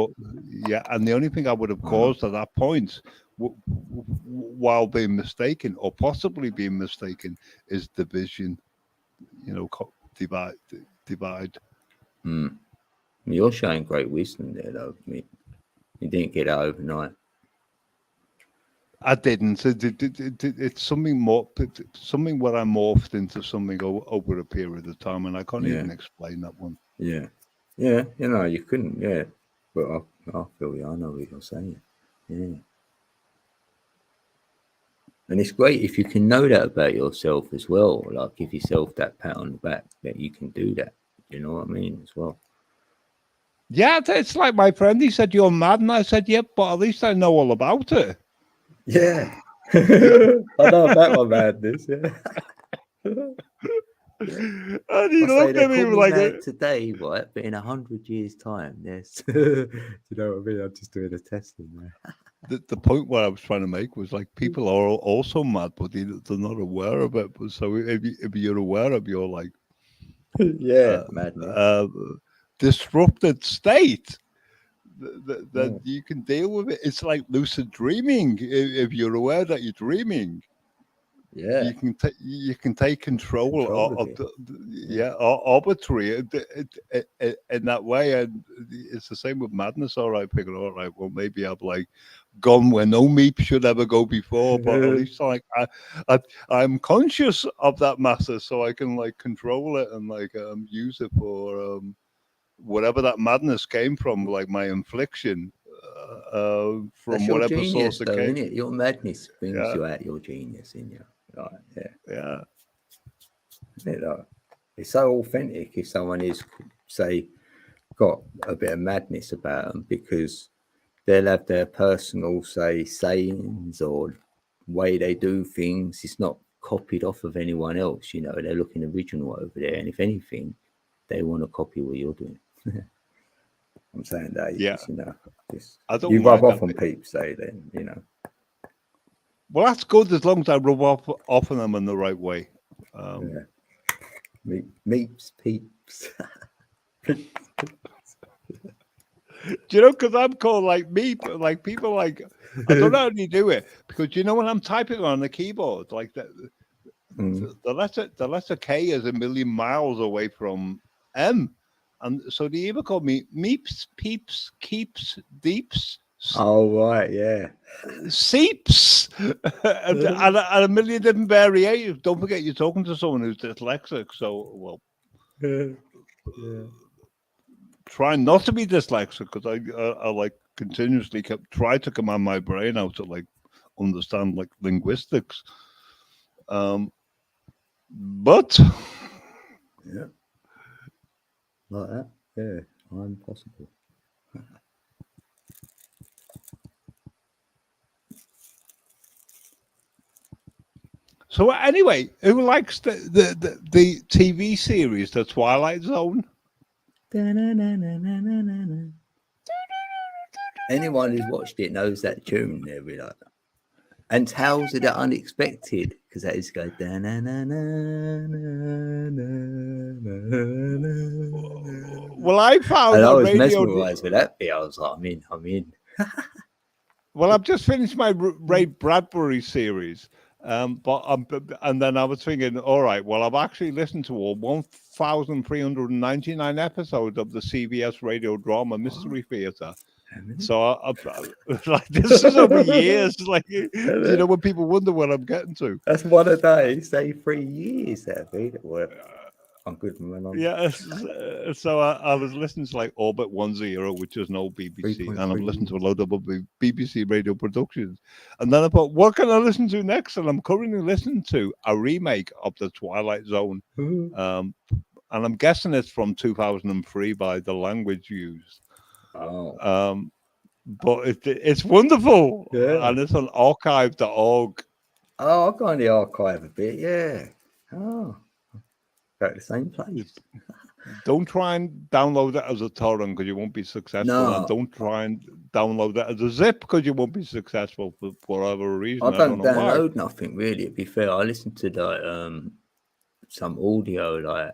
and the only thing I would have caused at that point, while being mistaken or possibly being mistaken, is division. You know, divide. You're showing great wisdom there, though. You didn't get it overnight. I didn't. It's something more, something where I morphed into something over a period of time, and I can't even explain that one. Yeah. You know, you couldn't. Yeah, but I feel you. I know what you're saying. Yeah. And it's great if you can know that about yourself as well. Like give yourself that pat on the back that you can do that. You know what I mean? As well. Yeah, it's like my friend. He said, "You're mad," and I said, "Yep, but at least I know all about it." Yeah, I know about my madness. Yeah. And he looked at me like today, right? But in 100 years' time, yes. You know what I mean? I'm just doing a testing there. The point where I was trying to make was like people are also mad, but they're not aware of it. But so if you're aware of your like madness, disrupted state, that you can deal with it. It's like lucid dreaming. If you're aware that you're dreaming, you can take control of arbitrary in that way. And it's the same with madness. All right, figure, all right, well, maybe I've like gone where no Meep should ever go before, but at least like I'm conscious of that matter, so I can like control it and like use it for whatever that madness came from, like my infliction from that's whatever genius, source it though, came. Isn't it? Your madness brings you out your genius in you. Right, yeah. It's so authentic if someone is, say, got a bit of madness about them, because they'll have their personal, say, sayings or way they do things. It's not copied off of anyone else. You know, they're looking original over there, and if anything, they want to copy what you're doing. I'm saying that, just, you know, just you rub off on Peeps, say then, you know. Well, that's good as long as I rub off on them in the right way. Meeps, Peeps. Do you know, because I'm called like Meep, like people like, I don't know how you do it, because you know when I'm typing on the keyboard, like the letter K is a million miles away from M, and so they either call me Meeps, Peeps, Keeps, Deeps. Oh right, yeah. Seeps, and a million different variations. Don't forget, you're talking to someone who's dyslexic, so well. Try not to be dyslexic, because I like continuously try to command my brain out to like understand like linguistics. But yeah, like that, yeah, I'm possible. So anyway, who likes the TV series, The Twilight Zone? Anyone who's watched it knows that tune. They'll be like, and Tales of the Unexpected, because that is go. Well, I found and that I was radio mesmerized with that bit. I was like, I'm in. Well, I've just finished my Ray Bradbury series. And then I was thinking, all right, well, I've actually listened to all 1,399 episodes of the CBS radio drama Mystery Theater. So like this is over years. Like, you know, when people wonder what I'm getting to. That's one a day. Say 3 years. That'd be the work. I'm good, man. Yeah, so I was listening to like Orbit 10, which is an old BBC, and I've listened to a load of BBC radio productions. And then I thought, what can I listen to next? And I'm currently listening to a remake of The Twilight Zone. And I'm guessing it's from 2003 by the language used. Oh. But it's wonderful. Yeah. And it's on archive.org. Oh, I've gone on the archive a bit, yeah. Oh. Go to the same place. Don't try and download it as a torrent because you won't be successful. No. And don't try and download that as a zip because you won't be successful for whatever reason. I don't know download why. nothing really. To be fair, I listen to like some audio, like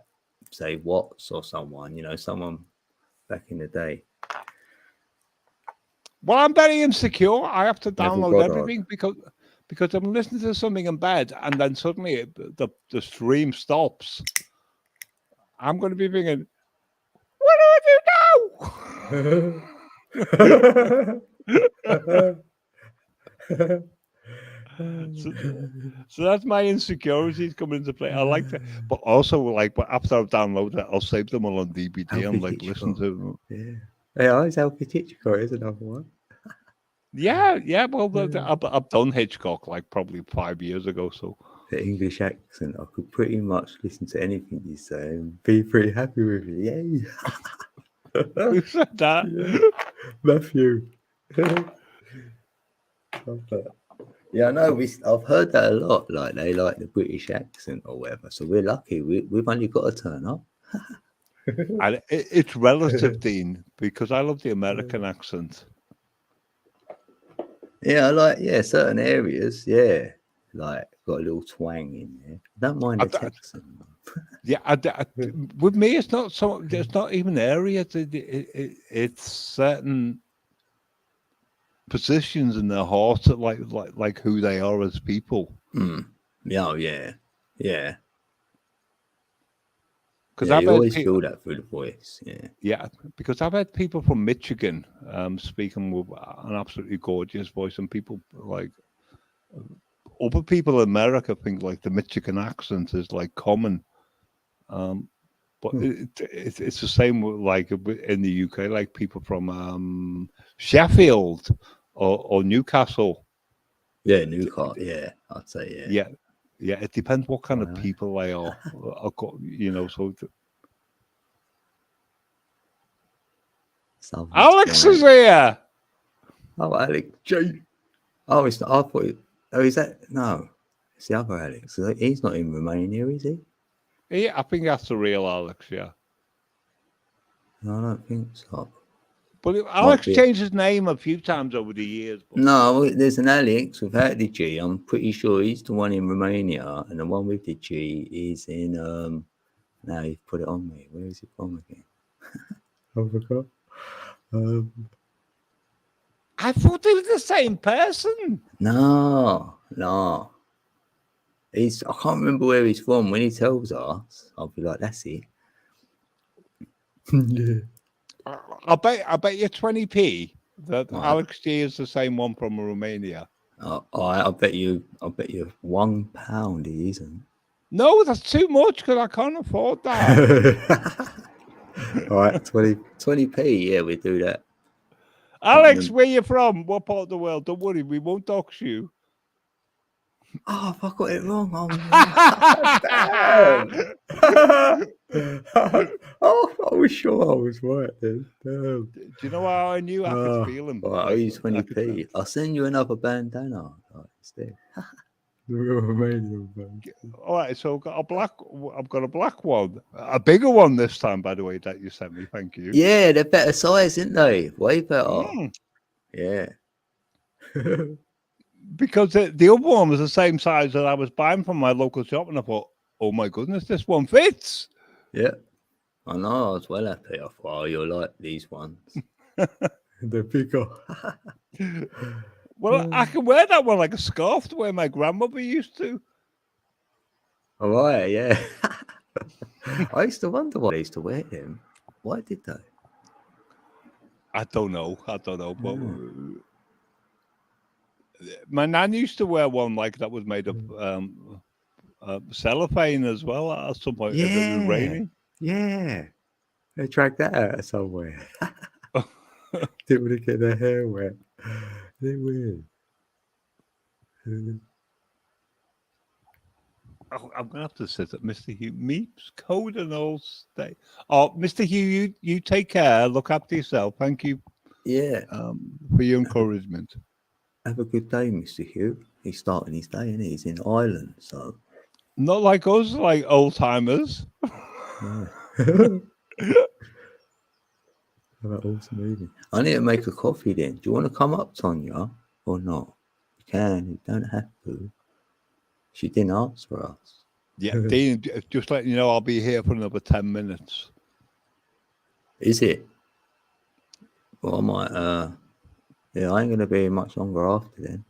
say Watts or someone, you know, someone back in the day. Well, I'm very insecure. I have to download everything because I'm listening to something in bed and then suddenly the stream stops. I'm going to be thinking, what do I do now? So that's my insecurities coming into play. I like that, but also like, but after I've downloaded it, I'll save them all on DVD and like listen to them. Yeah, it's Alfred Hitchcock is another one. Yeah. Well, I've done Hitchcock like probably 5 years ago. So the English accent, I could pretty much listen to anything you say and be pretty happy with it. Yay! Who said that? Yeah. Matthew. Yeah, I know. I've heard that a lot. Like they like the British accent or whatever. So we're lucky. We've only got to turn up. And it's relative, Dean, because I love the American accent. Yeah, I like certain areas. Yeah, like got a little twang in there. Don't mind the Texan. Yeah, with me, it's not so. It's not even areas. It's certain positions in their heart, like who they are as people. Yeah. Because you always feel that through the voice. Yeah, because I've had people from Michigan speaking with an absolutely gorgeous voice, and people like other people in America think like the Michigan accent is like common, but it's the same with, like in the UK, like people from Sheffield or Newcastle. Yeah, Newcastle. Yeah, I'd say Yeah, it depends what kind of people they are. You know, so. Alex is here. Oh, Alex J. Oh, it's not. I thought Oh, is that no? It's the other Alex. He's not in Romania, is he? Yeah, I think that's the real Alex. Yeah. No, I don't think so. But Alex changed his name a few times over the years. But... No, there's an Alex without the G. I'm pretty sure he's the one in Romania, and the one with the G is in. Now you've put it on me. Where is it from again? I forgot. I thought they were the same person. No. I can't remember where he's from. When he tells us, I'll be like, "That's it." Yeah. I bet you 20p that Alex G is the same one from Romania. I bet you £1 he isn't. No, that's too much because I can't afford that. All right, 20p. Yeah, we do that. Alex, where you from? What part of the world? Don't worry, we won't dox you. Oh, I got it wrong. I was sure I was right then. Damn. Do you know how I knew I could feel him? Well, I owe you 20p. I'll send you another bandana instead. All right, so I've got a black one, a bigger one this time, by the way, that you sent me. Thank you. Yeah, they're better size, aren't they? Way better. Yeah. Because the other one was the same size that I was buying from my local shop, and I thought, oh my goodness, this one fits. Yeah, I know. I was well happy. I thought, oh, you'll like these ones. They're bigger. Well, I can wear that one like a scarf the way my grandmother used to. All right, yeah. I used to wonder why they used to wear them. Why did they? I don't know. But my nan used to wear one like that was made of cellophane as well at some point if it was raining. Yeah. They dragged that out somewhere. Didn't want to get their hair wet. They're weird. I'm gonna have to sit at Mr. Hugh. Meeps, code and all stay. Oh, Mr. Hugh, you take care. Look after yourself. Thank you. Yeah. For your encouragement. Have a good day, Mr. Hugh. He's starting his day, and he's in Ireland, so not like us, like old timers. Awesome evening. I need to make a coffee then. Do you want to come up, Tonya, or not? You can. You don't have to. She didn't ask for us. Yeah, Dean, just letting you know, I'll be here for another 10 minutes. Is it? Well, I might. Yeah, I ain't gonna be much longer after then.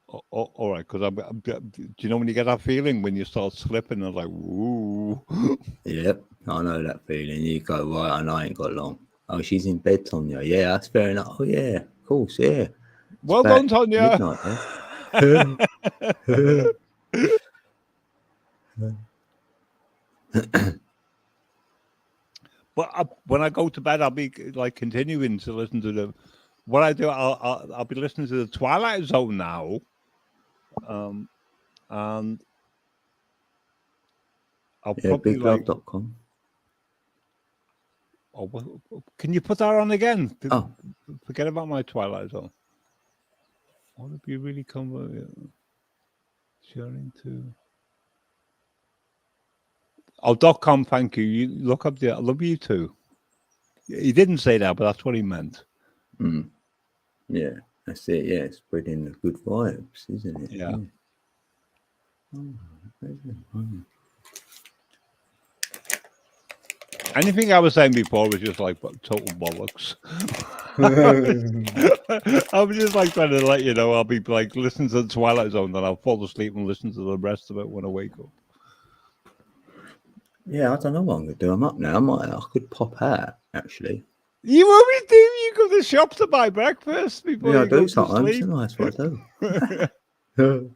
All right, because do you know when you get that feeling when you start slipping and like, woo? Yep, I know that feeling. You go, right, I know I ain't got long. Oh, she's in bed, Tonya. Yeah, that's fair enough. Oh, yeah, of course, yeah. Well done, Tonya. Midnight, But when I go to bed, I'll be like continuing to listen to the. What I do, I'll be listening to the Twilight Zone now, and I'll probably BigLove.com. Oh, well, can you put that on again? Oh, forget about my Twilight Zone. What if you really come sharing to? Oh, .com, thank you. You look up there. I love you too. He didn't say that, but that's what he meant. Yeah, that's it. Yeah, spreading the good vibes, isn't it? Yeah. Anything I was saying before was just like total bollocks. I was just like trying to let you know I'll be like listening to the Twilight Zone, then I'll fall asleep and listen to the rest of it when I wake up. Yeah, I don't know what I'm gonna do. I'm up now. I could pop out actually. You always do. You go to the shop to buy breakfast before you go to sleep. That's what I do.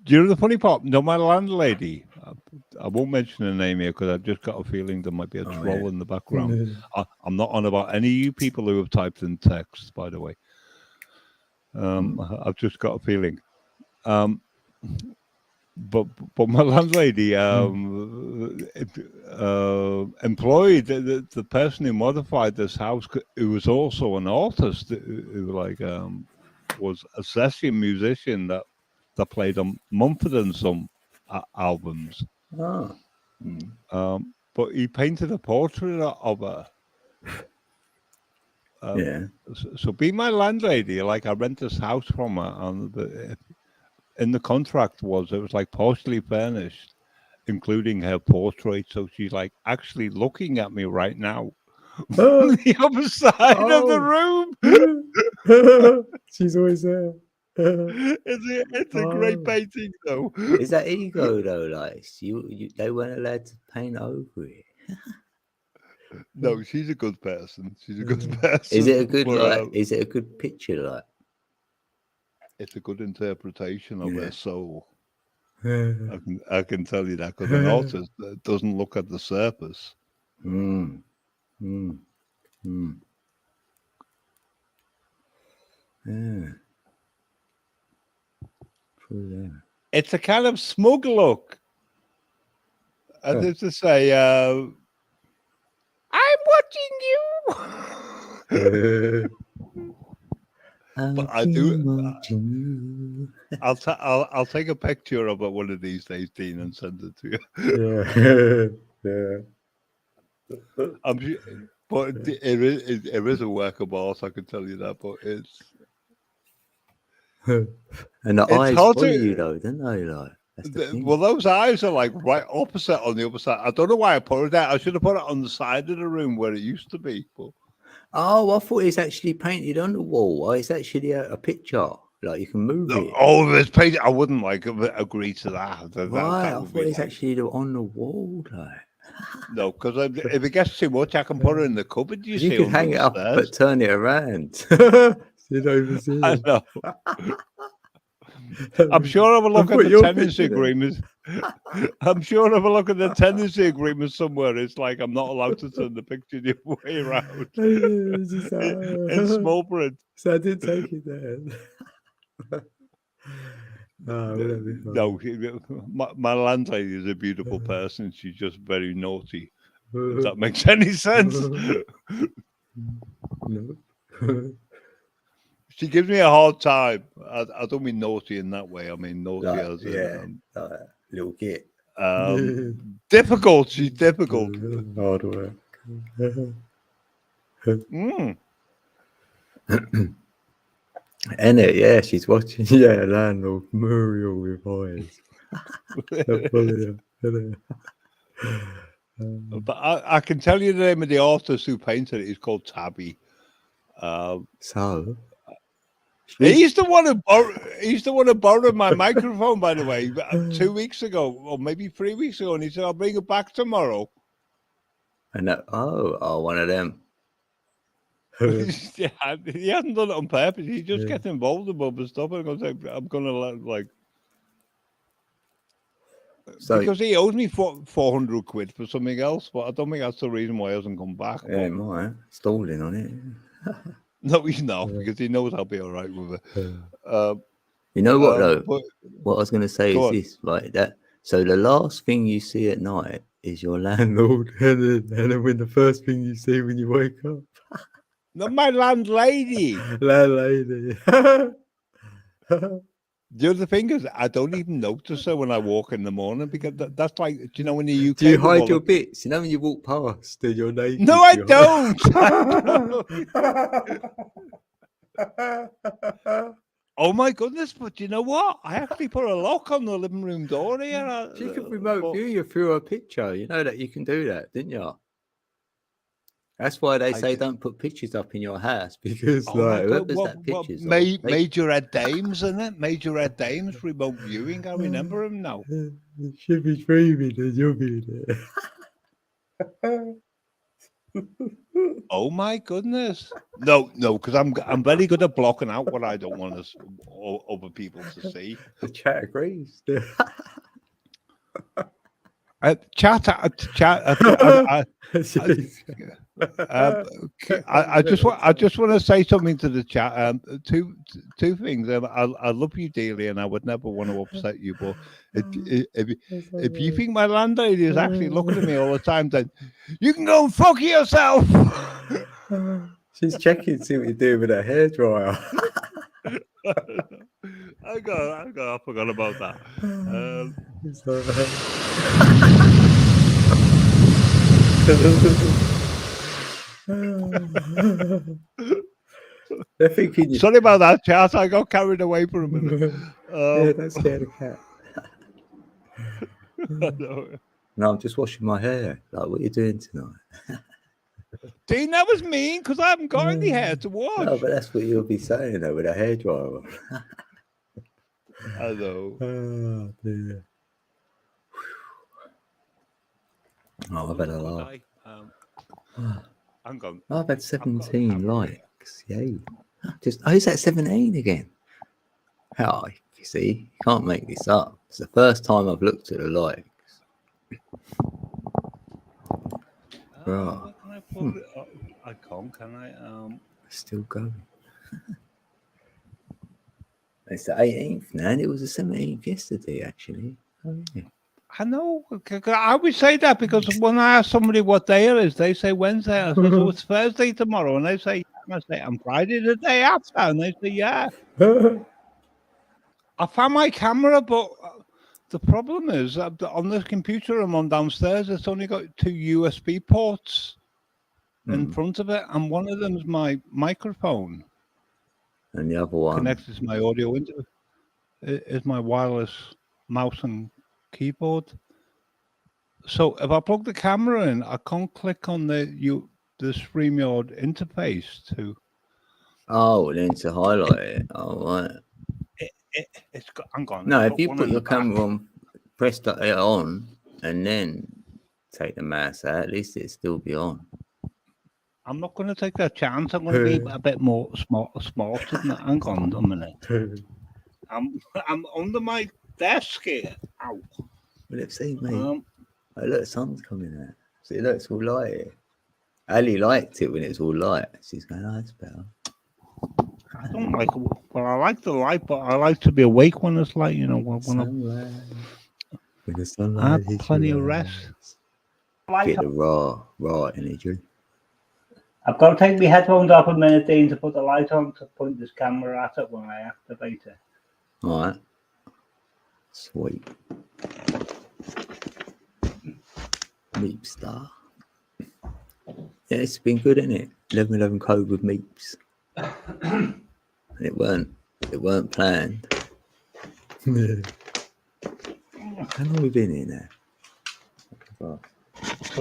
Do you know the funny part? No, my landlady, I won't mention her name here because I've just got a feeling there might be a troll in the background. I'm not on about any of you people who have typed in text, by the way. I've just got a feeling. But my landlady, employed the person who modified this house, who was also an artist, who like was a session musician that played on Mumford and Son albums. Oh. But he painted a portrait of her. Yeah. So be my landlady. Like, I rent this house from her, and in the contract it was like partially furnished, including her portrait. So she's like actually looking at me right now from the other side of the room. She's always there. It's a great painting, though. Is that ego though? Like they weren't allowed to paint over it. No, she's a good person. She's a good person. Is it a good Is it a good picture? Like, it's a good interpretation of her soul. I can tell you that, because an artist doesn't look at the surface. Yeah. It's a kind of smug look. As if to say, I'm watching you. But I do. I'll take a picture of it one of these days, Dean, and send it to you. I'm sure, but it is a work of art. I can tell you that. But it's and the eyes follow you though, don't they? Like, well, those eyes are like right opposite on the other side. I don't know why I put it there. I should have put it on the side of the room where it used to be. But oh, I thought it's actually painted on the wall. Oh, it's actually a picture. Like, you can move it. Oh, it's painted. I wouldn't like agree to that. Right, I thought it's actually on the wall, like. No, because if it gets too much, I can put it in the cupboard. You see, could hang it up, but turn it around. You don't even see it. I know. I'm sure I will look at the tenancy agreement. I'm sure I will look at the tenancy agreement somewhere. It's like I'm not allowed to turn the picture the other way around. In small print. So I did take it there. No, my landlady is a beautiful person. She's just very naughty. If that makes any sense. No. She gives me a hard time. I don't mean naughty in that way. I mean naughty as little git. Difficult. She's difficult. Hard work. And yeah, she's watching. Yeah, landlord Muriel with eyes. But I can tell you the name of the artist who painted it. He's called Tabby. So he's the one who borrowed my microphone, by the way, 2 weeks ago, or maybe 3 weeks ago, and he said, "I'll bring it back tomorrow." And one of them. Yeah, he hasn't done it on purpose. He just gets involved in other stuff, and I'm gonna like. So, because he owes me 400 quid for something else, but I don't think that's the reason why he hasn't come back. Yeah, he might. Stalling on it. No, he's not, because he knows I'll be all right with it. You know what, though? What I was going to say is this, like that. So the last thing you see at night is your landlord, and then when the first thing you see when you wake up. Not my landlady. Landlady. The other thing is, I don't even notice her when I walk in the morning, because that's like, do you know, in the UK. Do you hide your bits? You know, when you walk past and you're naked. No, I don't. Oh my goodness! But you know what? I actually put a lock on the living room door here. You could remote view you through a picture. You know that you can do that, didn't you? That's why they say don't put pictures up in your house, because whoever's that pictures. Major Ed Dames, isn't it? Major Ed Dames remote viewing. I remember him now. It should be streaming and you'll be there. Oh my goodness! No, because I'm very good at blocking out what I don't want other people to see. The chat agrees. Chat. I just want to say something to the chat. Two things. I love you dearly, and I would never want to upset you. But if you think my landlady is actually looking at me all the time, then you can go and fuck yourself. She's checking to see what you're doing with her hairdryer. I forgot about that. They're thinking Sorry about that, chat. I got carried away for a minute. Yeah, don't scare the cat. No, I'm just washing my hair. Like, what are you doing tonight? Dean, that was mean because I haven't got any hair to wash. No, but that's what you'll be saying though with a hairdryer on. I know. Oh, dear. Oh, I've had a laugh. Hang on. I've had 17 likes. Yay. Is that 17 again? How? You see, you can't make this up. It's the first time I've looked at the likes. Right. Can I pull it up? I can't, can I? It's still going. It's the 18th now, and it was the 17th yesterday, actually. Oh, yeah. I know. I would say that because when I ask somebody what day it is, they say Wednesday. I say, so it's Thursday tomorrow. And they say, I say, I'm Friday the day after. And they say, yeah. I found my camera, but the problem is on this computer I'm on downstairs, it's only got 2 USB ports in front of it. And one of them is my microphone. And the other one connected to my audio into it is my wireless mouse and keyboard. So if I plug the camera in, I can't click on the StreamYard interface to. Oh, then to highlight it. Oh, right. It's got. I'm gone. No, if you put your camera on, press it on, and then take the mouse out, at least it'll still be on. I'm not going to take that chance. I'm going to be a bit more smart than that. Hang on a minute. I'm under my desk here. Ow. Well, let's see, mate. Oh, look, the sun's coming out. See, look, it's all light here. Ali liked it when it was all light. She's going, oh, that's better. I don't like it. Well, I like the light, but I like to be awake when it's light, you know. When the sunlight I have plenty of rest. Get the raw energy. I've got to take my headphones off a minute, Dean, to put the light on to point this camera at it when I activate it. All right. Sweet. Meeps star. Yeah, it's been good, isn't it? 11/11 code with Meeps. It weren't planned. How long have we been in there? So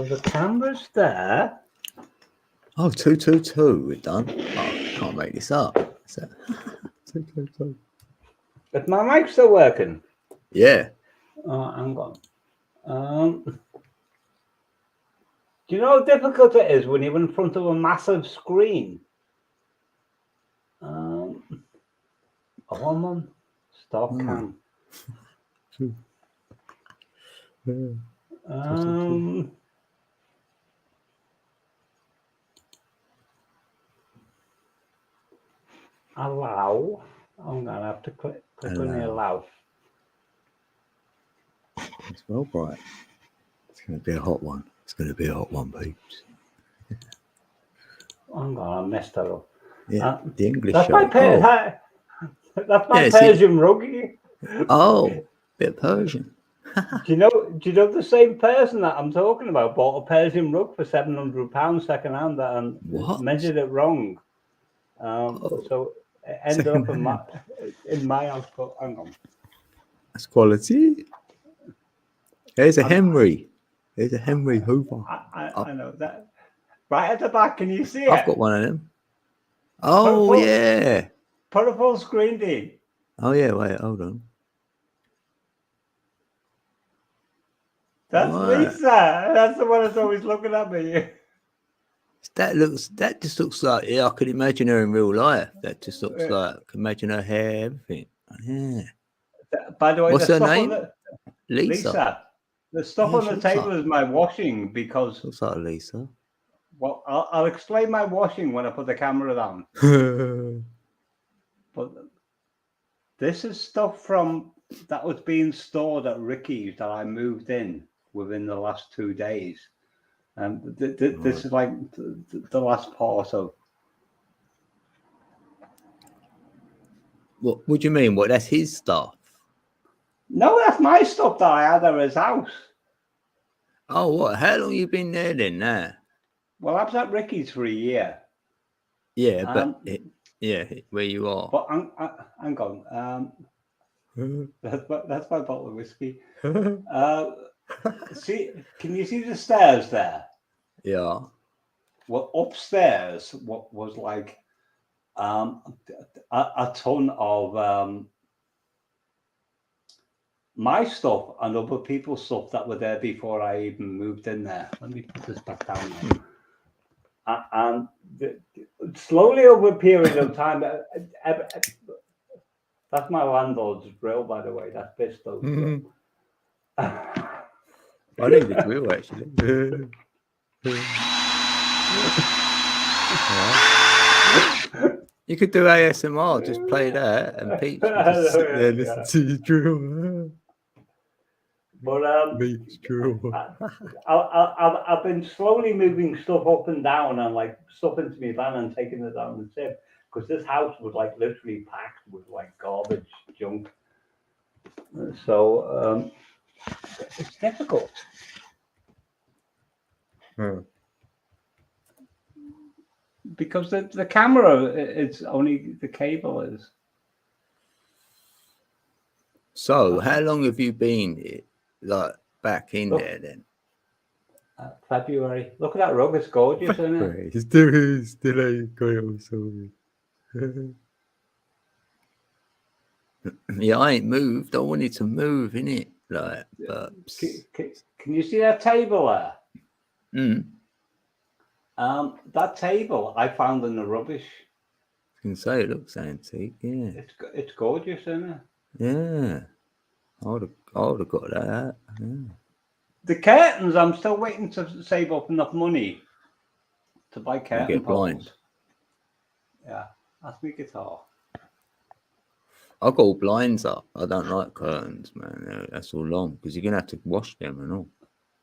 the camera's there. Oh, 222. We're done. Oh, can't make this up. 222. But my mic's still working. Yeah. Oh, hang on. Do you know how difficult it is when you're in front of a massive screen? Hold on. Stop cam. Allow. I'm gonna have to click on the allow. It's well bright. It's gonna be a hot one. It's gonna be a hot one, Peeps. Hang on, I messed that up. Yeah, the English. That's show. That's my Persian rug. Oh, bit of Persian. Do you know the same person that I'm talking about bought a Persian rug for £700 second hand and measured it wrong. So it ended up in my house. But hang on. That's quality. There's a Henry. There's a Henry Hoover. I know that. Right at the back, can you see it? I've got one of them. Oh, yeah. Put a full screen, Dean. Oh, yeah, wait, hold on. That's Lisa. That's the one that's always looking at me. That just looks like, yeah, I could imagine her in real life. That just looks like, I can imagine her hair, everything. Yeah. By the way, what's her name? Lisa. The stuff on the table is my washing because looks like Lisa. Well, I'll explain my washing when I put the camera down. But this is stuff from that was being stored at Ricky's that I moved in within the last 2 days. And this is like the last part of. What do you mean? What? That's his stuff? No, that's my stuff that I had at his house. Oh, what? How long you been there then? Now? Well, I was at Ricky's for a year. Yeah, but where you are. But hang on. That's my bottle of whiskey. See, can you see the stairs there? Yeah. Well, upstairs, what was like a ton of my stuff and other people's stuff that were there before I even moved in there. Let me put this back down now. And slowly over a period of time, that's my landlord's grill, by the way. That's Bisto's grill. I need the grill, actually. You could do ASMR, just play that, and Peeps would just sit there and listen to your drill. But Meeps drill. I've been slowly moving stuff up and down and like stuff into my van and taking it down the tip because this house was like literally packed with like garbage junk. So it's difficult. Because the camera, it's only the cable is. So, how long have you been like back in there then? February. Look at that rug; it's gorgeous, isn't it? It's still ain't going sorry. Yeah, I ain't moved. I wanted to move, innit? Like, but can you see that table there? That table I found in the rubbish. I can say it looks antique, yeah. It's gorgeous, isn't it? Yeah. I would have got that. Yeah. The curtains, I'm still waiting to save up enough money to buy curtain poles. Yeah, that's my guitar. I've got all blinds up. I don't like curtains, man. That's all long because you're gonna have to wash them and all.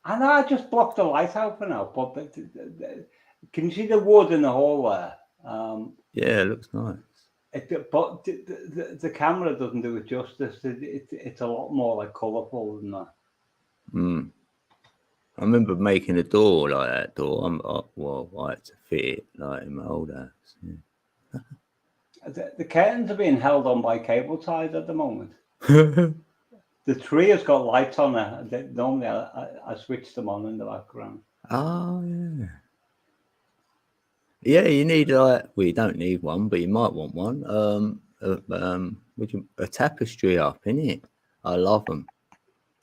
I know. I just blocked the light out for now. But can you see the wood in the hall there? Yeah, it looks nice. But the camera doesn't do it justice. It's a lot more like colourful than that. I remember making a door like that door. I had to fit it like in my old house. Yeah. The curtains are being held on by cable ties at the moment. The tree has got lights on it. Normally, I switch them on in the background. Oh, yeah. Yeah, you need well, you don't need one, but you might want one. A tapestry up, innit? I love them.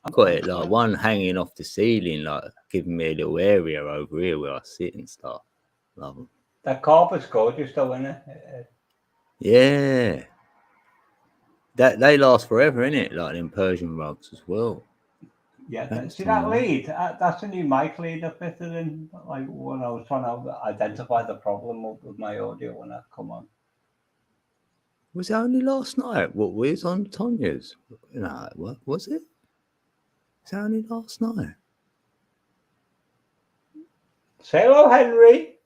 I've got it like one hanging off the ceiling, like giving me a little area over here where I sit and stuff. Love them. That carpet's gorgeous, though, isn't it? Yeah. They last forever, innit? Like in Persian rugs as well. Yeah, see that lead? That's a new mic lead I fitted in. Like when I was trying to identify the problem with my audio when I come on. Was it only last night? What was on Tanya's? No, what was it? Was it only last night? Say hello, Henry.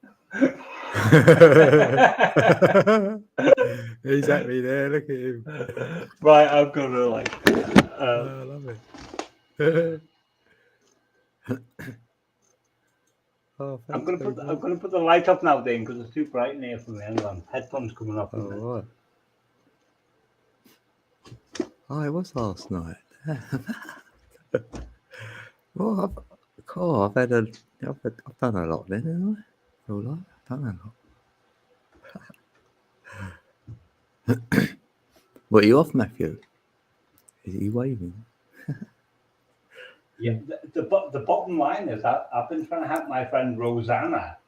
He's at me there. Look at him. Right, I'm gonna like. I love it. I'm gonna put the light up now, Dean, because it's too bright in here for me. Anyway, headphones coming off. Right. Oh, it was last night. Well, I've done a lot then, haven't I? All right, I've done a lot. What are you off, Matthew? Is he waving? Yeah, the bottom line is I've been trying to help my friend Rosanna,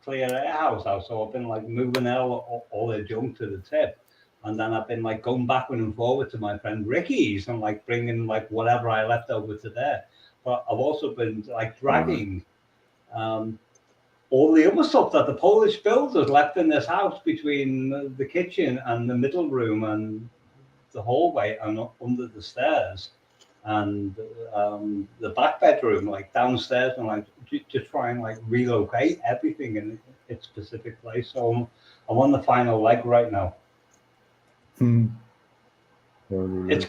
clear air house out. So I've been like moving all their junk to the tip. And then I've been like going backward and forward to my friend Ricky's and like bringing like whatever I left over to there. But I've also been like dragging all the other stuff that the Polish builders left in this house between the kitchen and the middle room and the hallway and under the stairs and the back bedroom, like downstairs, and like just try and like relocate everything in its specific place. So I'm on the final leg right now. It's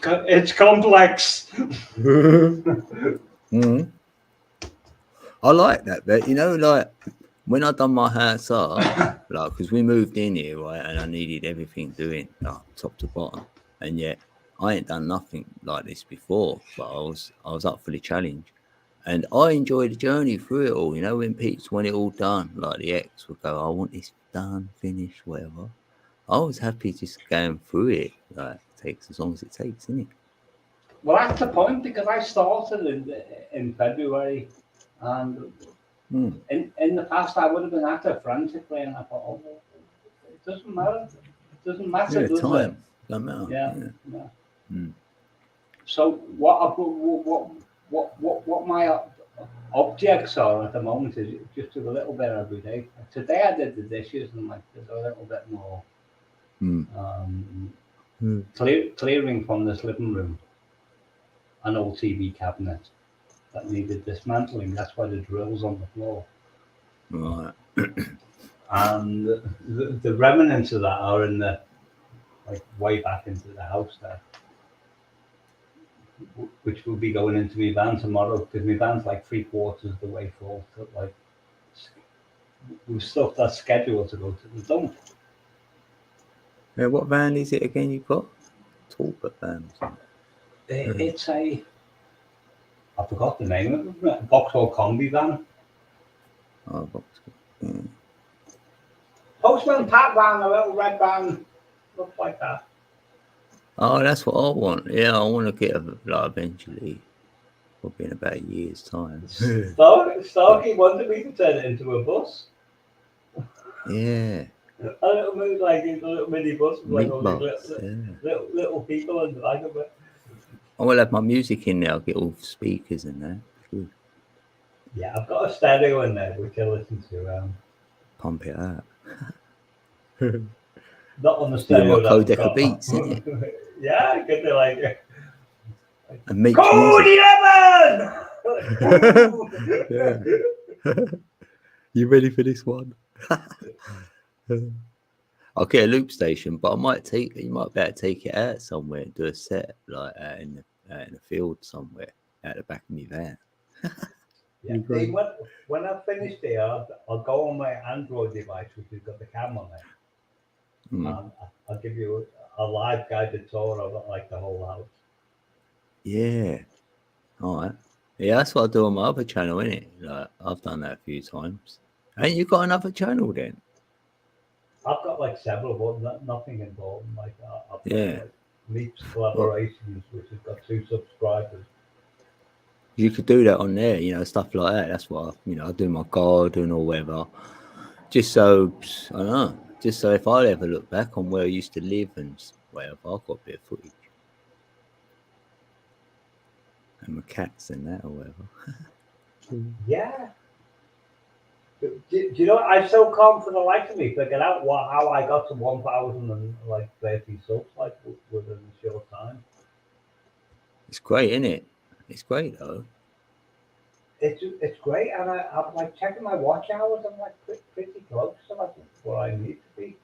complex. I like that, but you know, like when I done my house up, like because we moved in here, right, and I needed everything doing, like top to bottom, and yet I ain't done nothing like this before. But I was up for the challenge, and I enjoyed the journey through it all. You know, when Pete's when it all done, like the ex would go, "I want this done, finished, whatever." I was happy just going through it. Like it takes as long as it takes, innit? Well, that's the point, because I started in February, and in the past I would have been active frantically, and I thought, oh, it doesn't matter. It doesn't matter, does time. it? Doesn't matter. Yeah. So what my objects are at the moment is just do a little bit every day. Today I did the dishes and like did a little bit more clearing from this living room. An old TV cabinet that needed dismantling. That's why the drill's on the floor. Right. And the remnants of that are in the like way back into the house there, which will be going into my van tomorrow, because my van's like 3/4 of the way full. So like we've stuff that's scheduled to go to the dump. Yeah, what van is it again? You've got Talbot van. It's I forgot the name of it. Vauxhall combi van. Oh, Vauxhall. Postman Pat van, a little red van, looks like that. Oh, that's what I want. Yeah, I want to get like eventually, probably in about a year's time. Starkey wanted me to turn it into a bus. Yeah. A little mini bus with like all these little people in the back of it. I will have my music in there. I'll get all speakers in there. Good. Yeah, I've got a stereo in there which I listen to. Pump it out. Not on the stereo. My codec beats, isn't it? Yeah, because they're like. And make Code 11! You ready for this one? I'll get a loop station, but you might better take it out somewhere and do a set like in the field somewhere at the back of my van. Yeah, when I've finished there, I'll go on my Android device, which has got the camera on it. I'll give you a live guided tour of it, like the whole house. Yeah. All right. Yeah, that's what I do on my other channel, innit? Like I've done that a few times. Ain't you got another channel then? I've got like several, but nothing important. Like I've got like Meeps collaborations, which has got 2 subscribers. You could do that on there, you know, stuff like that. That's what I do my garden or whatever. Just so I don't know. Just so if I ever look back on where I used to live and whatever, I've got a bit of footage. And my cats and that or whatever. Yeah. Do you know what? I so can't for the life of me figure out how I got to 1,030 subs like within a short time. It's great, isn't it? It's great though. It's great, and I'm like checking my watch hours. I'm like pretty close to like where I need to be.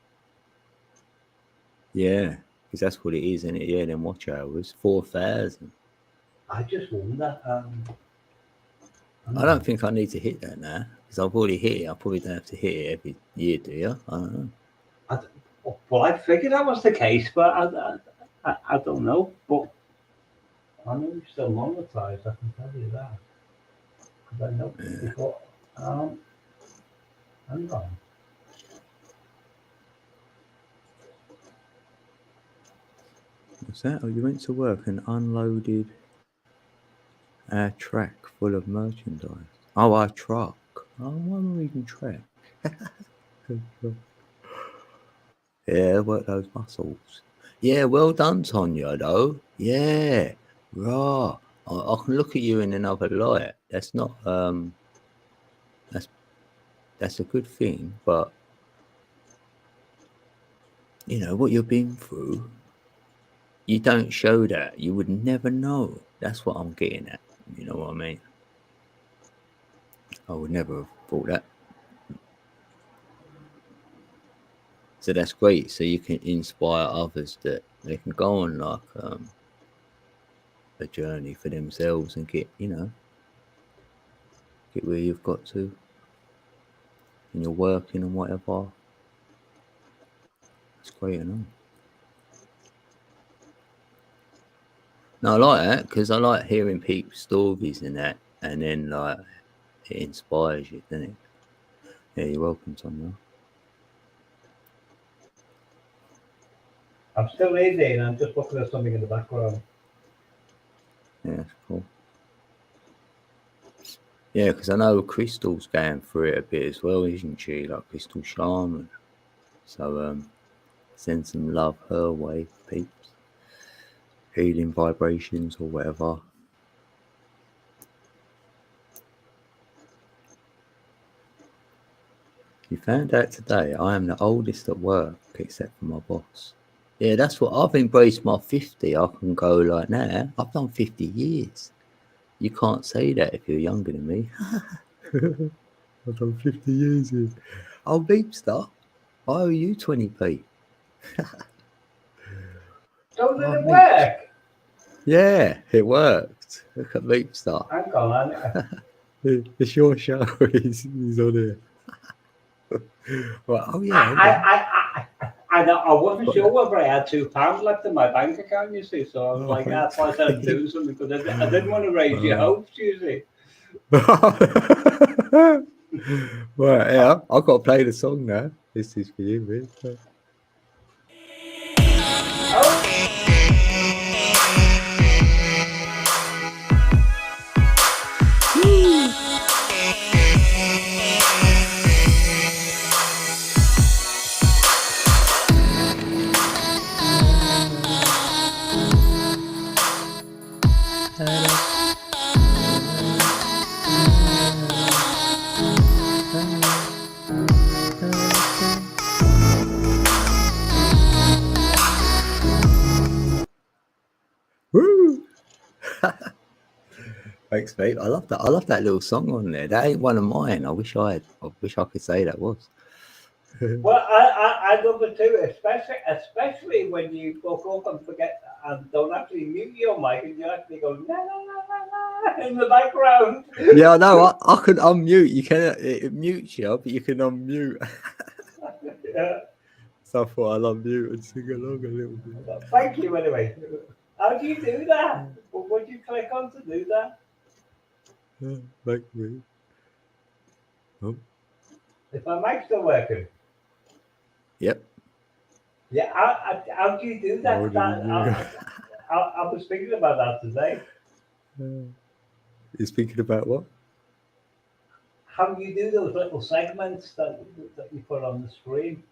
Yeah, because that's what it is, isn't it? Yeah, then watch hours 4,000. I just wonder. I don't think I need to hit that now because I've already hit it. I probably don't have to hit it every year, do you? I don't know. Well, I figured that was the case, but I don't know. But I know you're still monetized. I can tell you that. Because I know before. Hang on. What's that? Oh, you went to work and unloaded a truck full of merchandise. Oh, our truck. Oh, why am I reading track? Yeah, work those muscles. Yeah, well done, Tonya, though. Yeah, right. I can look at you in another light. That's not that's a good thing, but you know what you've been through. You don't show that. You would never know. That's what I'm getting at. You know what I mean? I would never have thought that. So that's great. So you can inspire others that they can go on like a journey for themselves and get, you know, get where you've got to. And you're working and whatever. It's great and all. No, I like that because I like hearing people's stories and that, and then like it inspires you, doesn't it? Yeah, you're welcome, Tonya. I'm still reading. I'm just looking at something in the background. Yeah, that's cool. Yeah, because I know Crystal's going through it a bit as well, isn't she? Like Crystal Shaman. So send some love her way, peeps. Healing vibrations or whatever. You found out today I am the oldest at work except for my boss. Yeah, that's what I've embraced my 50. I can go like, nah, I've done 50 years. You can't say that if you're younger than me. I've done 50 years here. Oh, Meepster, I owe you 20p. Does it work? Yeah, it worked. Look at Meepster. Hang on, It's your show. He's on here. Well, oh yeah. I wasn't sure whether I had £2 left in my bank account, you see, so I was like, that's why I said do something, because I didn't want to raise your hopes, you see. Right, yeah, I've got to play the song now. This is for you, mate. Woo! Thanks, mate. I love that. I love that little song on there. That ain't one of mine. I wish I could say that was. Well, I love it too, especially when you fuck up and forget and don't actually mute your mic and you actually go la la la la la in the background. Yeah, I know. I could unmute. You can it mutes you, but you can unmute. Yeah. So I thought I'll unmute and sing along a little bit. Thank you anyway. How do you do that? What do you click on to do that? Thank me. Oh. Is my mic still working? Yep. Yeah, how do you do that? I was thinking about that today. You're speaking about what? How do you do those little segments that you put on the screen?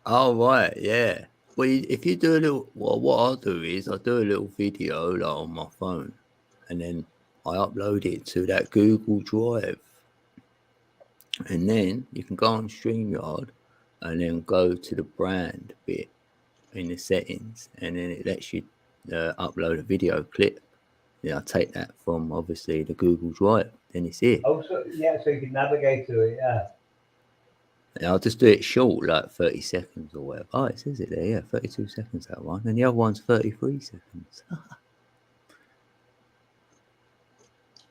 Oh, right, yeah. Well, if you do a little, well, what I'll do is I'll do a little video like, on my phone, and then I upload it to that Google Drive. And then you can go on StreamYard and then go to the brand bit in the settings, and then it lets you upload a video clip. Yeah, I'll take that from obviously the Google Drive. Then it's here. Oh, so yeah, so you can navigate to it, yeah. And I'll just do it short, like 30 seconds or whatever. Oh, it says it there, yeah, 32 seconds that one. And the other one's 33 seconds.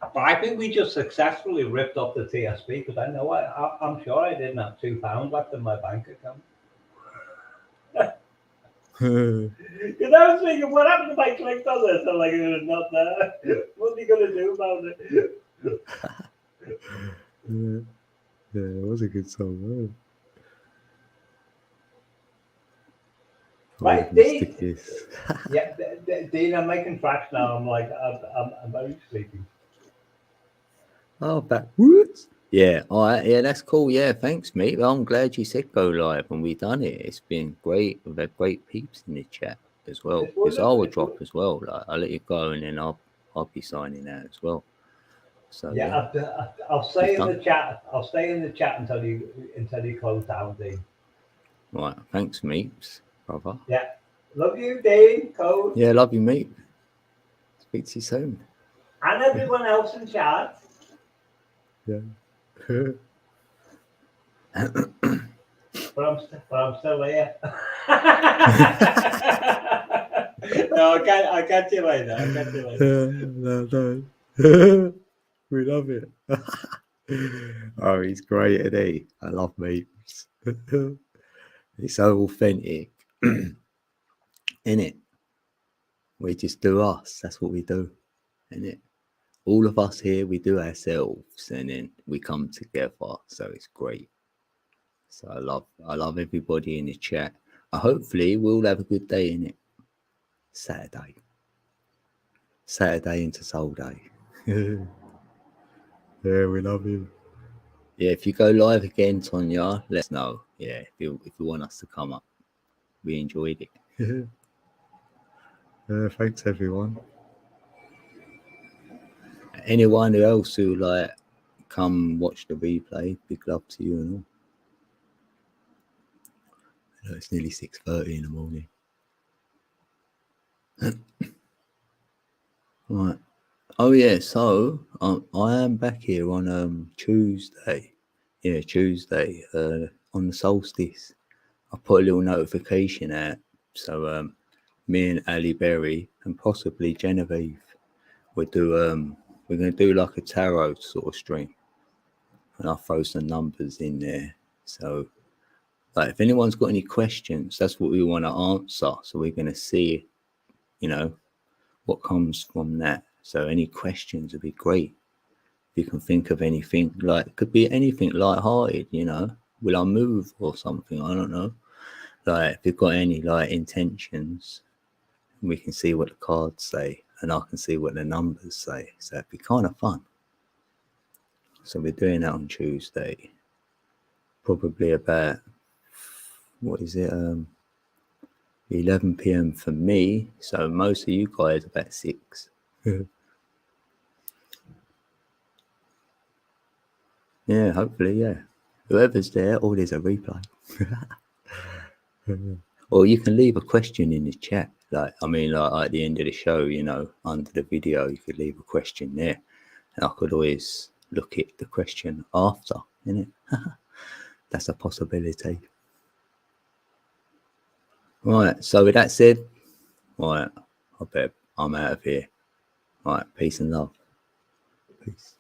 But I think we just successfully ripped off the TSP because I know I'm sure I didn't have £2 left in my bank account. Because I was thinking, what happened if I clicked on this? I'm like, it's not there. What are you going to do about it? Yeah, it was a good song. Right, Dean. Yeah, Dean, I'm making tracks now. I'm like, I'm very sleepy. Oh, backwards. Yeah, all right, yeah, that's cool. Yeah, thanks, mate. I'm glad you said go live and we done it. It's been great. We've had great peeps in the chat as well. Because I will drop as well. Like I'll let you go and then I'll be signing out as well. So yeah. I'll stay in the chat. I'll stay in the chat until you close down, Dean. Right, thanks, Meeps, brother. Yeah, love you, Dean. Code. Yeah, love you, mate. Speak to you soon. And everyone else in chat. Yeah. but I'm still here. No, I can't you later. I can't you later. No. We love it. Oh, he's great, isn't he? I love Meeps. It's so authentic. In it. We just do us. That's what we do. In it. All of us here, we do ourselves and then we come together. So it's great. So I love everybody in the chat. Hopefully we'll have a good day in it. Saturday into Soul Day. Yeah, we love you. Yeah, if you go live again, Tonya, let us know. Yeah, if you want us to come up. We enjoyed it. Thanks everyone. Anyone else who like come watch the replay, big love to you and all. I know it's nearly 6:30 in the morning. Right. Oh yeah, so I am back here on Tuesday. Yeah, Tuesday. On the solstice. I put a little notification out. So me and Ali Berry and possibly Genevieve we're gonna do like a tarot sort of stream. And I'll throw some numbers in there. So like if anyone's got any questions, that's what we want to answer. So we're gonna see, what comes from that. So any questions would be great. If you can think of anything, like it could be anything light-hearted, will I move or something? I don't know. Like if you've got any like intentions, we can see what the cards say and I can see what the numbers say. So it'd be kind of fun. So we're doing that on Tuesday. Probably about, 11 p.m. for me. So most of you guys about 6. Yeah, hopefully, yeah. Whoever's there, or there's a replay. Or you can leave a question in the chat. Like at the end of the show, under the video, you could leave a question there. And I could always look at the question after, innit? That's a possibility. Right, so with that said, right, I bet I'm out of here. Right, peace and love. Peace.